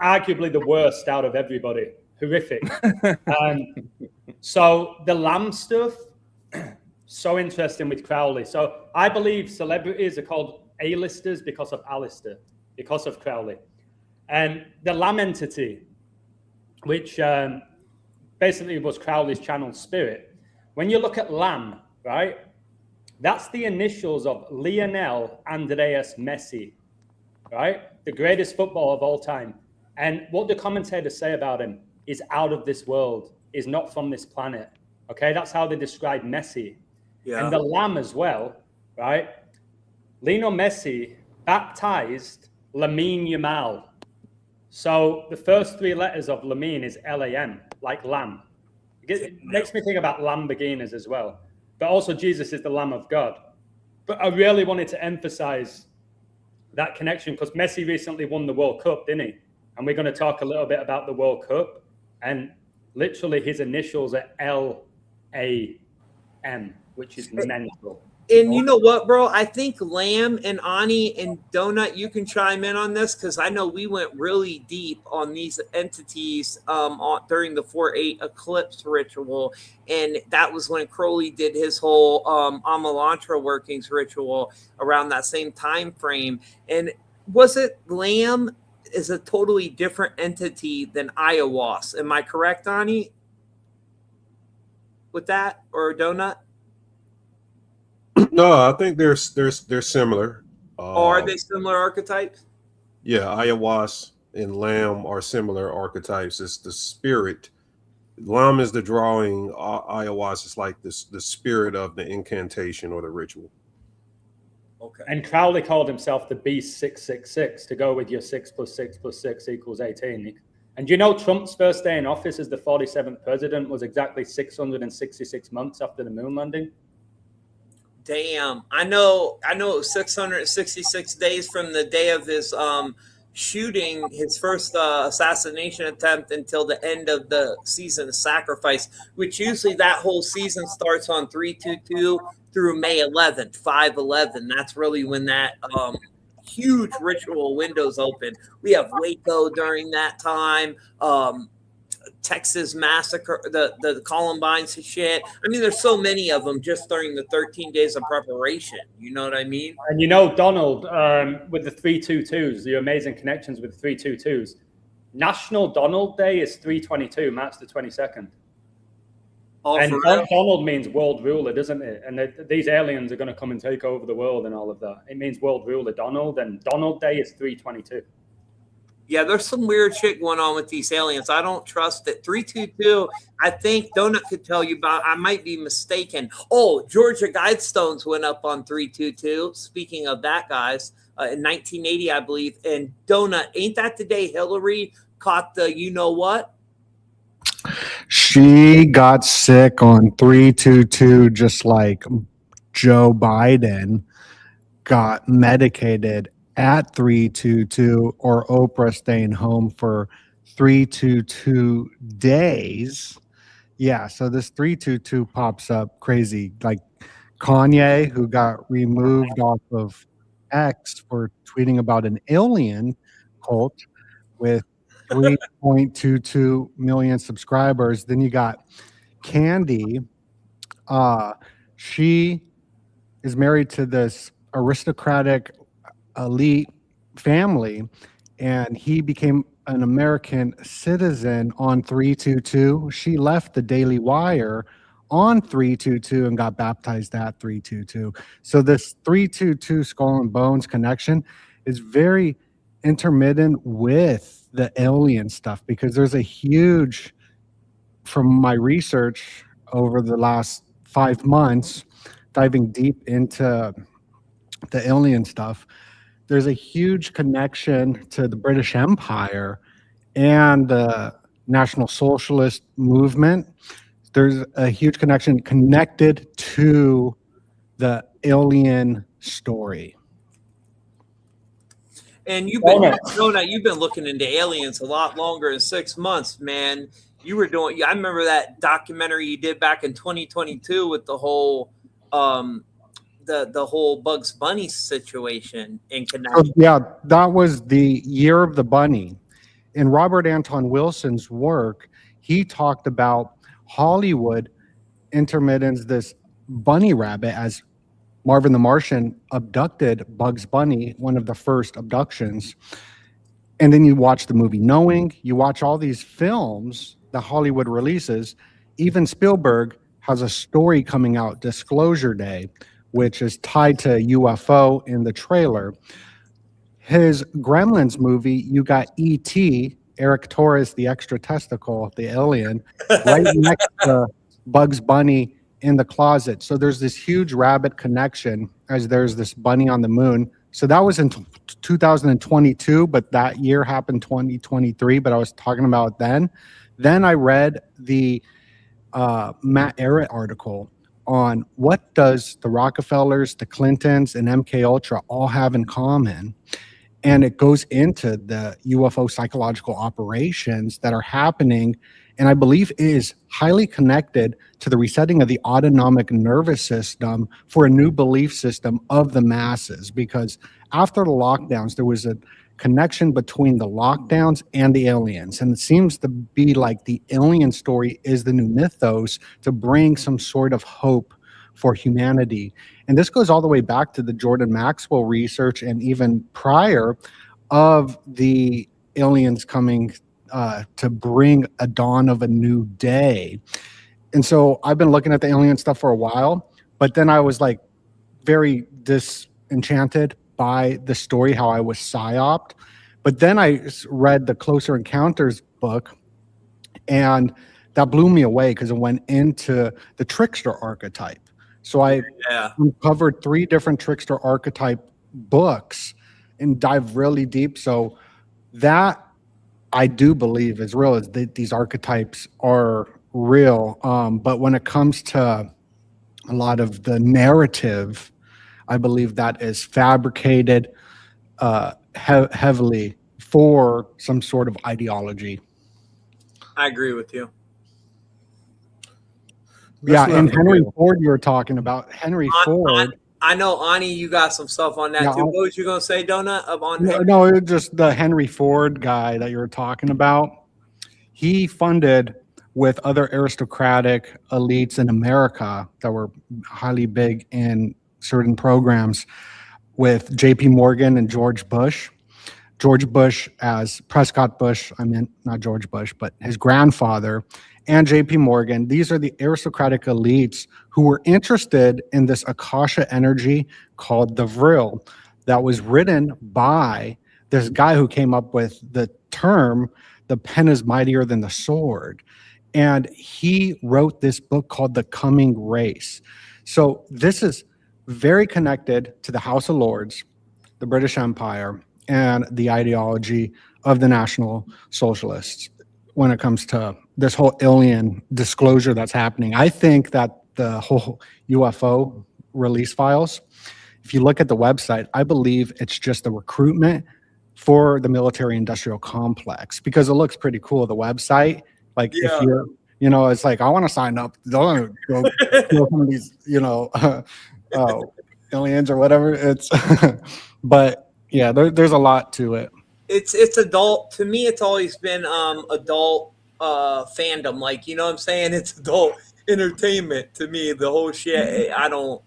arguably the worst out of everybody. Horrific. So the lamb stuff, so interesting with Crowley. So I believe celebrities are called A-listers because of Alistair, because of Crowley. And the lamb entity, which basically was Crowley's channel spirit. When you look at lamb, right, that's the initials of Lionel Andreas Messi, right? The greatest footballer of all time. And what the commentators say about him is out of this world, is not from this planet. Okay, that's how they describe Messi. Yeah. And the lamb as well, right? Lionel Messi baptized Lamine Yamal. So the first 3 letters of Lamine is L-A-M, like lamb. It makes me think about Lamborghinis as well. But also Jesus is the Lamb of God. But I really wanted to emphasize that connection because Messi recently won the World Cup, didn't he? And we're going to talk a little bit about the World Cup. And literally his initials are L-A-M, which is mental. And you know what, bro? I think Lamb and Ani and Doenut, you can chime in on this because I know we went really deep on these entities during the 4/8 eclipse ritual, and that was when Crowley did his whole Amalantra workings ritual around that same time frame. And was it Lamb is a totally different entity than Ayahuasca? Am I correct, Ani? With that, or Doenut? No, I think they're similar. Are they similar archetypes? Yeah, ayahuasca and lamb are similar archetypes. It's the spirit. Lamb is the drawing. Ayahuasca is like the spirit of the incantation or the ritual. Okay. And Crowley called himself the Beast 666 to go with your 6 + 6 + 6 = 18. And you know Trump's first day in office as the 47th president was exactly 666 months after the moon landing? Damn, I know it was 666 days from the day of his shooting, his first assassination attempt until the end of the season of sacrifice, which usually that whole season starts on 3/22 through May 11th, 5/11. That's really when that huge ritual windows open. We have Waco during that time. Texas massacre, the Columbine shit. I mean, there's so many of them just during the 13 days of preparation. You know what I mean? And you know, Donald, with the 322s, the amazing connections with 322s. National Donald Day is 3/22, March the 22nd. Oh, and Donald means world ruler, doesn't it? And these aliens are going to come and take over the world and all of that. It means world ruler, Donald, and Donald Day is 3/22. Yeah, there's some weird shit going on with these aliens. I don't trust it. 3/22, I think Doenut could tell you about. I might be mistaken. Oh, Georgia Guidestones went up on 3/22. Speaking of that, guys, in 1980, I believe. And Doenut, ain't that the day Hillary caught the you know what? She got sick on 3/22, just like Joe Biden got medicated at 3/22, or Oprah staying home for 3/22 days. Yeah, so this 3/22 pops up crazy. Like Kanye, who got removed off of X for tweeting about an alien cult with 3.22 million subscribers. Then you got Candy. She is married to this aristocratic elite family, and he became an American citizen on 3/22. She left the Daily Wire on 3/22 and got baptized at 3/22. So this 3/22 skull and bones connection is very intermittent with the alien stuff, because there's a huge from my research over the last 5 months, diving deep into the alien stuff, there's a huge connection to the British Empire and the National Socialist movement. There's a huge connection connected to the alien story. And you've been Doenut, you've been looking into aliens a lot longer than 6 months, man. You were doing. I remember that documentary you did back in 2022 with the whole, the whole Bugs Bunny situation in connection. Yeah, that was the Year of the Bunny. In Robert Anton Wilson's work, he talked about Hollywood intermittens this bunny rabbit as Marvin the Martian abducted Bugs Bunny, one of the first abductions. And then you watch the movie Knowing, you watch all these films that Hollywood releases. Even Spielberg has a story coming out, Disclosure Day, which is tied to UFO in the trailer. His Gremlins movie, you got E.T., Eric Torres, the extra testicle, the alien, right next to Bugs Bunny in the closet. So there's this huge rabbit connection as there's this bunny on the moon. So that was in 2022, but that year happened 2023, but I was talking about then. Then I read the Matt Ehret article on what does the Rockefellers, the Clintons, and MK Ultra all have in common. And it goes into the UFO psychological operations that are happening, and I believe is highly connected to the resetting of the autonomic nervous system for a new belief system of the masses. Because after the lockdowns, there was a connection between the lockdowns and the aliens. And it seems to be like the alien story is the new mythos to bring some sort of hope for humanity. And this goes all the way back to the Jordan Maxwell research and even prior of the aliens coming to bring a dawn of a new day. And so I've been looking at the alien stuff for a while, but then I was like very disenchanted by the story, how I was psyoped. But then I read the Closer Encounters book, and that blew me away because it went into the trickster archetype. So I uncovered 3 different trickster archetype books and dive really deep. So that I do believe is real, is that these archetypes are real. But when it comes to a lot of the narrative, I believe that is fabricated heavily for some sort of ideology. I agree with you. Yeah, and Henry Ford you were talking about. Henry Ford. I know, Ani, you got some stuff on that too. What was you going to say, Doenut? No, it was just the Henry Ford guy that you were talking about. He funded with other aristocratic elites in America that were highly big in certain programs with J.P. Morgan and George Bush. George Bush as Prescott Bush, I meant not George Bush, but his grandfather, and J.P. Morgan. These are the aristocratic elites who were interested in this Akasha energy called the Vril that was written by this guy who came up with the term, the pen is mightier than the sword. And he wrote this book called The Coming Race. So this is very connected to the House of Lords, the British Empire, and the ideology of the National Socialists when it comes to this whole alien disclosure that's happening. I think that the whole UFO release files, if you look at the website, I believe it's just a recruitment for the military industrial complex because it looks pretty cool, the website. Like if you're, you know, it's like, I want to sign up. Don't go kill some of these, you know, aliens or whatever. It's, but yeah, there's a lot to it. It's adult. To me, it's always been adult fandom. Like, you know what I'm saying? It's adult entertainment to me. The whole shit. I don't.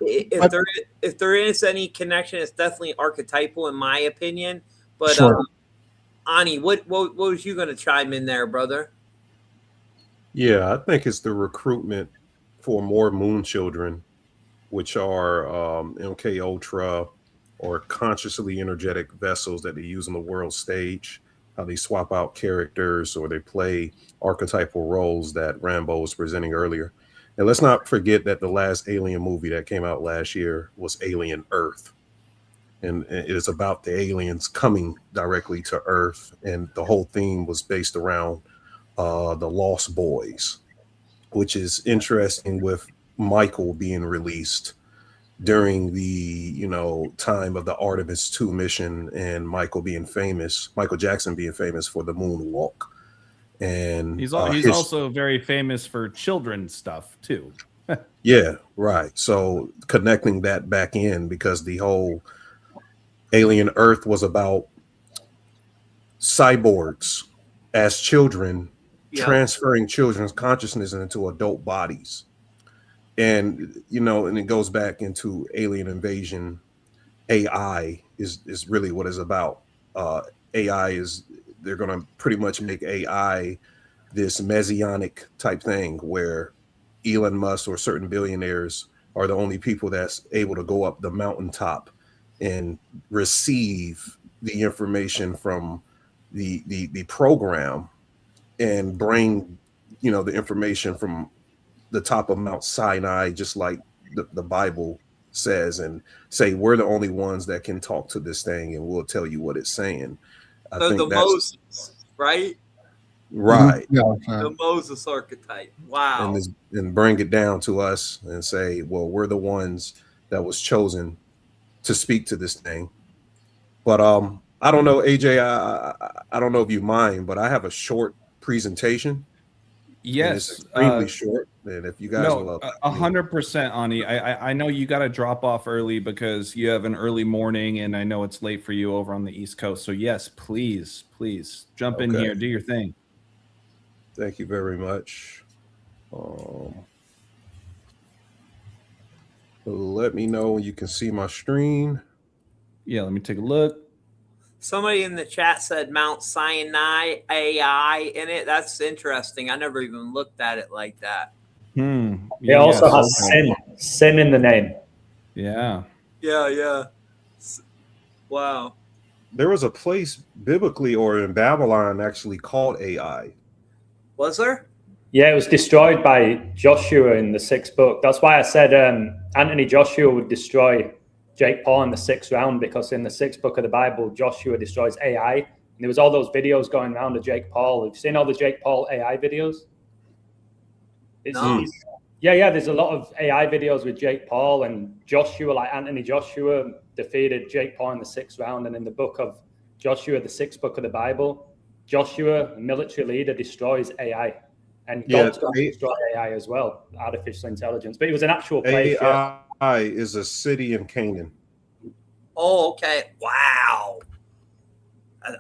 If there is any connection, it's definitely archetypal in my opinion. But sure. Ani, what was you going to chime in there, brother? Yeah, I think it's the recruitment for more moon children, which are MK Ultra or consciously energetic vessels that they use on the world stage. how they swap out characters or they play archetypal roles that Rambo was presenting earlier. And let's not forget that the last Alien movie that came out last year was Alien Earth. And it is about the aliens coming directly to Earth. And the whole theme was based around the Lost Boys, which is interesting with Michael being released during the time of the Artemis 2 mission, and Michael Jackson being famous for the moonwalk. And he's also very famous for children's stuff too. Yeah, right. So connecting that back in, because the whole Alien Earth was about cyborgs as children, transferring children's consciousness into adult bodies. And and it goes back into alien invasion. AI is really what it's about. AI is, they're going to pretty much make AI this messianic type thing where Elon Musk or certain billionaires are the only people that's able to go up the mountaintop and receive the information from the program and bring the information from the top of Mount Sinai, just like the Bible says, and say we're the only ones that can talk to this thing and we'll tell you what it's saying. I think the that's Moses, right? Right. Yeah, The Moses archetype. Wow. And bring it down to us and say, well, we're the ones that was chosen to speak to this thing. But I don't know, AJ, I don't know if you mind, but I have a short presentation. Yes, it's extremely short. And if you guys will 100%, Ani. I know you got to drop off early because you have an early morning, and I know it's late for you over on the East Coast. So yes, please jump in here, do your thing. Thank you very much. Let me know when you can see my screen. Yeah, let me take a look. Somebody in the chat said Mount Sinai AI in it. That's interesting. I never even looked at it like that. It also has sin in the name. Yeah. Yeah. Wow. There was a place biblically or in Babylon actually called AI. Was there? Yeah, it was destroyed by Joshua in the 6th book. That's why I said Anthony Joshua would destroy Jake Paul in the 6th round, because in the 6th book of the Bible, Joshua destroys AI. And there was all those videos going around of Jake Paul. Have you seen all the Jake Paul AI videos? No. Yeah. There's a lot of AI videos with Jake Paul and Joshua, like Anthony Joshua defeated Jake Paul in the 6th round. And in the book of Joshua, the 6th book of the Bible, Joshua, a military leader, destroys AI. And God's going to destroy AI as well, artificial intelligence. But it was an actual place. AI is a city in Canaan. Oh, okay. Wow.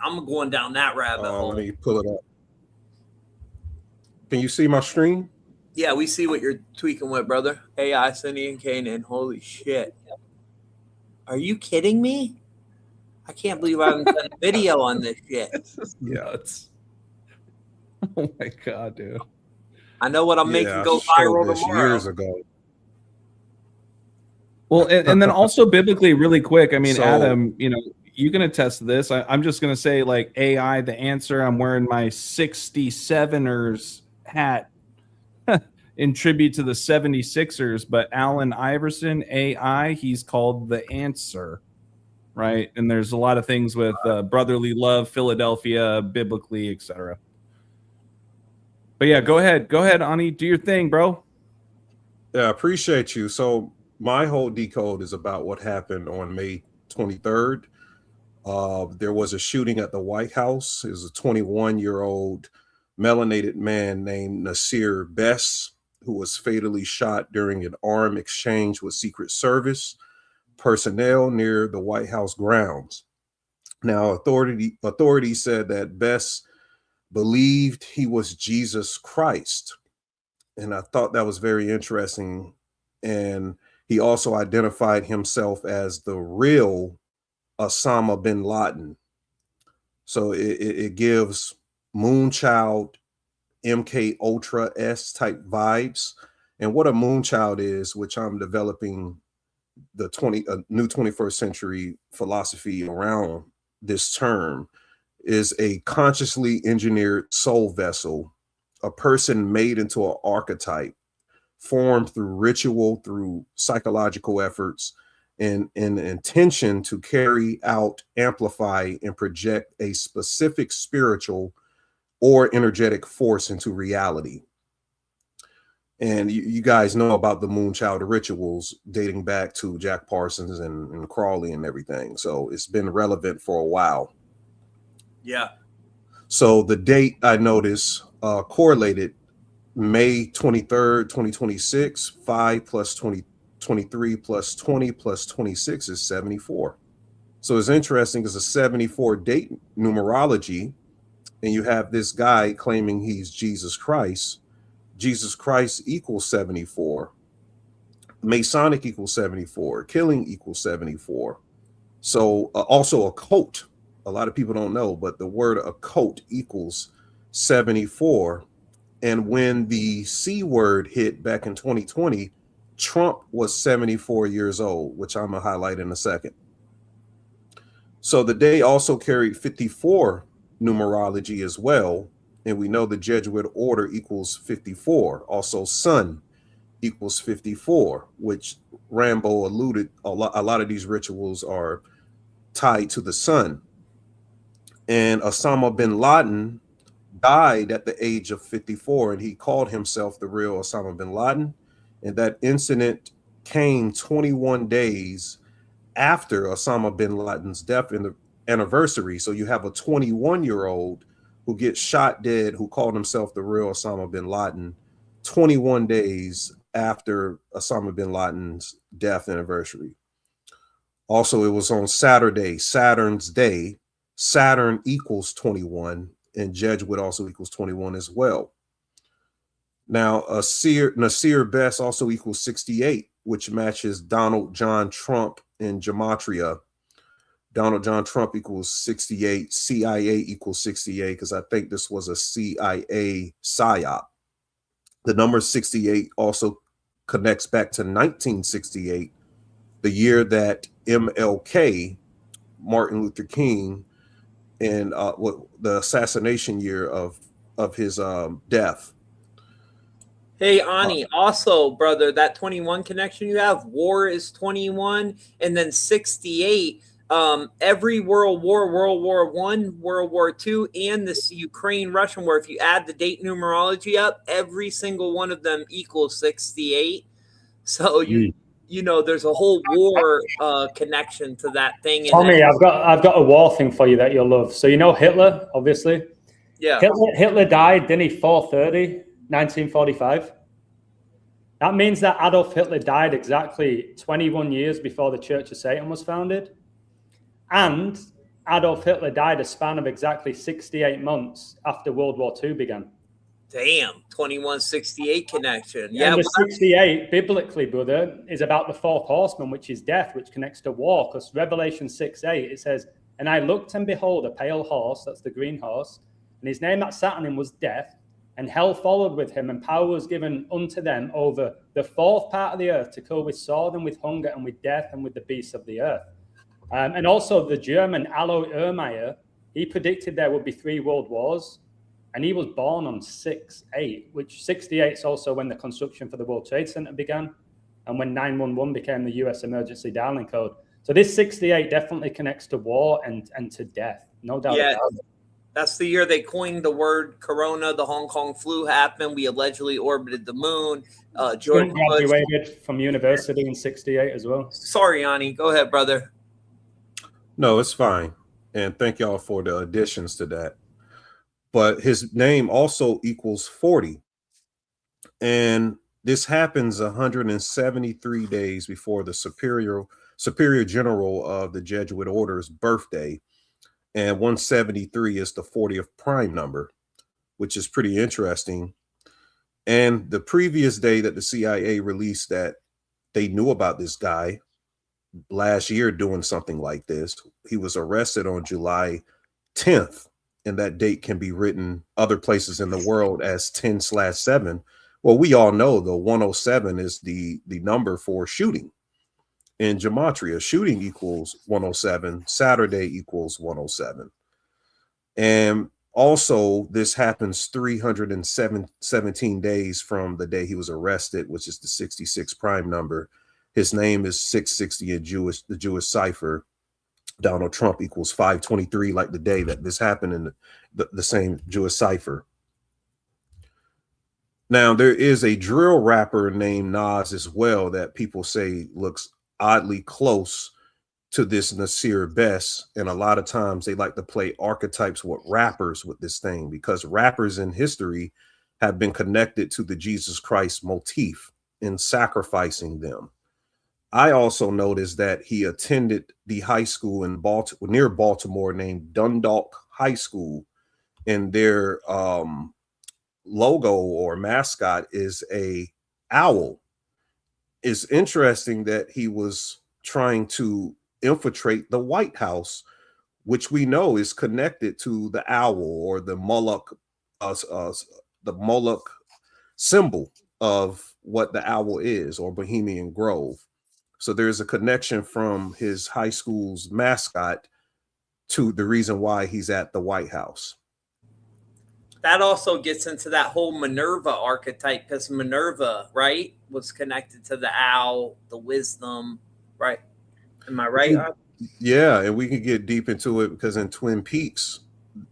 I'm going down that rabbit hole. Let me pull it up. Can you see my screen? Yeah, we see what you're tweaking with, brother. AI, Cindy, and Canaan. Holy shit. Are you kidding me? I can't believe I haven't done a video on this shit. Yeah, it's. Oh my God, dude. I know what I'm making go viral tomorrow. Years ago. Well, and then also biblically, really quick. I mean, Adam, you can attest to this. I'm just gonna say, like, AI, the answer. I'm wearing my 67ers hat in tribute to the 76ers, but Allen Iverson, AI, he's called the answer, right? And there's a lot of things with brotherly love, Philadelphia, biblically, etc. But yeah, go ahead, Ani, do your thing, bro. Yeah, I appreciate you. So my whole decode is about what happened on May 23rd. There was a shooting at the White House. It was a 21-year-old melanated man named Nasir Bess, who was fatally shot during an armed exchange with Secret Service personnel near the White House grounds. Now, authorities said that Bess believed he was Jesus Christ. And I thought that was very interesting. And he also identified himself as the real Osama bin Laden. So it gives Moonchild MK Ultra S type vibes. And what a Moonchild is, which I'm developing the new 21st century philosophy around this term, is a consciously engineered soul vessel, a person made into an archetype, formed through ritual, through psychological efforts, and an intention to carry out, amplify, and project a specific spiritual or energetic force into reality. And you guys know about the Moonchild rituals dating back to Jack Parsons and Crawley and everything. So it's been relevant for a while. Yeah. So the date I noticed correlated May 23rd, 2026, 5 plus 23 plus 20 plus 26 is 74. So it's interesting because a 74 date numerology, and you have this guy claiming he's Jesus Christ. Jesus Christ equals 74. Masonic equals 74. Killing equals 74. So also occult. A lot of people don't know, but the word occult equals 74. And when the C word hit back in 2020, Trump was 74 years old, which I'm going to highlight in a second. So the day also carried 54 numerology as well. And we know the Jesuit order equals 54. Also, sun equals 54, which Rambo alluded, a lot of these rituals are tied to the sun. And Osama bin Laden died at the age of 54, and he called himself the real Osama bin Laden. And that incident came 21 days after Osama bin Laden's death in the anniversary. So you have a 21-year-old who gets shot dead, who called himself the real Osama bin Laden 21 days after Osama bin Laden's death anniversary. Also, it was on Saturday, Saturn's day. Saturn equals 21, and Jesuit also equals 21 as well. Now, Nasir Best also equals 68, which matches Donald John Trump in gematria. Donald John Trump equals 68. CIA equals 68, because I think this was a CIA psyop. The number 68 also connects back to 1968, the year that MLK, Martin Luther King, and the assassination year of his death. Hey, Ani, also, brother, that 21 connection you have, war is 21, and then 68, every World War, World War I, World War II, and this Ukraine-Russian war, if you add the date numerology up, every single one of them equals 68. So you know, there's a whole war connection to that thing. Tommy, I've got a war thing for you that you'll love. So you know Hitler, obviously. Yeah. Hitler died, didn't he? 4/30, 1945. That means that Adolf Hitler died exactly 21 years before the Church of Satan was founded, and Adolf Hitler died a span of exactly 68 months after World War II began. Damn, 2168 connection. Yeah, and the 68, biblically, brother, is about the fourth horseman, which is death, which connects to war. Because Revelation 6:8, it says, "And I looked and behold a pale horse," that's the green horse, "and his name that sat on him was Death, and hell followed with him, and power was given unto them over the fourth part of the earth to kill with sword and with hunger and with death and with the beasts of the earth." And also the German Alois Ermeyer, he predicted there would be 3 world wars. And he was born on 6/8, which 68 is also when the construction for the World Trade Center began and when 911 became the US emergency dialing code. So this 68 definitely connects to war and to death, no doubt about it. That's the year they coined the word corona. The Hong Kong flu happened. We allegedly orbited the moon. George graduated from university in 68 as well. Sorry, Ani. Go ahead, brother. No, it's fine. And thank y'all for the additions to that. But his name also equals 40. And this happens 173 days before the superior general of the Jesuit order's birthday. And 173 is the 40th prime number, which is pretty interesting. And the previous day that the CIA released that they knew about this guy last year doing something like this, he was arrested on July 10th. And that date can be written other places in the world as 10/7. Well, we all know the 107 is the number for shooting. In gematria, shooting equals 107, Saturday equals 107. And also, this happens 317 days from the day he was arrested, which is the 66 prime number. His name is 660 in the Jewish cipher. Donald Trump equals 523, like the day that this happened in the same Jewish cipher. Now, there is a drill rapper named Nas as well that people say looks oddly close to this Nasir Best. And a lot of times they like to play archetypes with rappers with this thing, because rappers in history have been connected to the Jesus Christ motif in sacrificing them. I also noticed that he attended the high school in Baltimore, near Baltimore, named Dundalk High School, and their logo or mascot is a owl. It's interesting that he was trying to infiltrate the White House, which we know is connected to the owl or the Moloch symbol of what the owl is, or Bohemian Grove. So there's a connection from his high school's mascot to the reason why he's at the White House. That also gets into that whole Minerva archetype, because Minerva, right, was connected to the owl, the wisdom, right? Am I right? Yeah, and we can get deep into it because in Twin Peaks,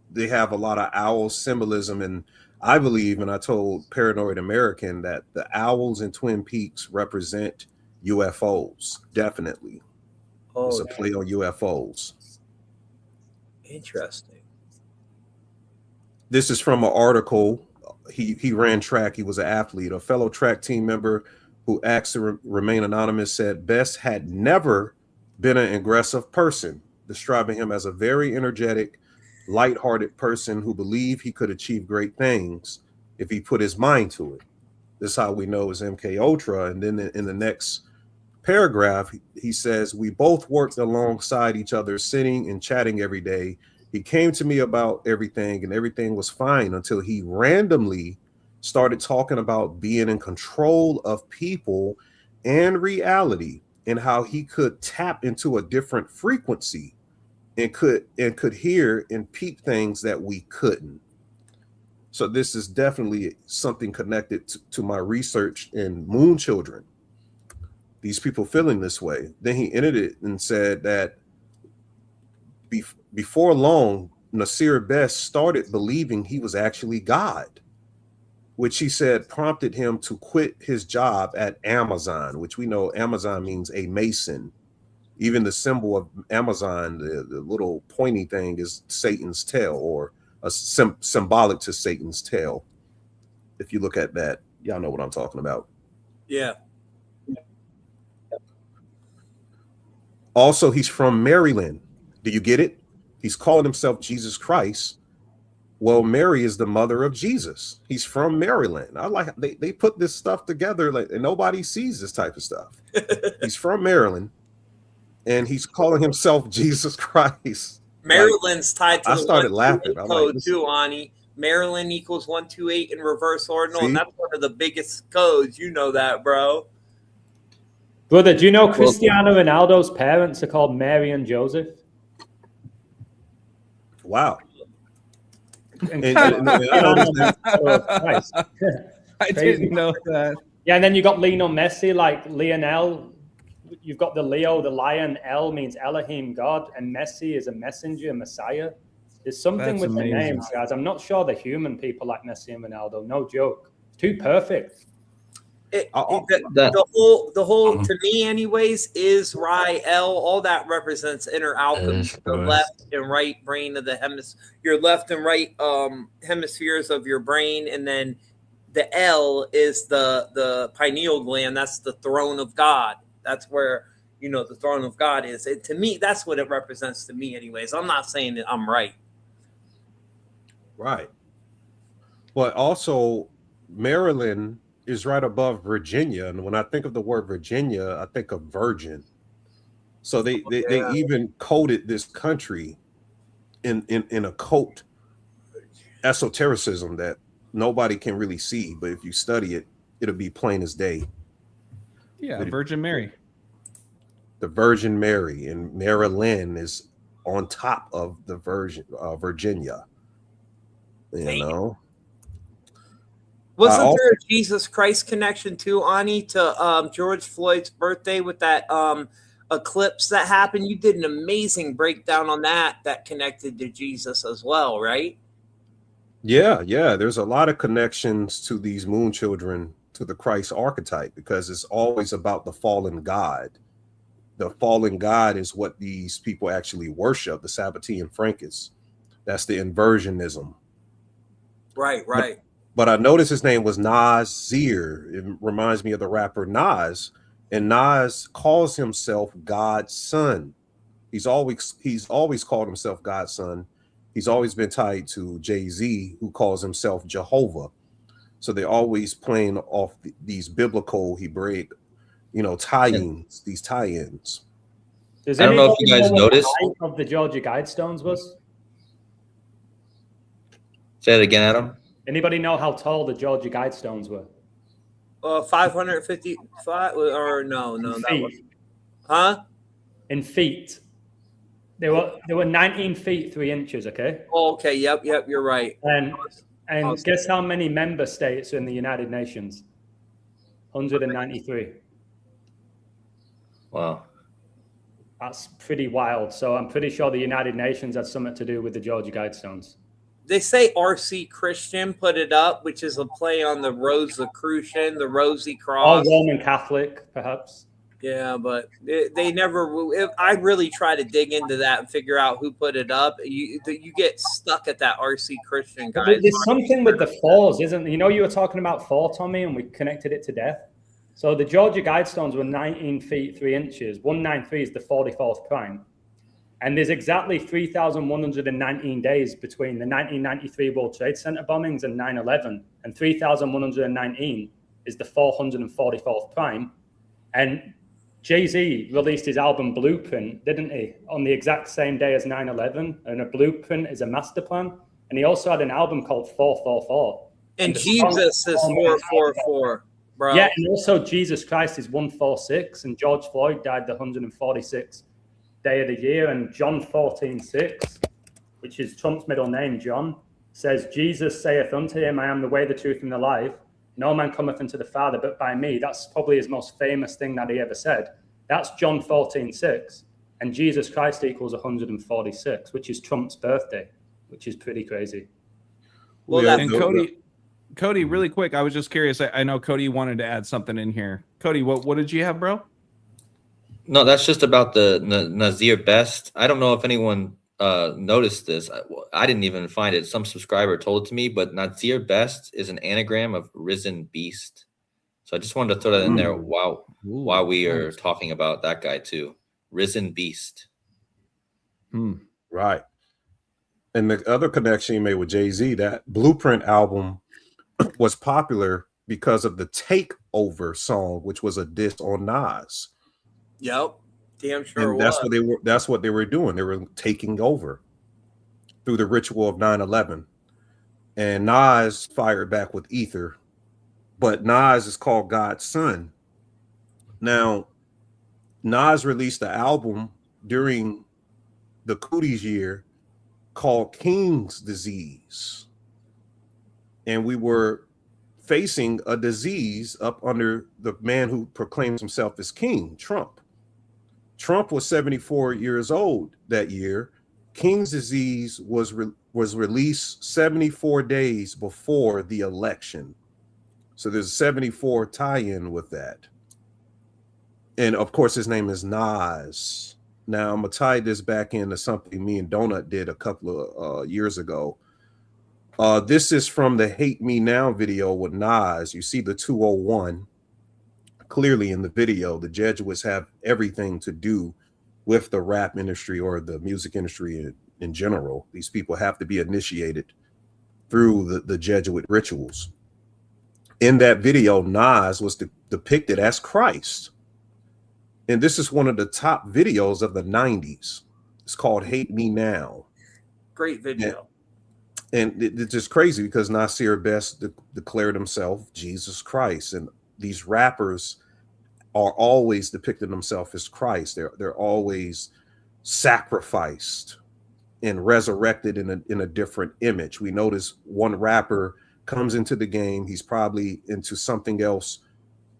they have a lot of owl symbolism. And I believe, and I told Paranoid American, that the owls in Twin Peaks represent UFOs, definitely. Oh, it's a play on UFOs. Interesting. This is from an article. He ran track. He was an athlete. A fellow track team member who asked to remain anonymous said Best had never been an aggressive person, describing him as a very energetic, lighthearted person who believed he could achieve great things if he put his mind to it. This is how we know it's MK Ultra. And then in the next paragraph, he says, we both worked alongside each other, sitting and chatting every day. He came to me about everything, and everything was fine until he randomly started talking about being in control of people and reality, and how he could tap into a different frequency and could hear and peep things that we couldn't. So this is definitely something connected to my research in Moon Children. These people feeling this way. Then he ended it and said that before long, Nasir Best started believing he was actually God, which he said prompted him to quit his job at Amazon, which we know Amazon means a mason. Even the symbol of Amazon, the little pointy thing, is Satan's tail, or a symbolic to Satan's tail. If you look at that, y'all know what I'm talking about. Yeah. Also, he's from Maryland. Do you get it? He's calling himself Jesus Christ. Well, Mary is the mother of Jesus. He's from Maryland. I like they put this stuff together, like, and nobody sees this type of stuff. He's from Maryland, and he's calling himself Jesus Christ. Maryland's tied to I the started laughing. code too, Ani. Maryland equals 128 in reverse ordinal, See? and that's one of the biggest codes. You know that, bro. Brother, do you know Cristiano Ronaldo's parents are called Mary and Joseph? Wow. I didn't know that. Yeah, and then you got Lionel Messi, like Lionel. You've got the Leo, the lion. El means Elohim, God, and Messi is a messenger, Messiah. There's something with the names, guys. I'm not sure the human people like Messi and Ronaldo. No joke. It's too perfect. The whole to me anyways, Israel, all that represents inner alchemy, the left and right brain of the your left and right hemispheres of your brain, and then the L is the pineal gland. That's the throne of God. That's where, you know, the throne of God is. To me, that's what it represents to me anyways. I'm not saying that I'm right. Right. But also, Maryland is right above Virginia, and when I think of the word Virginia, I think of virgin. So they even coded this country in a cult esotericism that nobody can really see, but if you study it, it'll be plain as day. Yeah, Virgin Mary. The Virgin Mary, and Maryland is on top of the Virginia. You know. Wasn't there a Jesus Christ connection too, Ani, to George Floyd's birthday with that eclipse that happened? You did an amazing breakdown on that connected to Jesus as well, right? Yeah. There's a lot of connections to these moon children, to the Christ archetype, because it's always about the fallen God. The fallen God is what these people actually worship, the Sabbatean Frankists. That's the inversionism. Right. But I noticed his name was Nasir. It reminds me of the rapper Nas, and Nas calls himself God's son. He's always called himself God's son. He's always been tied to Jay-Z, who calls himself Jehovah. So they're always playing off these biblical Hebraic, tie-ins, these tie-ins. I don't know if you guys noticed. Of the Georgia Guidestones was. Say it again, Adam. Anybody know how tall the Georgia Guidestones were? 555 or no, that was, huh? In feet. They were 19 feet 3 inches. Okay. Oh, okay. Yep. You're right. And guess how many member states are in the United Nations? 193. Wow. That's pretty wild. So I'm pretty sure the United Nations has something to do with the Georgia Guidestones. They say R.C. Christian put it up, which is a play on the Rosicrucian, the Rosy Cross. Or Roman Catholic, perhaps. Yeah, but they never. I really try to dig into that and figure out who put it up. You get stuck at that R.C. Christian guy. There's something with the fours, isn't there? You were talking about 4, Tommy, and we connected it to death. So the Georgia Guidestones were 19 feet 3 inches. 193 is the 44th prime. And there's exactly 3,119 days between the 1993 World Trade Center bombings and 9/11, and 3,119 is the 444th prime. And Jay-Z released his album Blueprint, didn't he, on the exact same day as 9/11? And a blueprint is a master plan. And he also had an album called 444. And Jesus is 444, bro. Yeah, and also Jesus Christ is 146, and George Floyd died the 146th day of the year. And John 14:6, which is Trump's middle name, John, says, Jesus saith unto him, I am the way, the truth, and the life. No man cometh unto the Father but by me. That's probably his most famous thing that he ever said. That's John 14:6. And Jesus Christ equals 146, which is Trump's birthday, which is pretty crazy. Well, and Kodi, really quick, I was just curious. I know Kodi wanted to add something in here. Kodi, what did you have, bro? No, that's just about the Nazir Best. I don't know if anyone noticed this. I didn't even find it. Some subscriber told it to me, but Nazir Best is an anagram of risen beast. So I just wanted to throw that in there while we are talking about that guy too. Risen beast. Right. And the other connection you made with Jay-Z, that Blueprint album was popular because of the Takeover song, which was a diss on Nas. Yep, damn sure. And that's what they were doing. They were taking over through the ritual of 9/11. And Nas fired back with Ether, but Nas is called God's son. Now, Nas released the album during the Kodi's year called King's Disease. And we were facing a disease up under the man who proclaims himself as king, Trump. Trump was 74 years old that year. King's Disease was released 74 days before the election. So there's a 74 tie-in with that. And of course, his name is Nas. Now I'm gonna tie this back into something me and Doenut did a couple of years ago. This is from the Hate Me Now video with Nas. You see the 201 clearly in the video. The Jesuits have everything to do with the rap industry or the music industry in general. These people have to be initiated through the Jesuit rituals. In that video, Nas was depicted as Christ. And this is one of the top videos of the 90s. It's called Hate Me Now. Great video. And it's just crazy because Nasir Best declared himself Jesus Christ. And these rappers are always depicting themselves as Christ. They're always sacrificed and resurrected in a different image. We notice one rapper comes into the game, he's probably into something else,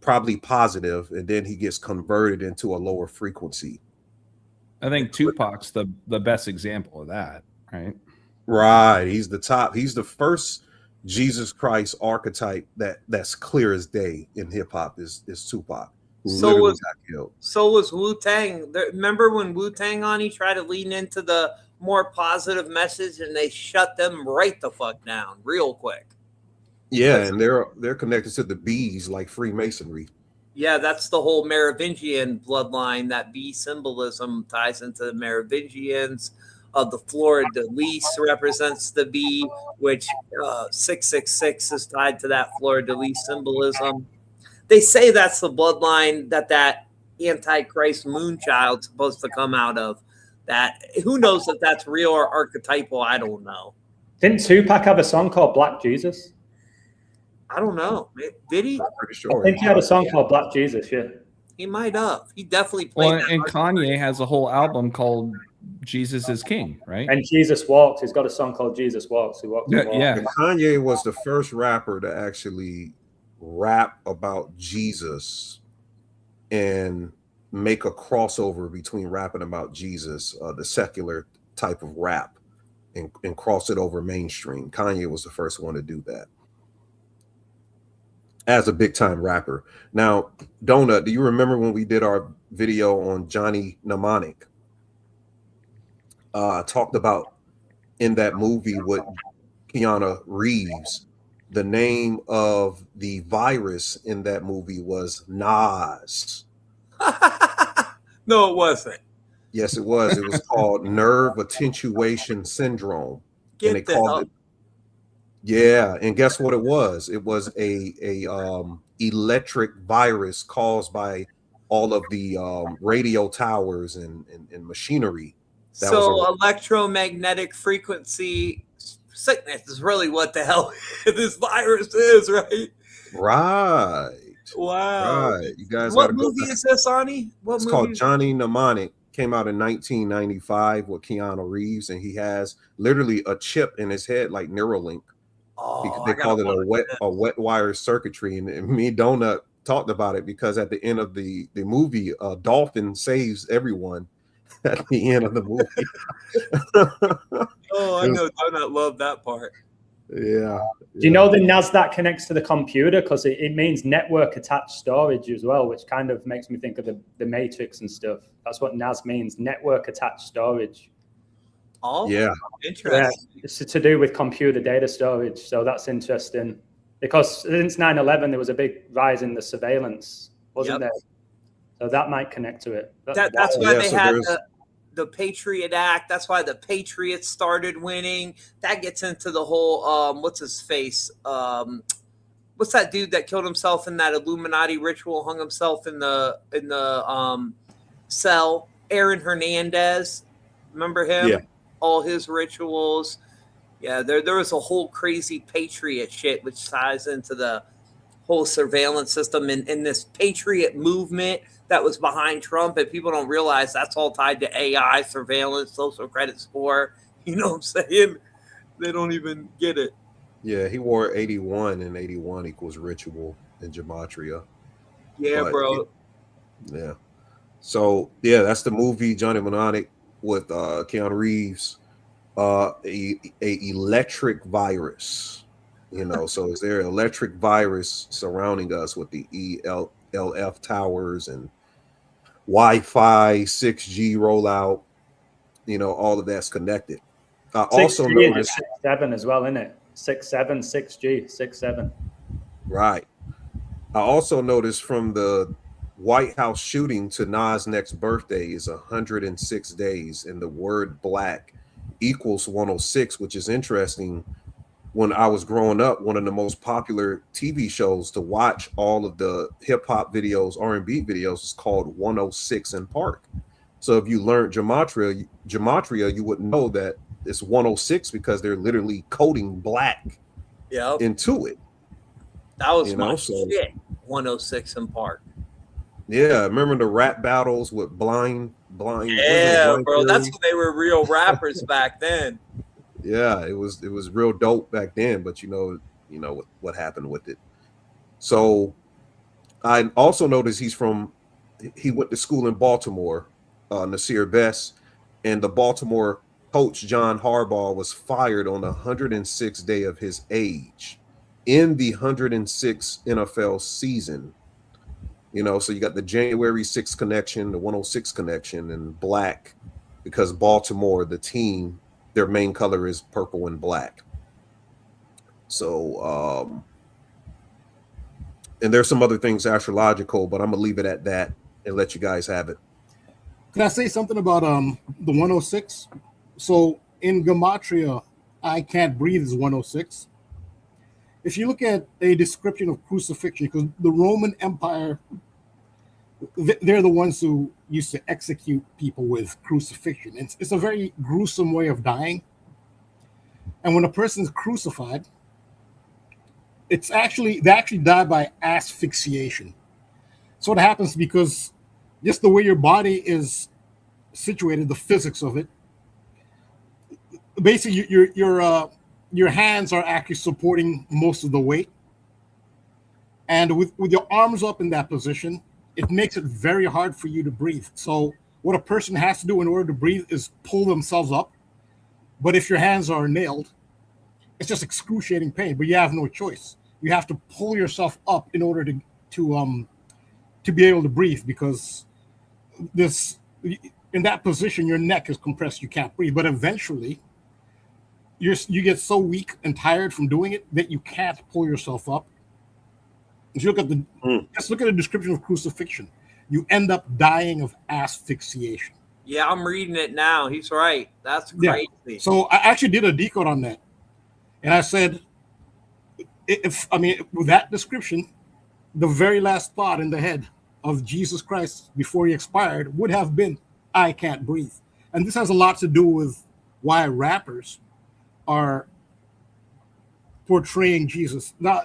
probably positive, and then he gets converted into a lower frequency. I think Tupac's the best example of that, right? Right. He's the top. He's the first Jesus Christ archetype that's clear as day in hip hop is Tupac, who literally got killed. So was Wu-Tang. Remember when Wu-Tang he tried to lean into the more positive message and they shut them right the fuck down real quick. Yeah, and they're connected to the bees like Freemasonry. Yeah, that's the whole Merovingian bloodline. That bee symbolism ties into the Merovingians. The fleur-de-lis represents the bee, which 666 is tied to that fleur-de-lis symbolism. They say that's the bloodline that Antichrist Moonchild's supposed to come out of. That who knows if that's real or archetypal? I don't know. Didn't Tupac have a song called Black Jesus? I don't know. Did he? I'm pretty sure. I think he had a song called Black Jesus. Yeah, he might have. He definitely played. Well, and Kanye has a whole album called Jesus is King, right? And Jesus Walks. He's got a song called Jesus Walks. He walks. Yeah. And Kanye was the first rapper to actually rap about Jesus and make a crossover between rapping about Jesus, the secular type of rap, and cross it over mainstream. Kanye was the first one to do that as a big time rapper. Now, Doenut, do you remember when we did our video on Johnny Mnemonic? Talked about in that movie with Keanu Reeves, the name of the virus in that movie was Nas. No, it wasn't. Yes, it was. It was called nerve attenuation syndrome. Get and they the called hell. it. Yeah, and guess what it was? It was a electric virus caused by all of the radio towers and machinery. That So electromagnetic frequency sickness is really what the hell this virus is, right? Right. Wow. Right. You guys What gotta go movie back. is this, Ani? What It's movie? called Johnny Mnemonic. Came out in 1995 with Keanu Reeves, and he has literally a chip in his head like Neuralink. Oh, They I gotta called it watch a wet wire circuitry, and me and Donut talked about it because at the end of the movie, Dolphin saves everyone at the end of the movie. Oh, I know. Donut love that part. Yeah. Do you know the NASDAQ connects to the computer because it means network attached storage as well, which kind of makes me think of the Matrix and stuff. That's what NAS means, network attached storage. Oh, yeah, interesting. Yeah, it's to do with computer data storage. So that's interesting because since 9/11, there was a big rise in the surveillance, wasn't there? So that might connect to it. That's why they had the Patriot Act. That's why the Patriots started winning. That gets into the whole what's his face? What's that dude that killed himself in that Illuminati ritual, hung himself in the cell? Aaron Hernandez. Remember him? Yeah. All his rituals. Yeah, there was a whole crazy Patriot shit which ties into the whole surveillance system and this Patriot movement that was behind Trump, and people don't realize that's all tied to AI, surveillance, social credit score. You know what I'm saying? They don't even get it. Yeah, he wore 81, and 81 equals ritual in gematria. Yeah, But bro. Yeah. So yeah, that's the movie Johnny Mnemonic with Keanu Reeves. A electric virus. You know, so is there an electric virus surrounding us with the ELF towers and Wi-Fi, 6G rollout? You know, all of that's connected. I also noticed 6.7 as well, isn't it? 6.7, 6G, 6.7. Right. I also noticed from the White House shooting to Nas' next birthday is 106 days, and the word black equals 106, which is interesting. When I was growing up, one of the most popular TV shows to watch all of the hip hop videos, R&B videos, is called 106 in Park. So if you learned gematria, you would know that it's 106 because they're literally coding black into it. That was my shit. 106 in Park. Yeah, remember the rap battles with blind Blind. Yeah, Blind bro, that's Fury? when they were real rappers back then. Yeah, it was real dope back then, but you know what happened with it. So I also noticed he went to school in Baltimore, Nasir Best, and the Baltimore coach John Harbaugh was fired on the 106th day of his age in the 106th NFL season. You know, so you got the January 6th connection, the 106 connection, and black, because Baltimore, the team, their main color is purple and black. So, and there's some other things astrological, but I'm gonna leave it at that and let you guys have it. Can I say something about the 106? So in Gematria, I can't breathe is 106. If you look at a description of crucifixion, because the Roman Empire, they're the ones who used to execute people with crucifixion. It's a very gruesome way of dying. And when a person's crucified, they actually die by asphyxiation. So what happens, because just the way your body is situated, the physics of it, basically your hands are actually supporting most of the weight, and with your arms up in that position, it makes it very hard for you to breathe. So what a person has to do in order to breathe is pull themselves up. But if your hands are nailed, it's just excruciating pain, but you have no choice. You have to pull yourself up in order to be able to breathe, because in that position your neck is compressed, you can't breathe. But eventually you get so weak and tired from doing it that you can't pull yourself up. If you look at just look at the description of crucifixion, you end up dying of asphyxiation. Yeah, I'm reading it now. He's right. That's crazy. Yeah. So I actually did a decode on that, and I said, with that description, the very last thought in the head of Jesus Christ before he expired would have been, "I can't breathe." And this has a lot to do with why rappers are portraying Jesus. Now,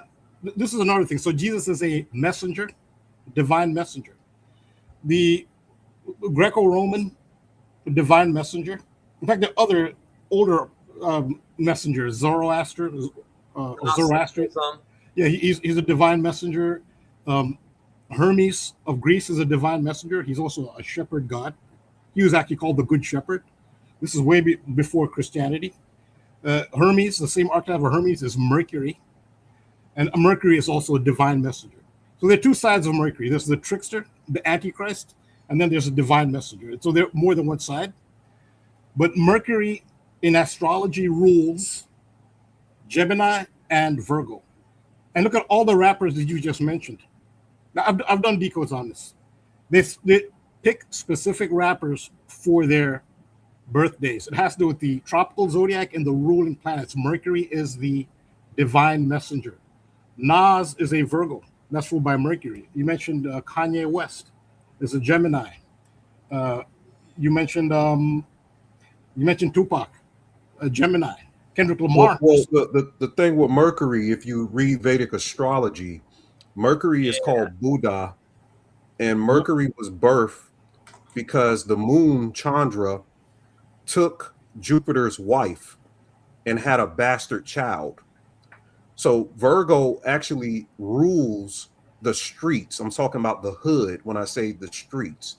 this is another thing. So Jesus is a messenger, divine messenger. The Greco-Roman divine messenger. In fact, the other older messengers, Zoroaster. Yeah, he's a divine messenger. Hermes of Greece is a divine messenger. He's also a shepherd god. He was actually called the Good Shepherd. This is way before Christianity. Hermes, the same archetype of Hermes, is Mercury. And Mercury is also a divine messenger. So there are two sides of Mercury. There's the trickster, the Antichrist, and then there's a divine messenger. So there are more than one side. But Mercury in astrology rules Gemini and Virgo. And look at all the rappers that you just mentioned. Now, I've done decodes on this. They pick specific rappers for their birthdays. It has to do with the tropical zodiac and the ruling planets. Mercury is the divine messenger. Nas is a Virgo. That's ruled by Mercury. You mentioned Kanye West is a Gemini. You mentioned Tupac, a Gemini. Kendrick Lamar. Well, the thing with Mercury, if you read Vedic astrology, Mercury is called Buddha, and Mercury was birthed because the moon Chandra took Jupiter's wife and had a bastard child. So Virgo actually rules the streets. I'm talking about the hood when I say the streets.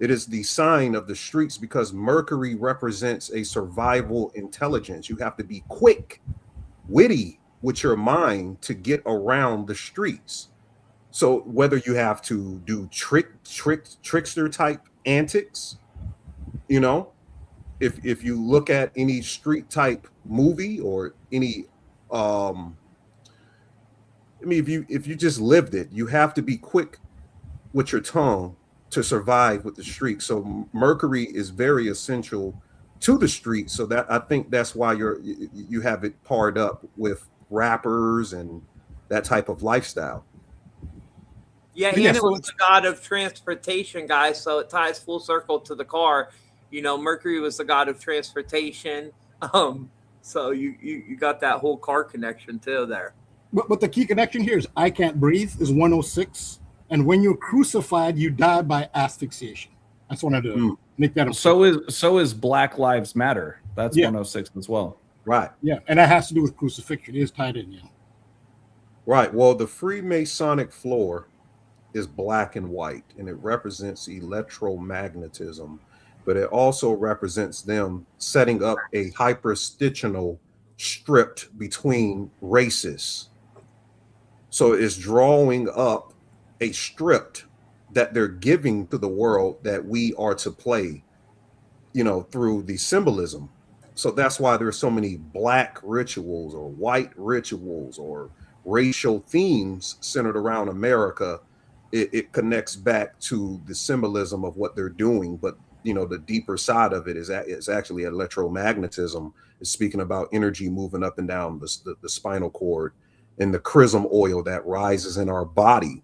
It is the sign of the streets because Mercury represents a survival intelligence. You have to be quick, witty with your mind to get around the streets. So whether you have to do trickster type antics, you know, if you look at any street type movie or any if you just lived it, you have to be quick with your tongue to survive with the streets. So Mercury is very essential to the streets. So that I think that's why you have it paired up with rappers and that type of lifestyle. Yeah, and it was the god of transportation, guys. So it ties full circle to the car. You know, Mercury was the god of transportation. So you got that whole car connection too there. But the key connection here is I can't breathe is 106. And when you're crucified, you die by asphyxiation. I just wanted to make that. So is Black Lives Matter. That's Yeah. 106 as well. Right. Yeah, and that has to do with crucifixion. It is tied in, yeah. Right. Well, the Freemasonic floor is black and white, and it represents electromagnetism, but it also represents them setting up a hyperstitional strip between races. So it's drawing up a script that they're giving to the world that we are to play, through the symbolism. So that's why there's so many black rituals or white rituals or racial themes centered around America. It connects back to the symbolism of what they're doing, but the deeper side of it is actually electromagnetism. It's speaking about energy moving up and down the spinal cord, and the chrism oil that rises in our body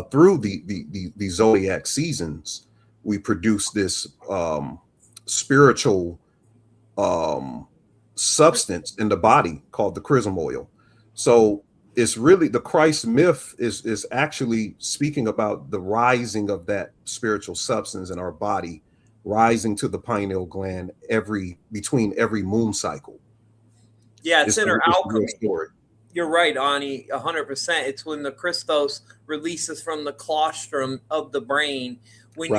through the zodiac seasons. We produce this spiritual substance in the body called the chrism oil. So it's really the Christ myth is actually speaking about the rising of that spiritual substance in our body, rising to the pineal gland between every moon cycle. Yeah, it's inner alchemy. Story. You're right, Ani, 100%. It's when the Christos releases from the colostrum of the brain. When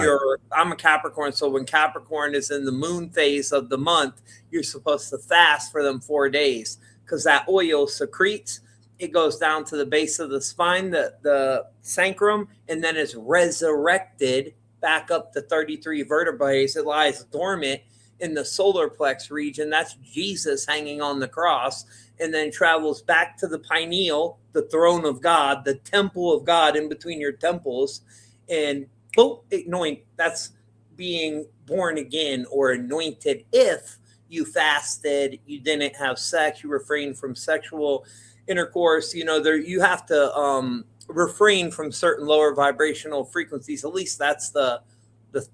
I'm a Capricorn, so when Capricorn is in the moon phase of the month, you're supposed to fast for them 4 days, because that oil secretes. It goes down to the base of the spine, the sacrum, and then it's resurrected back up to 33 vertebrae. It lies dormant in the solar plex region. That's Jesus hanging on the cross, and then travels back to the pineal, the throne of God, the temple of God in between your temples. And anoint, that's being born again or anointed. If you fasted, you didn't have sex, you refrained from sexual intercourse, you have to refrain from certain lower vibrational frequencies. At least that's the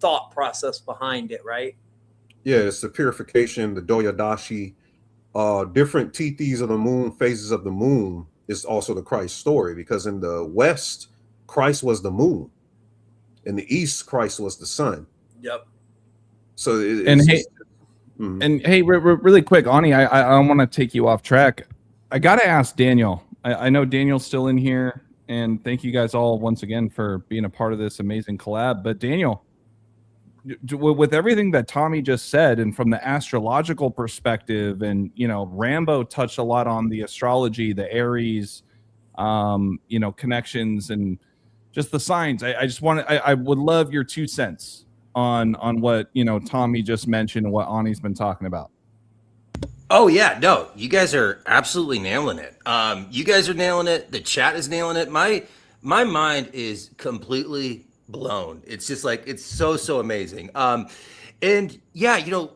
thought process behind it, right? Yeah, it's the purification, the doyadashi, different tithis of the moon, phases of the moon is also the Christ story, because in the West, Christ was the moon. In the East, Christ was the sun. Yep. So hey, really quick, Ani, I don't want to take you off track. I got to ask Daniel. I know Daniel's still in here, and thank you guys all once again for being a part of this amazing collab. But Daniel, with everything that Tommy just said, and from the astrological perspective, and Rambo touched a lot on the astrology, the Aries, connections, and just the signs. I would love your 2 cents on what Tommy just mentioned and what Ani's been talking about. Oh yeah, no, you guys are absolutely nailing it. You guys are nailing it. The chat is nailing it. My mind is completely blown. It's just like, it's so amazing. And yeah,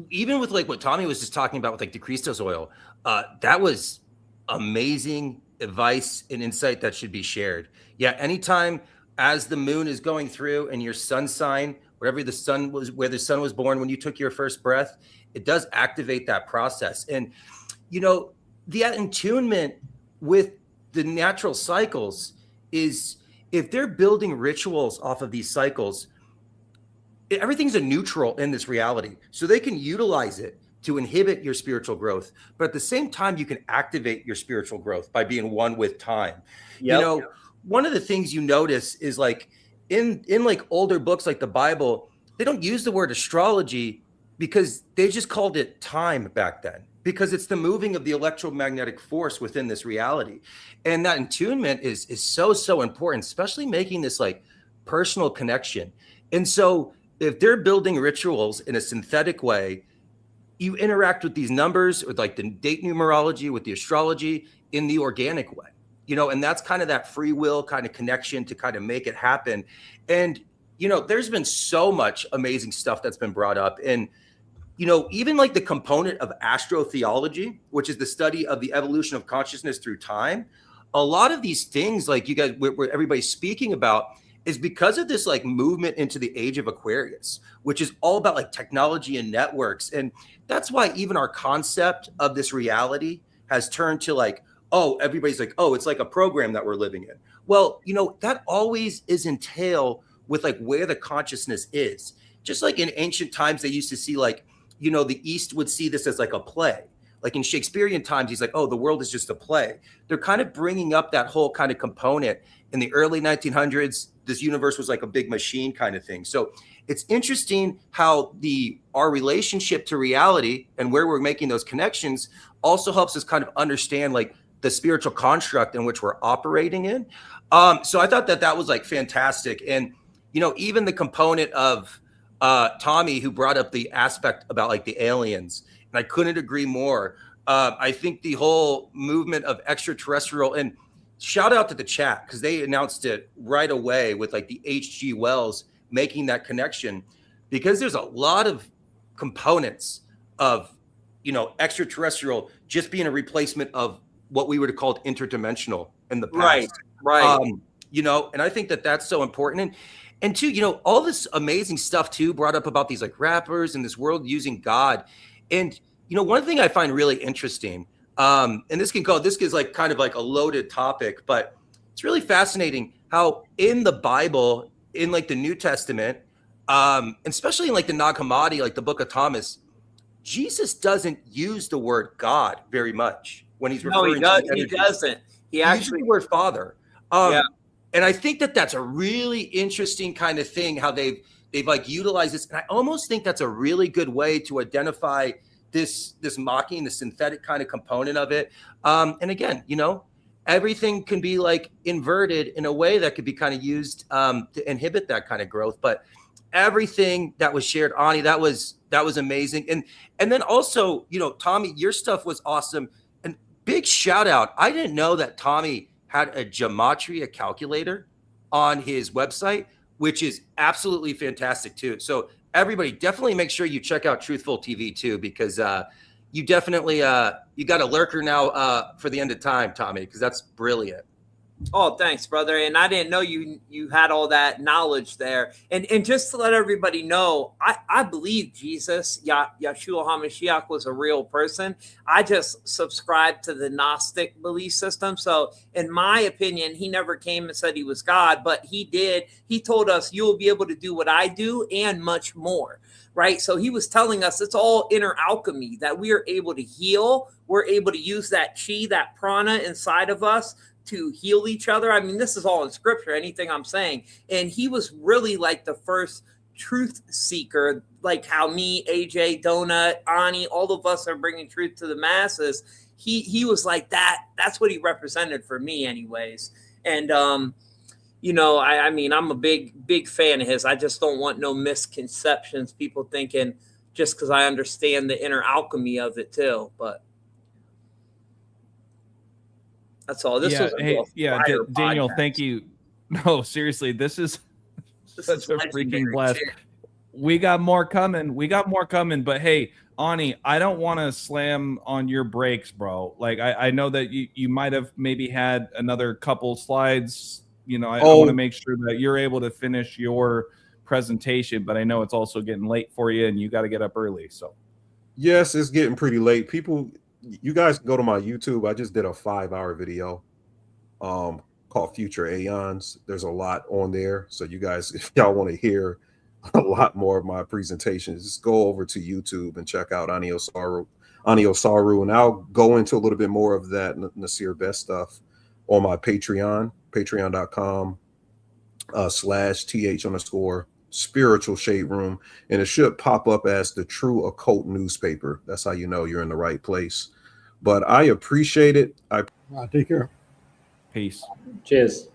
even with like what Tommy was just talking about with like the Christos oil, that was amazing advice and insight that should be shared. Yeah, anytime as the moon is going through and your sun sign, where the sun was born when you took your first breath, it does activate that process. And the attunement with the natural cycles is, if they're building rituals off of these cycles, everything's a neutral in this reality. So they can utilize it to inhibit your spiritual growth. But at the same time, you can activate your spiritual growth by being one with time. Yep. One of the things you notice is like in like older books like the Bible, they don't use the word astrology because they just called it time back then, because it's the moving of the electromagnetic force within this reality. And that attunement is so important, especially making this like personal connection. And so if they're building rituals in a synthetic way, you interact with these numbers, with like the date numerology, with the astrology in the organic way, and that's kind of that free will kind of connection to kind of make it happen. And, there's been so much amazing stuff that's been brought up. And, even like the component of astrotheology, which is the study of the evolution of consciousness through time, a lot of these things like you guys, where everybody's speaking about, is because of this like movement into the age of Aquarius, which is all about like technology and networks. And that's why even our concept of this reality has turned to like, oh, everybody's like, oh, it's like a program that we're living in. Well, that always is entail with like where the consciousness is. Just like in ancient times, they used to see like, you know, the East would see this as like a play. Like in Shakespearean times, he's like, oh, the world is just a play. They're kind of bringing up that whole kind of component. In the early 1900s, this universe was like a big machine kind of thing. So it's interesting how our relationship to reality and where we're making those connections also helps us kind of understand like the spiritual construct in which we're operating in. So I thought that was like fantastic. And, you know, even the component of Tommy, who brought up the aspect about like the aliens, and I couldn't agree more. I think the whole movement of extraterrestrial, and shout out to the chat because they announced it right away with like the H.G. Wells making that connection, because there's a lot of components of, you know, extraterrestrial just being a replacement of what we would have called interdimensional in the past. Right. You know, and I think that that's so important. And two, you know, all this amazing stuff too brought up about these like rappers and this world using God. And, you know, one thing I find really interesting, and this is like kind of like a loaded topic, but it's really fascinating how in the Bible, in like the New Testament, especially in like the Nag Hammadi, like the Book of Thomas, Jesus doesn't use the word God very much when he's referring to he doesn't. He actually uses the word Father. Yeah. And I think that that's a really interesting kind of thing, how they've like utilized this. And I almost think that's a really good way to identify this mocking, the synthetic kind of component of it. And again, you know, everything can be like inverted in a way that could be kind of used to inhibit that kind of growth. But everything that was shared, Ani, that was amazing. And then also, you know, Tommy, your stuff was awesome. And big shout out. I didn't know that Tommy had a gematria calculator on his website, which is absolutely fantastic too. So everybody definitely make sure you check out Truthful TV too, because you definitely you got a lurker now for the end of time, Tommy, because that's brilliant. Oh, thanks, brother. And I didn't know you had all that knowledge there. And just to let everybody know, I believe Jesus, Yahshua HaMashiach, was a real person. I just subscribe to the Gnostic belief system. So in my opinion, he never came and said he was God, but he did. He told us you will be able to do what I do and much more. Right. So he was telling us it's all inner alchemy, that we are able to heal. We're able to use that chi, that prana inside of us to heal each other. I mean, this is all in scripture, anything I'm saying. And he was really like the first truth seeker, like how me, AJ, Doenut, Ani, all of us are bringing truth to the masses. He was like that. That's what he represented for me anyways. And, you know, I mean, I'm a big fan of his. I just don't want no misconceptions, people thinking just because I understand the inner alchemy of it too. But that's all. This was Daniel, thank you. No, seriously, this is such a freaking blast. We got more coming. But hey, Ani, I don't want to slam on your brakes, bro. Like I know that you might have maybe had another couple slides. You know, I want to make sure that you're able to finish your presentation, but I know it's also getting late for you and you got to get up early. So yes, it's getting pretty late. You guys can go to my YouTube. I just did a 5-hour video called Future Aeons. There's a lot on there. So you guys, if y'all want to hear a lot more of my presentations, just go over to YouTube and check out Ani Osaru. And I'll go into a little bit more of that Nasir Best stuff on my Patreon, patreon.com/th_spiritual shade room. And it should pop up as the True Occult newspaper. That's how you know you're in the right place. But I appreciate it. Take care. Peace. Cheers.